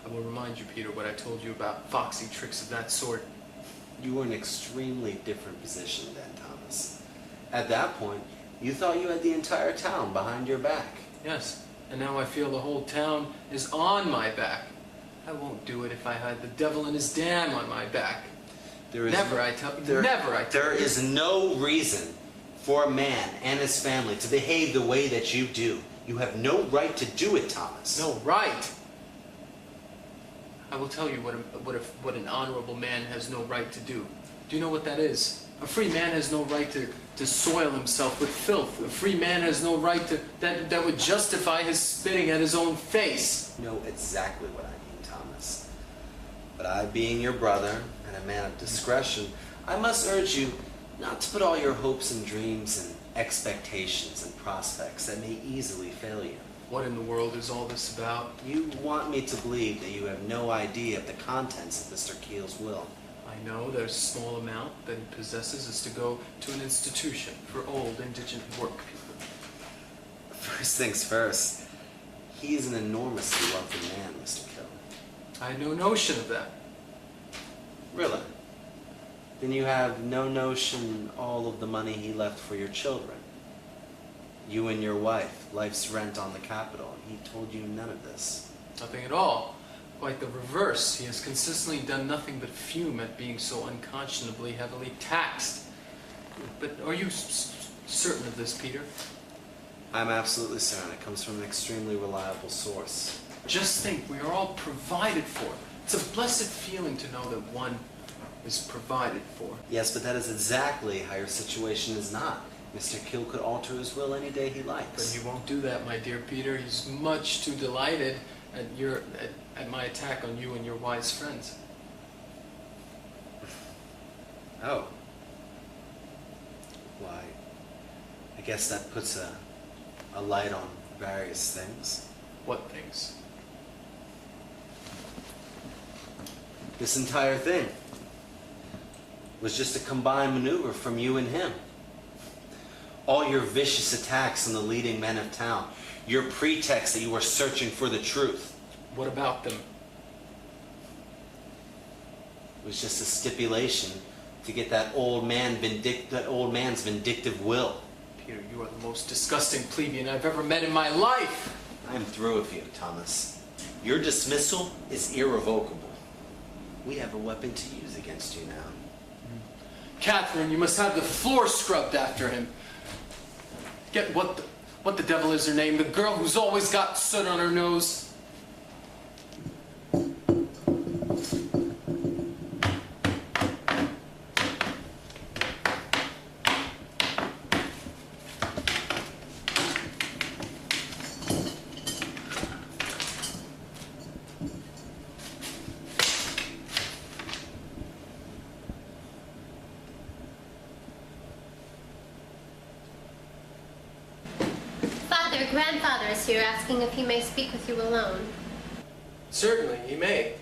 I will remind you, Peter, what I told you about foxy tricks of that sort. You were in an extremely different position then, Thomas. At that point, you thought you had the entire town behind your back. Yes, and now I feel the whole town is on my back. I won't do it if I had the devil and his dam on my back. There is There is no reason for a man and his family to behave the way that you do. You have no right to do it, Thomas. No right? I will tell you what an honorable man has no right to do. Do you know what that is? A free man has no right to soil himself with filth. A free man has no right to that would justify his spitting at his own face. You know exactly what I mean, Thomas. But I, being your brother and a man of discretion, I must urge you not to put all your hopes and dreams and expectations and prospects that may easily fail you. What in the world is all this about? You want me to believe that you have no idea of the contents of Mr. Keel's will. I know that a small amount that he possesses is to go to an institution for old indigent work people. First things first, he is an enormously wealthy man, Mr. Kill. I had no notion of that. Really? Then you have no notion all of the money he left for your children. You and your wife, life's rent on the capital. He told you none of this. Nothing at all. Quite the reverse. He has consistently done nothing but fume at being so unconscionably heavily taxed. But are you certain of this, Peter? I'm absolutely certain. It comes from an extremely reliable source. Just think, we are all provided for. It's a blessed feeling to know that one is provided for. Yes, but that is exactly how your situation is not. Mr. Kill could alter his will any day he likes. But he won't do that, my dear Peter. He's much too delighted at my attack on you and your wise friends. Oh. Why, I guess that puts a light on various things. What things? This entire thing was just a combined maneuver from you and him. All your vicious attacks on the leading men of town, your pretext that you were searching for the truth. What about them? It was just a stipulation to get that old man's vindictive will. Peter, you are the most disgusting plebeian I've ever met in my life. I'm through with you, Thomas. Your dismissal is irrevocable. We have a weapon to use against you now. Catherine, you must have the floor scrubbed after him. Get what the devil is her name? The girl who's always got soot on her nose. Grandfather is here asking if he may speak with you alone. Certainly, he may.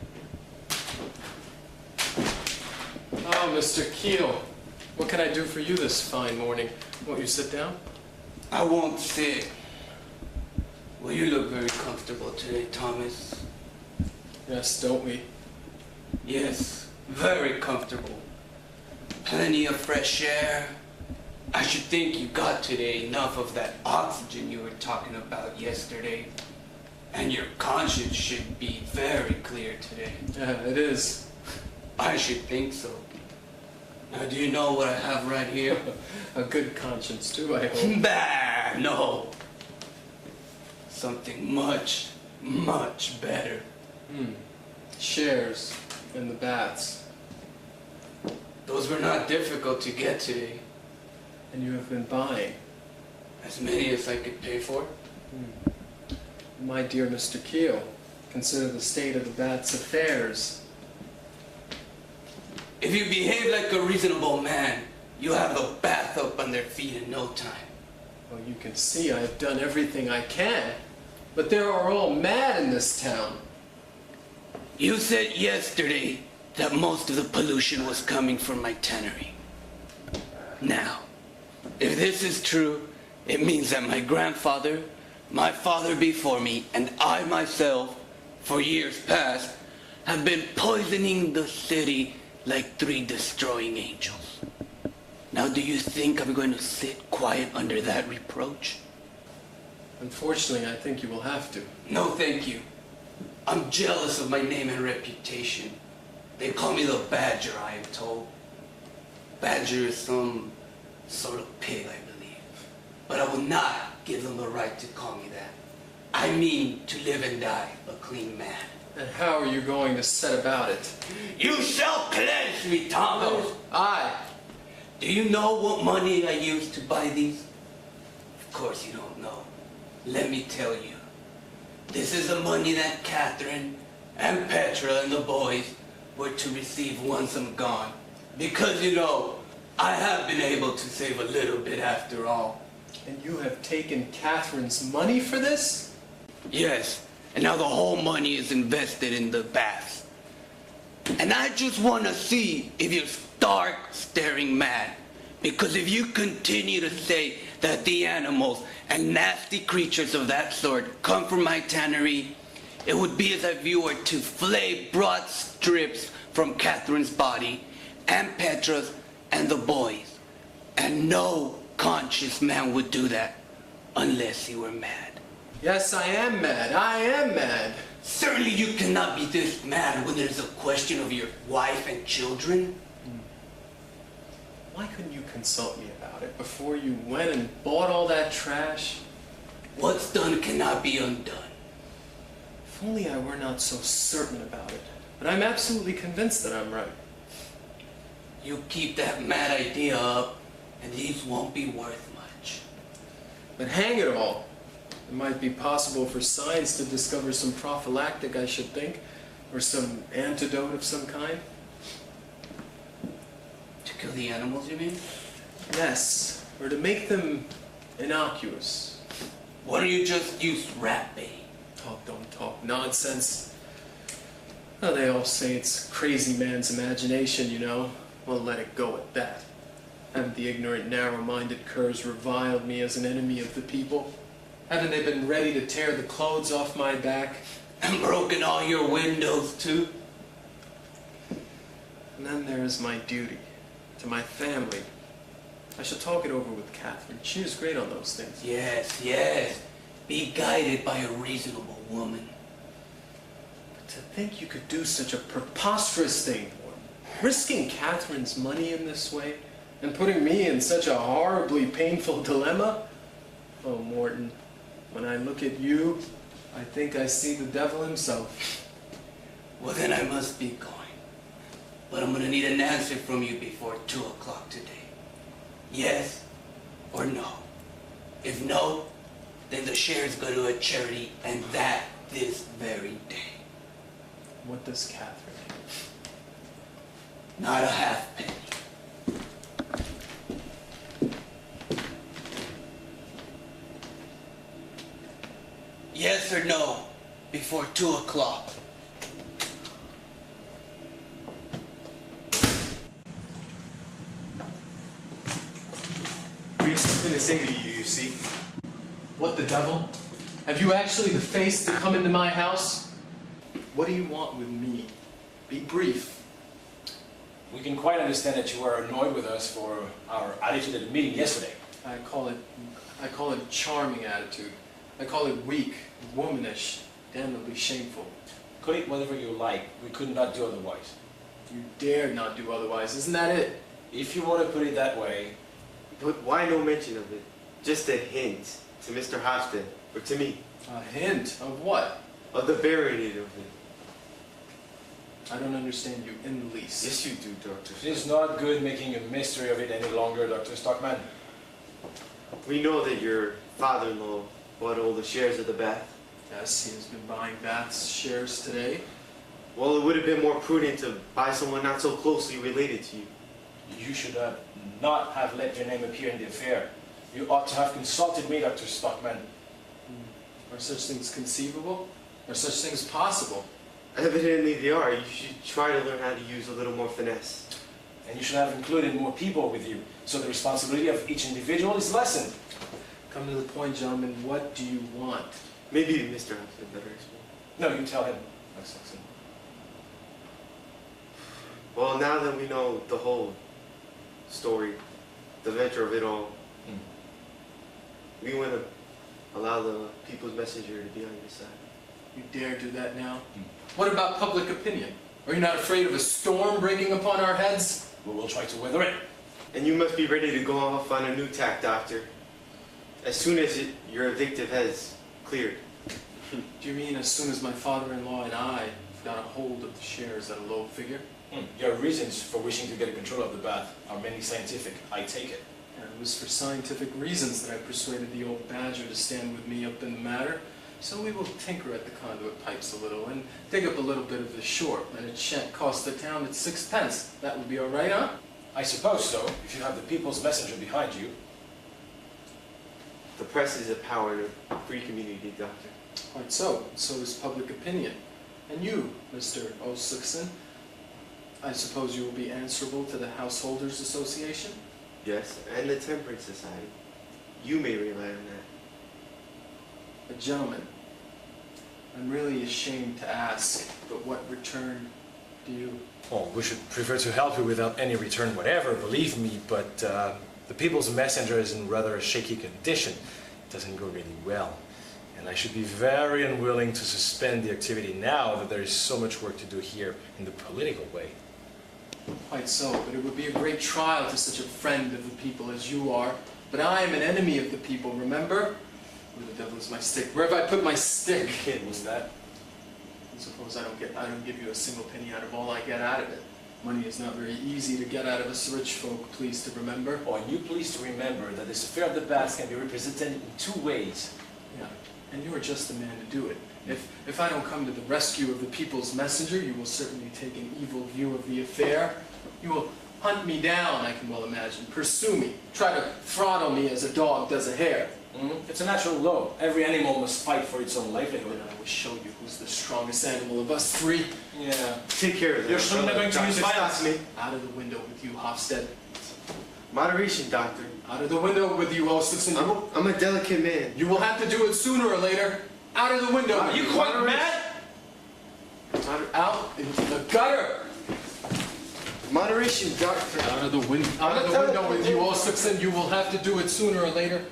Oh, Mr. Keel, what can I do for you this fine morning? Won't you sit down? I won't sit. Well, you look very comfortable today, Thomas. Yes, don't we? Yes, very comfortable. Plenty of fresh air. I should think you got today enough of that oxygen you were talking about yesterday. And your conscience should be very clear today. Yeah, it is. I should think so. Now, do you know what I have right here? A good conscience, too, I hope. Bah, no. Something much, much better. Shares in the bats. Those were not difficult to get today. And you have been buying? As many as I could pay for. My dear Mr. Keel, consider the state of the bat's affairs. If you behave like a reasonable man, you'll have the bath up on their feet in no time. Well, you can see I have done everything I can. But they are all mad in this town. You said yesterday that most of the pollution was coming from my tannery. Now, if this is true, it means that my grandfather, my father before me, and I myself, for years past, have been poisoning the city like 3 destroying angels. Now, do you think I'm going to sit quiet under that reproach? Unfortunately, I think you will have to. No, thank you. I'm jealous of my name and reputation. They call me the Badger, I am told. Badger is some sort of pig, I believe. But I will not give them the right to call me that. I mean to live and die a clean man. And how are you going to set about it? You shall pledge me, Thomas. No, I. Do you know what money I used to buy these? Of course you don't know. Let me tell you. This is the money that Catherine and Petra and the boys were to receive once I'm gone. Because, you know, I have been able to save a little bit after all. And you have taken Catherine's money for this? Yes, and now the whole money is invested in the baths. And I just want to see if you're stark staring mad. Because if you continue to say that the animals and nasty creatures of that sort come from my tannery, it would be as if you were to flay broad strips from Catherine's body, and Petra's, and the boys. And no conscious man would do that unless he were mad. Yes, I am mad. I am mad. Certainly you cannot be this mad when there's a question of your wife and children. Why couldn't you consult me about it before you went and bought all that trash? What's done cannot be undone. If only I were not so certain about it. But I'm absolutely convinced that I'm right. You keep that mad idea up, and these won't be worth much. But hang it all. It might be possible for science to discover some prophylactic, I should think, or some antidote of some kind. To kill the animals, you mean? Yes, or to make them innocuous. Why don't you just use rat bait? Oh, don't talk nonsense. Oh, they all say it's crazy man's imagination, you know. Well, let it go at that. Haven't the ignorant, narrow-minded curs reviled me as an enemy of the people? Haven't they been ready to tear the clothes off my back? And broken all your windows, too? And then there is my duty to my family. I shall talk it over with Catherine. She is great on those things. Yes, yes. Be guided by a reasonable woman. But to think you could do such a preposterous thing, risking Catherine's money in this way, and putting me in such a horribly painful dilemma? Oh, Morton, when I look at you, I think I see the devil himself. Well, then I must be going. But I'm gonna need an answer from you before 2 o'clock today. Yes or no? If no, then the shares go to a charity, and that this very day. What does Catherine have? Not a halfpenny. Yes or no, before 2 o'clock. We have something to say to you, you see. What the devil? Have you actually the face to come into my house? What do you want with me? Be brief. We can quite understand that you were annoyed with us for our attitude at the meeting yesterday. I call it charming attitude. I call it weak, womanish, damnably shameful. Call it whatever you like. We could not do otherwise. You dared not do otherwise, isn't that it? If you want to put it that way. But why no mention of it? Just a hint to Mr. Hofstad, or to me. A hint of what? Of the barony of it. I don't understand you in the least. Yes, you do, Doctor. It is not good making a mystery of it any longer, Dr. Stockman. We know that your father-in-law bought all the shares of the bath. Yes, he has been buying Bath's shares today. Well, it would have been more prudent to buy someone not so closely related to you. You should not have let your name appear in the affair. You ought to have consulted me, Dr. Stockman. Are such things conceivable? Are such things possible? Evidently they are. You should try to learn how to use a little more finesse. And you should have included more people with you, so the responsibility of each individual is lessened. Come to the point, gentlemen. What do you want? Maybe Mr. Hofstad better explain. No, you tell him. That's excellent. Well, now that we know the whole story, the venture of it all, we want to allow the people's messenger to be on your side. You dare do that now? What about public opinion? Are you not afraid of a storm breaking upon our heads? We will try to weather it. And you must be ready to go off on a new tack, Doctor. As soon as your evictive has cleared. Do you mean as soon as my father-in-law and I got a hold of the shares at a low figure? Your reasons for wishing to get control of the bath are mainly scientific, I take it. And it was for scientific reasons that I persuaded the old badger to stand with me up in the matter. So we will tinker at the conduit pipes a little and dig up a little bit of the shore, and it shan't cost the town its 6 pence. That would be all right, huh? I suppose so, if you have the people's messenger behind you. The press is a power in a free community, Doctor. Quite so. So is public opinion. And you, Mr. O'Suxon, I suppose you will be answerable to the Householders Association? Yes, and the Temperance Society. You may rely on that. But gentlemen, I'm really ashamed to ask, but what return do you... Oh, we should prefer to help you without any return whatever, believe me, but the people's messenger is in rather a shaky condition. It doesn't go really well. And I should be very unwilling to suspend the activity now that there is so much work to do here in the political way. Quite so, but it would be a great trial to such a friend of the people as you are. But I am an enemy of the people, remember? Where the devil is my stick? Where have I put my stick? Kid, was that? Suppose I don't give you a single penny out of all I get out of it. Money is not very easy to get out of us rich folk, please to remember. Oh, and you please to remember that this affair of the baths can be represented in 2 ways. Yeah, and you are just the man to do it. If I don't come to the rescue of the people's messenger, you will certainly take an evil view of the affair. You will hunt me down, I can well imagine, pursue me, try to throttle me as a dog does a hare. It's a natural law. Every animal must fight for its own livelihood. And I will show you who's the strongest animal of us 3. Yeah. Take care of that. You're certainly going to use violence. Me. Out of the window with you, Hofstede. Moderation, Doctor. Out of the window with you, O'Suxon. I'm a delicate man. You will have to do it sooner or later. Out of the window. Are you quite mad? Out into the gutter. Moderation, Doctor. Out of the window with you, O'Suxon. You will have to do it sooner or later.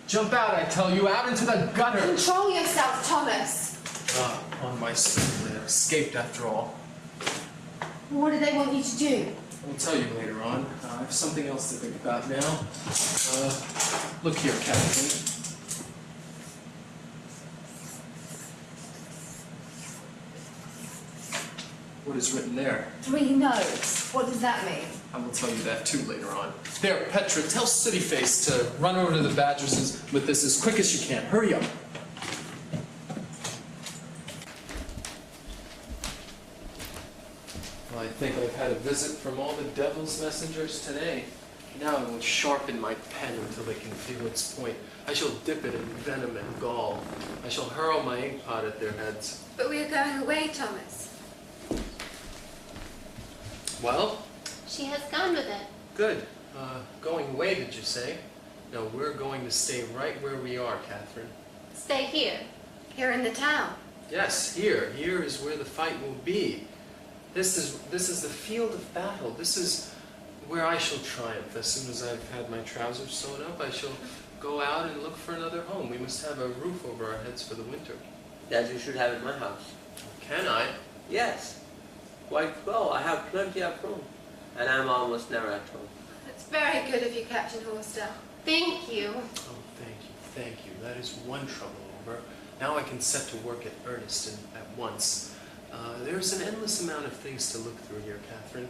Jump out, I tell you, out into the gutter. Control yourself, Thomas. On my soul, I escaped after all. What do they want you to do? I'll tell you later on. I have something else to think about now. Look here, Captain. What is written there? 3 notes. What does that mean? I will tell you that too later on. There, Petra, tell Sooty Face to run over to the Badgers with this as quick as you can. Hurry up. Well, I think I've had a visit from all the devil's messengers today. Now I will sharpen my pen until they can feel its point. I shall dip it in venom and gall. I shall hurl my ink pot at their heads. But we are going away, Thomas. Well? She has gone with it. Good. Going away, did you say? No, we're going to stay right where we are, Catherine. Stay here. Here in the town. Yes, here. Here is where the fight will be. This is the field of battle. This is where I shall triumph. As soon as I've had my trousers sewn up, I shall go out and look for another home. We must have a roof over our heads for the winter. That you should have in my house. Can I? Yes. Quite well. I have plenty of room. And I'm almost never at home. That's very good of you, Captain Horster. Thank you. Oh, thank you. That is one trouble over. Now I can set to work at earnest and at once. There's an endless amount of things to look through here, Catherine.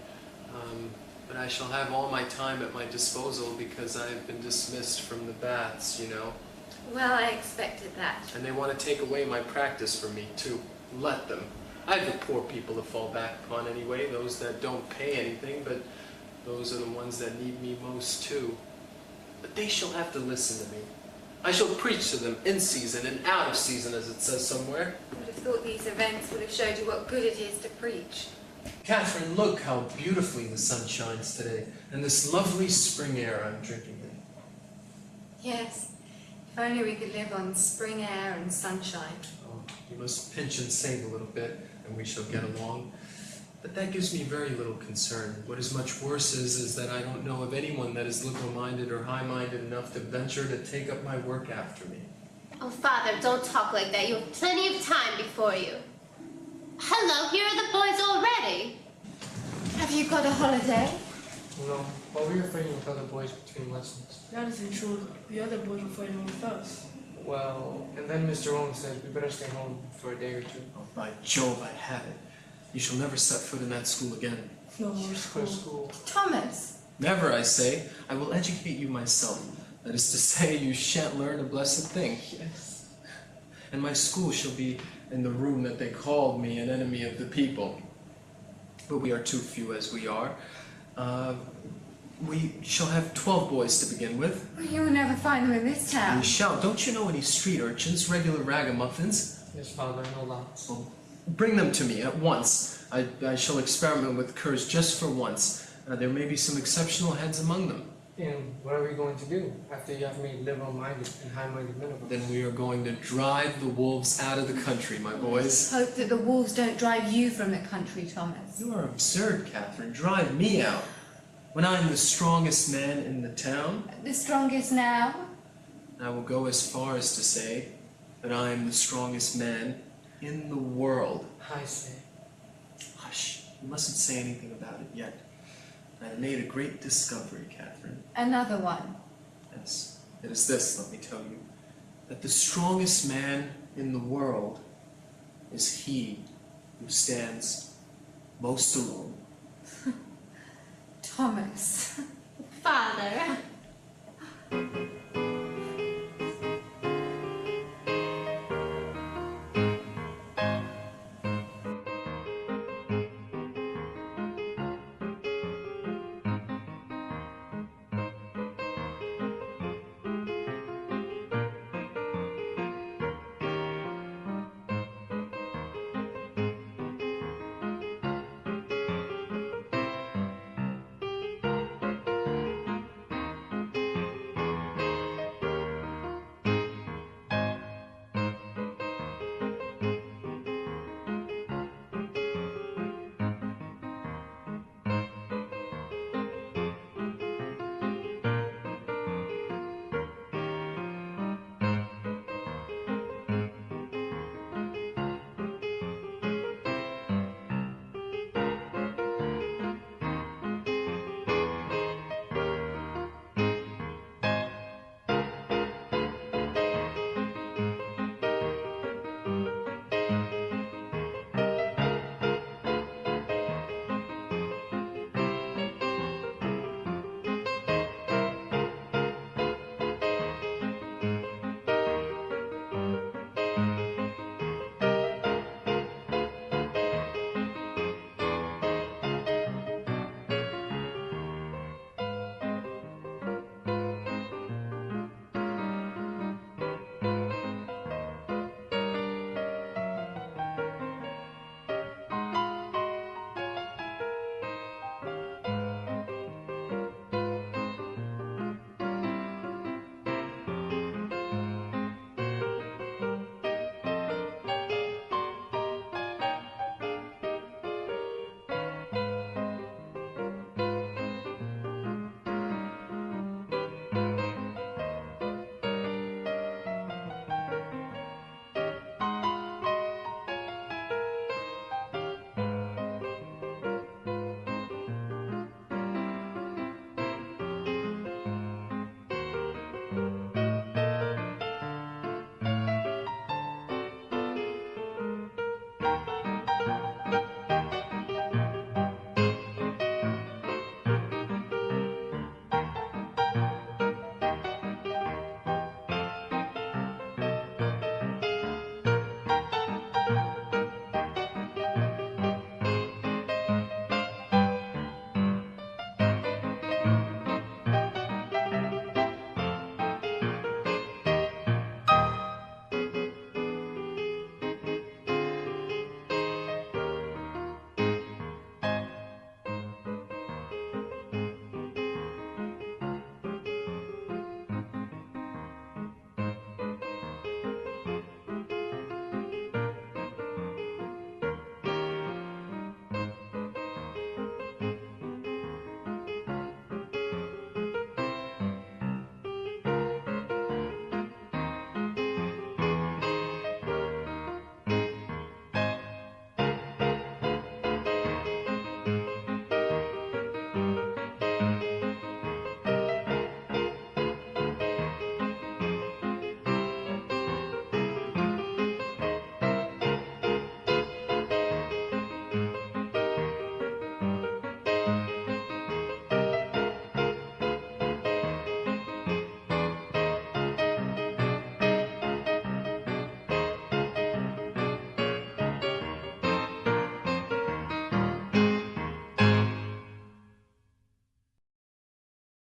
But I shall have all my time at my disposal because I've been dismissed from the baths, you know. Well, I expected that. And they want to take away my practice from me, too. Let them. I have the poor people to fall back upon anyway, those that don't pay anything, but those are the ones that need me most, too. But they shall have to listen to me. I shall preach to them in season and out of season, as it says somewhere. I would have thought these events would have showed you what good it is to preach. Catherine, look how beautifully the sun shines today, and this lovely spring air I'm drinking in. Yes, if only we could live on spring air and sunshine. Oh, you must pinch and save a little bit, and we shall get along. But that gives me very little concern. What is much worse is that I don't know of anyone that is liberal-minded or high-minded enough to venture to take up my work after me. Oh, Father, don't talk like that. You have plenty of time before you. Hello, here are the boys already. Have you got a holiday? No, but we were fighting with other boys between lessons. That isn't true. The other boys were fighting with us. Well, and then Mr. Owen said we better stay home for a day or two. Oh, by Jove, I have it. You shall never set foot in that school again. No more school. Thomas! Never, I say. I will educate you myself. That is to say, you shan't learn a blessed thing. Yes. and my school shall be in the room that they called me an enemy of the people. But we are too few as we are. We shall have 12 boys to begin with. You will never find them in this town. We shall. Don't you know any street urchins, regular ragamuffins? Yes, Father, I know lots. Well, bring them to me at once. I shall experiment with curs just for once. There may be some exceptional heads among them. And what are we going to do after you have made liberal-minded and high-minded men of us? Then we are going to drive the wolves out of the country, my boys. Hope that the wolves don't drive you from the country, Thomas. You are absurd, Catherine. Drive me out. When I am the strongest man in the town, The strongest now? I will go as far as to say that I am the strongest man in the world. I say. Hush, you mustn't say anything about it yet. I have made a great discovery, Catherine. Another one. Yes, it is this, let me tell you, that the strongest man in the world is he who stands most alone. Thomas. Father.